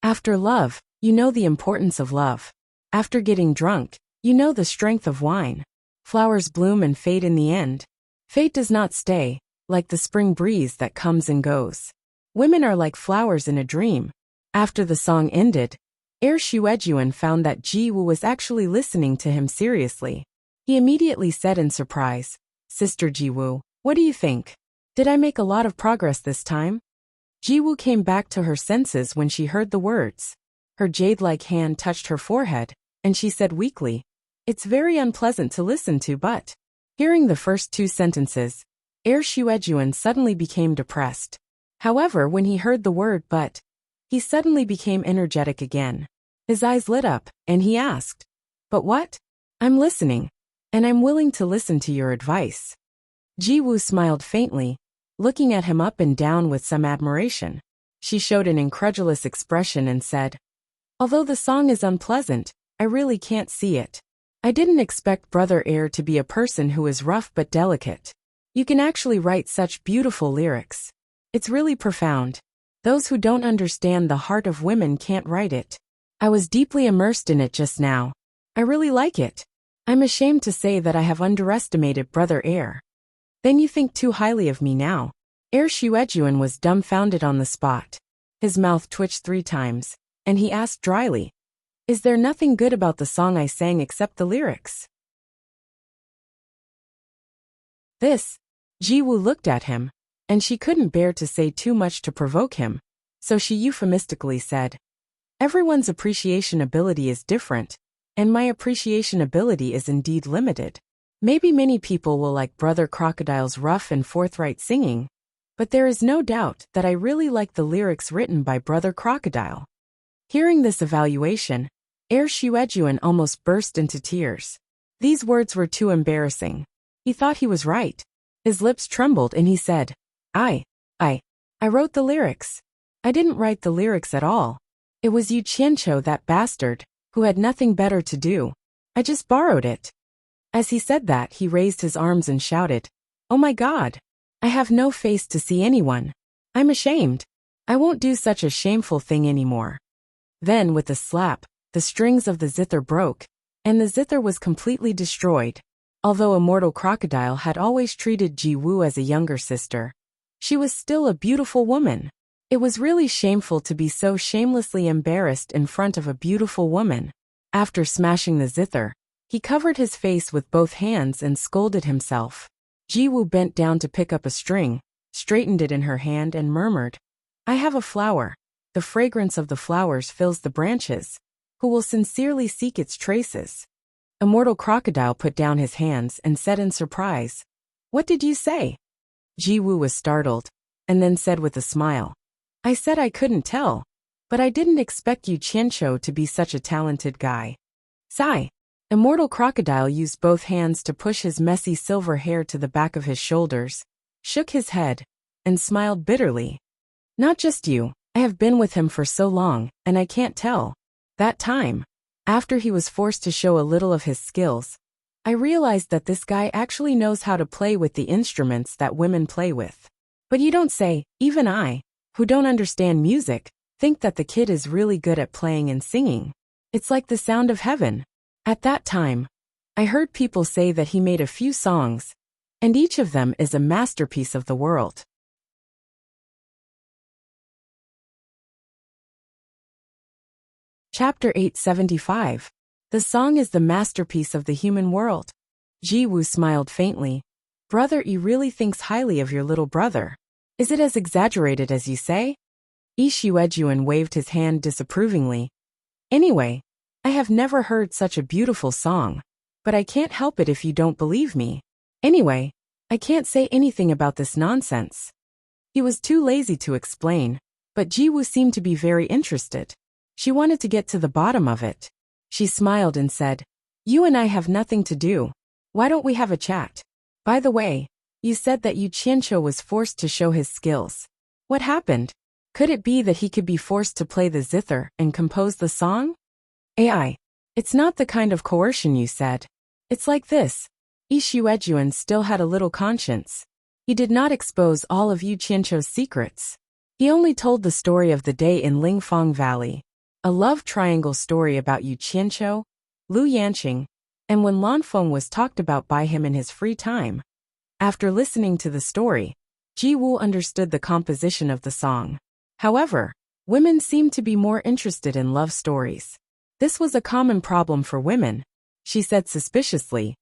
After love, you know the importance of love. After getting drunk, you know the strength of wine. Flowers bloom and fade in the end. Fate does not stay, like the spring breeze that comes and goes. Women are like flowers in a dream. After the song ended, Heir Xuejuan found that Ji Wu was actually listening to him seriously. He immediately said in surprise, Sister Ji Wu, what do you think? Did I make a lot of progress this time? Ji Wu came back to her senses when she heard the words. Her jade-like hand touched her forehead, and she said weakly, It's very unpleasant to listen to, but... Hearing the first two sentences, Heir Xuejuan suddenly became depressed. However, when he heard the word but, he suddenly became energetic again. His eyes lit up, and he asked, "But what?" "I'm listening, and I'm willing to listen to your advice." Ji-woo smiled faintly, looking at him up and down with some admiration. She showed an incredulous expression and said, "Although the song is unpleasant, I really can't see it. I didn't expect Brother Air to be a person who is rough but delicate. You can actually write such beautiful lyrics. It's really profound. Those who don't understand the heart of women can't write it. I was deeply immersed in it just now. I really like it. I'm ashamed to say that I have underestimated Brother Air." "Then you think too highly of me now." Air Shuejuan was dumbfounded on the spot. His mouth twitched 3 times, and he asked dryly, "Is there nothing good about the song I sang except the lyrics?" This, Ji-woo looked at him, and she couldn't bear to say too much to provoke him, so she euphemistically said, "Everyone's appreciation ability is different, and my appreciation ability is indeed limited. Maybe many people will like Brother Crocodile's rough and forthright singing, but there is no doubt that I really like the lyrics written by Brother Crocodile." Hearing this evaluation, Air Shuejuan almost burst into tears. These words were too embarrassing. He thought he was right. His lips trembled and he said, I wrote the lyrics. I didn't write the lyrics at all. It was Yu Qianqiu, that bastard, who had nothing better to do. I just borrowed it." As he said that, he raised his arms and shouted, "Oh my God! I have no face to see anyone. I'm ashamed. I won't do such a shameful thing anymore." Then, with a slap, the strings of the zither broke, and the zither was completely destroyed. Although Immortal Crocodile had always treated Ji-woo as a younger sister, she was still a beautiful woman. It was really shameful to be so shamelessly embarrassed in front of a beautiful woman. After smashing the zither, he covered his face with both hands and scolded himself. Ji-woo bent down to pick up a string, straightened it in her hand and murmured, "I have a flower. The fragrance of the flowers fills the branches. Who will sincerely seek its traces?" Immortal Crocodile put down his hands and said in surprise, "What did you say?" Ji-woo was startled, and then said with a smile, "I said I couldn't tell, but I didn't expect Yu Qianqiu to be such a talented guy." Sigh. Immortal Crocodile used both hands to push his messy silver hair to the back of his shoulders, shook his head, and smiled bitterly. "Not just you, I have been with him for so long, and I can't tell. That time, after he was forced to show a little of his skills, I realized that this guy actually knows how to play with the instruments that women play with. But you don't say, even I, who don't understand music, think that the kid is really good at playing and singing. It's like the sound of heaven." At that time, I heard people say that he made a few songs, and each of them is a masterpiece of the world. Chapter 875. The song is the masterpiece of the human world. Ji-woo smiled faintly. "Brother E really thinks highly of your little brother. Is it as exaggerated as you say?" Yi Shuejuan waved his hand disapprovingly. "Anyway, I have never heard such a beautiful song, but I can't help it if you don't believe me. Anyway, I can't say anything about this nonsense." He was too lazy to explain, but Ji-woo seemed to be very interested. She wanted to get to the bottom of it. She smiled and said, "You and I have nothing to do. Why don't we have a chat? By the way, you said that Yu Qianqiu was forced to show his skills. What happened? Could it be that he could be forced to play the zither and compose the song?" "AI. It's not the kind of coercion you said. It's like this." Yi Shuejuan still had a little conscience. He did not expose all of Yu Qianqiu's secrets. He only told the story of the day in Lingfang Valley, a love triangle story about Yu Qianqiu, Lu Yanqing, and when Lanfeng was talked about by him in his free time. After listening to the story, Ji-woo understood the composition of the song. However, women seemed to be more interested in love stories. This was a common problem for women. She said suspiciously,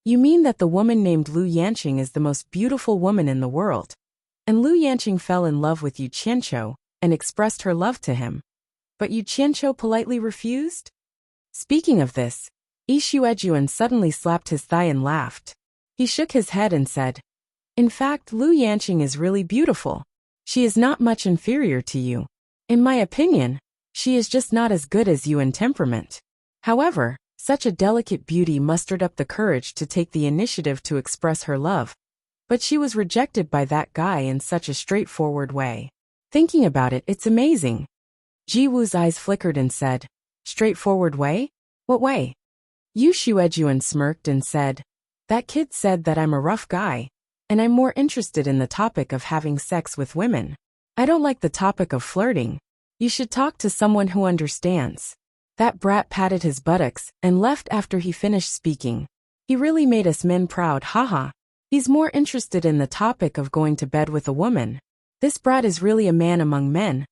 "You mean that the woman named Lu Yanqing is the most beautiful woman in the world, and Lu Yanqing fell in love with Yu Qianqiu and expressed her love to him, but Yu Qianqiu politely refused?" Speaking of this, Yi Shuejuan suddenly slapped his thigh and laughed. He shook his head and said, "In fact, Lu Yanqing is really beautiful. She is not much inferior to you. In my opinion, she is just not as good as you in temperament. However, such a delicate beauty mustered up the courage to take the initiative to express her love. But she was rejected by that guy in such a straightforward way. Thinking about it, it's amazing. Ji-woo's eyes flickered and said, straightforward way? What way? Yu Shuejuan smirked and said, that kid said that I'm a rough guy, and I'm more interested in the topic of having sex with women. I don't like the topic of flirting. You should talk to someone who understands. That brat patted his buttocks and left after he finished speaking. He really made us men proud, haha. He's more interested in the topic of going to bed with a woman. This brat is really a man among men.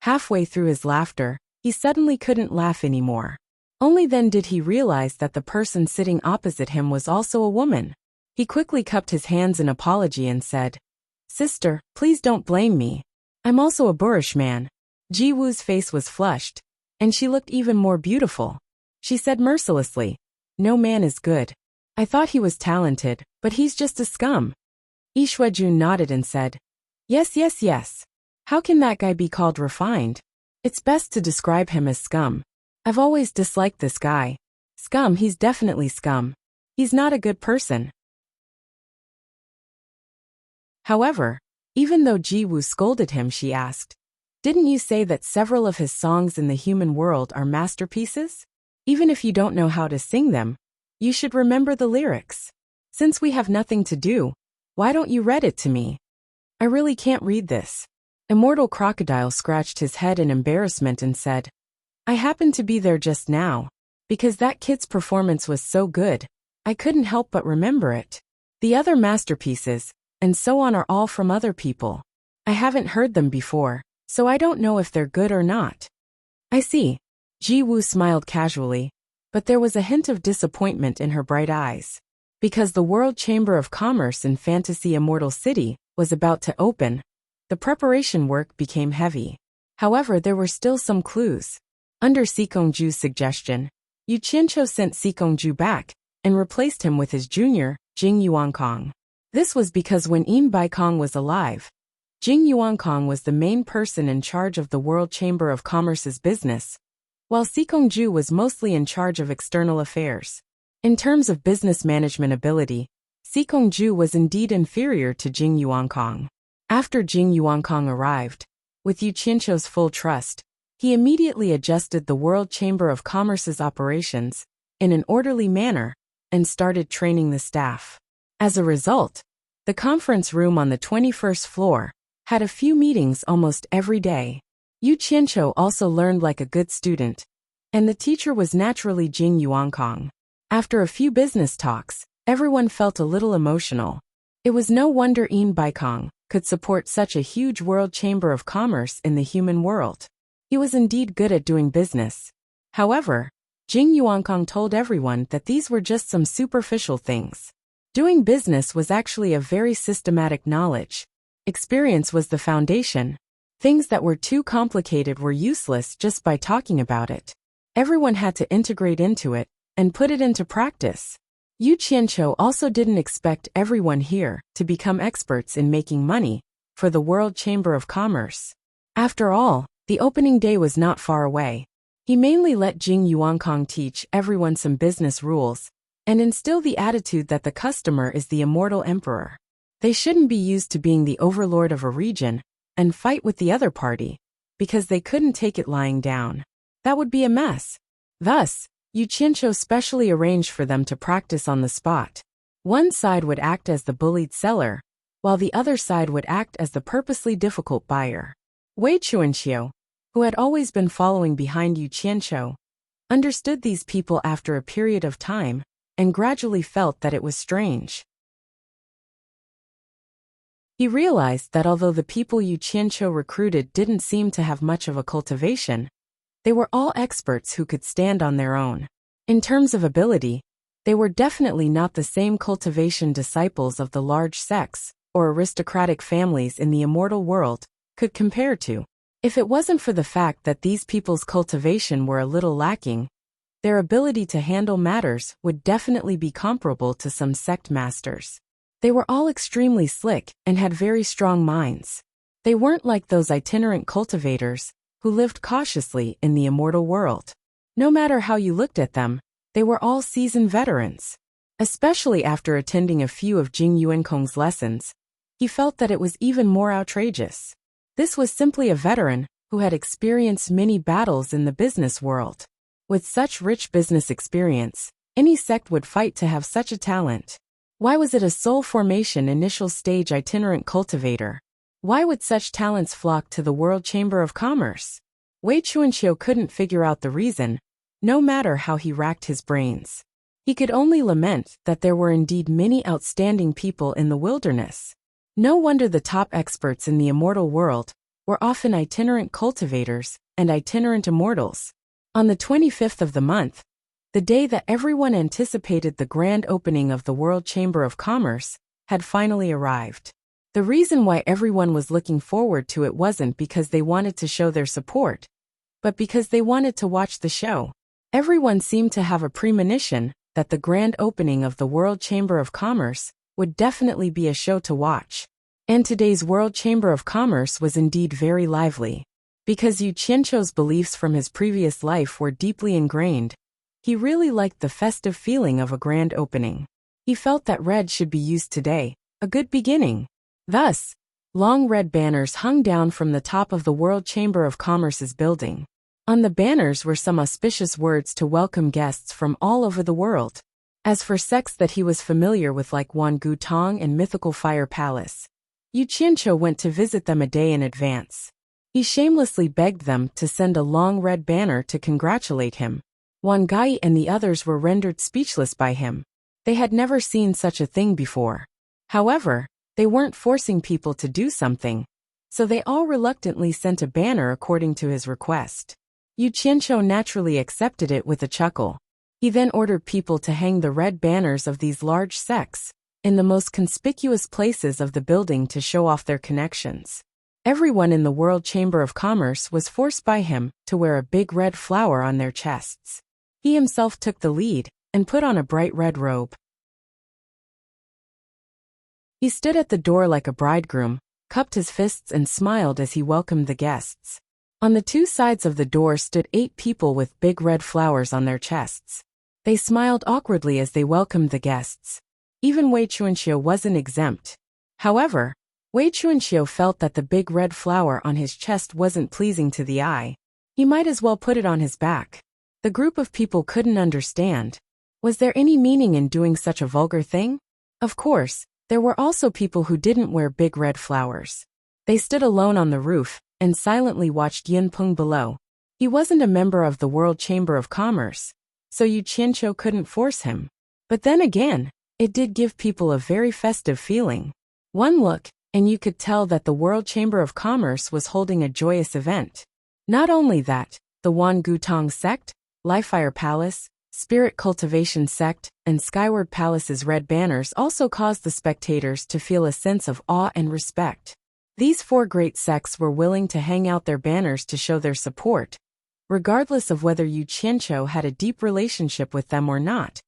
Halfway through his laughter, he suddenly couldn't laugh anymore. Only then did he realize that the person sitting opposite him was also a woman. He quickly cupped his hands in apology and said, Sister, please don't blame me. I'm also a boorish man. Ji-woo's face was flushed, and she looked even more beautiful. She said mercilessly, no man is good. I thought he was talented, but he's just a scum. Lee Shuejun nodded and said, yes, yes, yes. How can that guy be called refined? It's best to describe him as scum. I've always disliked this guy. Scum, he's definitely scum. He's not a good person. However, even though Ji-woo scolded him, she asked, didn't you say that several of his songs in the human world are masterpieces? Even if you don't know how to sing them, you should remember the lyrics. Since we have nothing to do, why don't you read it to me? I really can't read this. Immortal Crocodile scratched his head in embarrassment and said, I happened to be there just now. Because that kid's performance was so good, I couldn't help but remember it. The other masterpieces, and so on, are all from other people. I haven't heard them before, so I don't know if they're good or not. I see. Ji-woo smiled casually, but there was a hint of disappointment in her bright eyes. Because the World Chamber of Commerce in Fantasy Immortal City was about to open, the preparation work became heavy. However, there were still some clues. Under Sikongju's suggestion, Yu Qianqiu sent Sikongju back and replaced him with his junior, Jing Yuankong. This was because when Im Baikong was alive, Jing Yuankong was the main person in charge of the World Chamber of Commerce's business, while Sikongju was mostly in charge of external affairs. In terms of business management ability, Sikongju was indeed inferior to Jing Yuankong. After Jing Yuankong arrived, with Yu Qianqiu's full trust, he immediately adjusted the World Chamber of Commerce's operations in an orderly manner and started training the staff. As a result, the conference room on the 21st floor had a few meetings almost every day. Yu Qianqiu also learned like a good student, and the teacher was naturally Jing Yuankong. After a few business talks, everyone felt a little emotional. It was no wonder Im Baikong could support such a huge World Chamber of Commerce in the human world. He was indeed good at doing business. However, Jing Yuankong told everyone that these were just some superficial things. Doing business was actually a very systematic knowledge. Experience was the foundation. Things that were too complicated were useless just by talking about it. Everyone had to integrate into it and put it into practice. Yu Qianqiu also didn't expect everyone here to become experts in making money for the World Chamber of Commerce. After all, the opening day was not far away. He mainly let Jing Yuankong teach everyone some business rules and instill the attitude that the customer is the immortal emperor. They shouldn't be used to being the overlord of a region and fight with the other party because they couldn't take it lying down. That would be a mess. Thus, Yu Qianqiu specially arranged for them to practice on the spot. One side would act as the bullied seller, while the other side would act as the purposely difficult buyer. Wei Chuanqiu, who had always been following behind Yu Qianqiu, understood these people after a period of time and gradually felt that it was strange. He realized that although the people Yu Qianqiu recruited didn't seem to have much of a cultivation, they were all experts who could stand on their own. In terms of ability, they were definitely not the same cultivation disciples of the large sects or aristocratic families in the immortal world could compare to. If it wasn't for the fact that these people's cultivation were a little lacking, their ability to handle matters would definitely be comparable to some sect masters. They were all extremely slick and had very strong minds. They weren't like those itinerant cultivators who lived cautiously in the immortal world. No matter how you looked at them, they were all seasoned veterans. Especially after attending a few of Jing Yuankong's lessons, he felt that it was even more outrageous. This was simply a veteran who had experienced many battles in the business world. With such rich business experience, any sect would fight to have such a talent. Why was it a soul formation initial stage itinerant cultivator? Why would such talents flock to the World Chamber of Commerce? Wei Chuanqiu couldn't figure out the reason, no matter how he racked his brains. He could only lament that there were indeed many outstanding people in the wilderness. No wonder the top experts in the immortal world were often itinerant cultivators and itinerant immortals. On the 25th of the month, the day that everyone anticipated the grand opening of the World Chamber of Commerce had finally arrived. The reason why everyone was looking forward to it wasn't because they wanted to show their support, but because they wanted to watch the show. Everyone seemed to have a premonition that the grand opening of the World Chamber of Commerce would definitely be a show to watch. And today's World Chamber of Commerce was indeed very lively. Because Yu Qianqiu's beliefs from his previous life were deeply ingrained, he really liked the festive feeling of a grand opening. He felt that red should be used today, a good beginning. Thus, long red banners hung down from the top of the World Chamber of Commerce's building. On the banners were some auspicious words to welcome guests from all over the world. As for sects that he was familiar with like Wangu Tong and Mythical Fire Palace, Yu Qianqiu went to visit them a day in advance. He shamelessly begged them to send a long red banner to congratulate him. Wan Gai and the others were rendered speechless by him. They had never seen such a thing before. However, they weren't forcing people to do something, so they all reluctantly sent a banner according to his request. Yu Qianqiu naturally accepted it with a chuckle. He then ordered people to hang the red banners of these large sects in the most conspicuous places of the building to show off their connections. Everyone in the World Chamber of Commerce was forced by him to wear a big red flower on their chests. He himself took the lead and put on a bright red robe. He stood at the door like a bridegroom, cupped his fists and smiled as he welcomed the guests. On the two sides of the door stood 8 people with big red flowers on their chests. They smiled awkwardly as they welcomed the guests. Even Wei Chuanqiu wasn't exempt. However, Wei Chuanqiu felt that the big red flower on his chest wasn't pleasing to the eye. He might as well put it on his back. The group of people couldn't understand. Was there any meaning in doing such a vulgar thing? Of course, there were also people who didn't wear big red flowers. They stood alone on the roof and silently watched Yin Peng below. He wasn't a member of the World Chamber of Commerce, so Yu Qianqiu couldn't force him. But then again, it did give people a very festive feeling. One look, and you could tell that the World Chamber of Commerce was holding a joyous event. Not only that, the Wan Gutong sect, Lifefire Palace, Spirit Cultivation Sect, and Skyward Palace's red banners also caused the spectators to feel a sense of awe and respect. These 4 great sects were willing to hang out their banners to show their support, regardless of whether Yu Qianqiu had a deep relationship with them or not.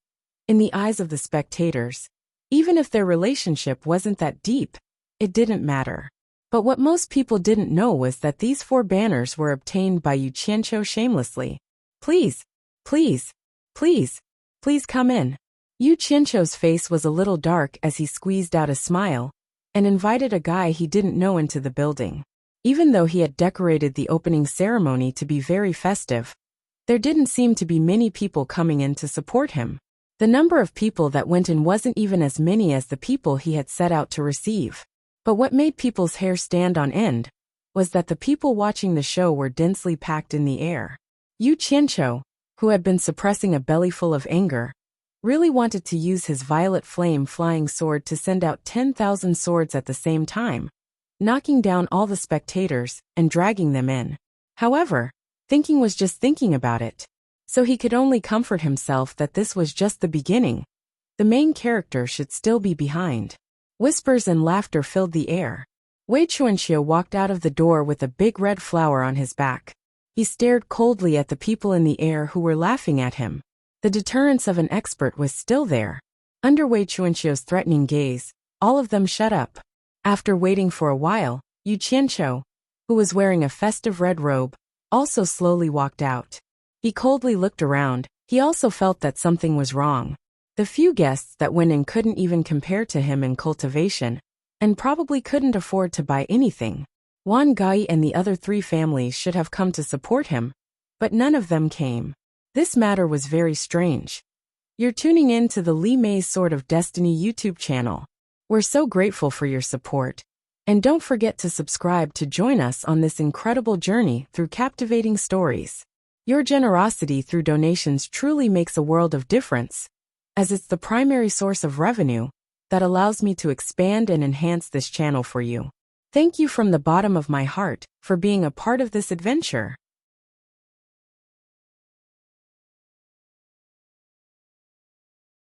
In the eyes of the spectators, even if their relationship wasn't that deep, it didn't matter. But what most people didn't know was that these 4 banners were obtained by Yu Qianqiu shamelessly. Please, please, please, please come in. Yu Qianqiu's face was a little dark as he squeezed out a smile and invited a guy he didn't know into the building. Even though he had decorated the opening ceremony to be very festive, there didn't seem to be many people coming in to support him. The number of people that went in wasn't even as many as the people he had set out to receive. But what made people's hair stand on end was that the people watching the show were densely packed in the air. Yu Qianqiu, who had been suppressing a bellyful of anger, really wanted to use his violet flame flying sword to send out 10,000 swords at the same time, knocking down all the spectators and dragging them in. However, thinking was just thinking about it, so he could only comfort himself that this was just the beginning. The main character should still be behind. Whispers and laughter filled the air. Wei Chuanqiu walked out of the door with a big red flower on his back. He stared coldly at the people in the air who were laughing at him. The deterrence of an expert was still there. Under Wei Chuanqiu's threatening gaze, all of them shut up. After waiting for a while, Yu Qianqiu, who was wearing a festive red robe, also slowly walked out. He coldly looked around. He also felt that something was wrong. The few guests that went in couldn't even compare to him in cultivation, and probably couldn't afford to buy anything. Wan Gai and the other 3 families should have come to support him, but none of them came. This matter was very strange. You're tuning in to the Li Mei's Sword of Destiny YouTube channel. We're so grateful for your support. And don't forget to subscribe to join us on this incredible journey through captivating stories. Your generosity through donations truly makes a world of difference, as it's the primary source of revenue that allows me to expand and enhance this channel for you. Thank you from the bottom of my heart for being a part of this adventure.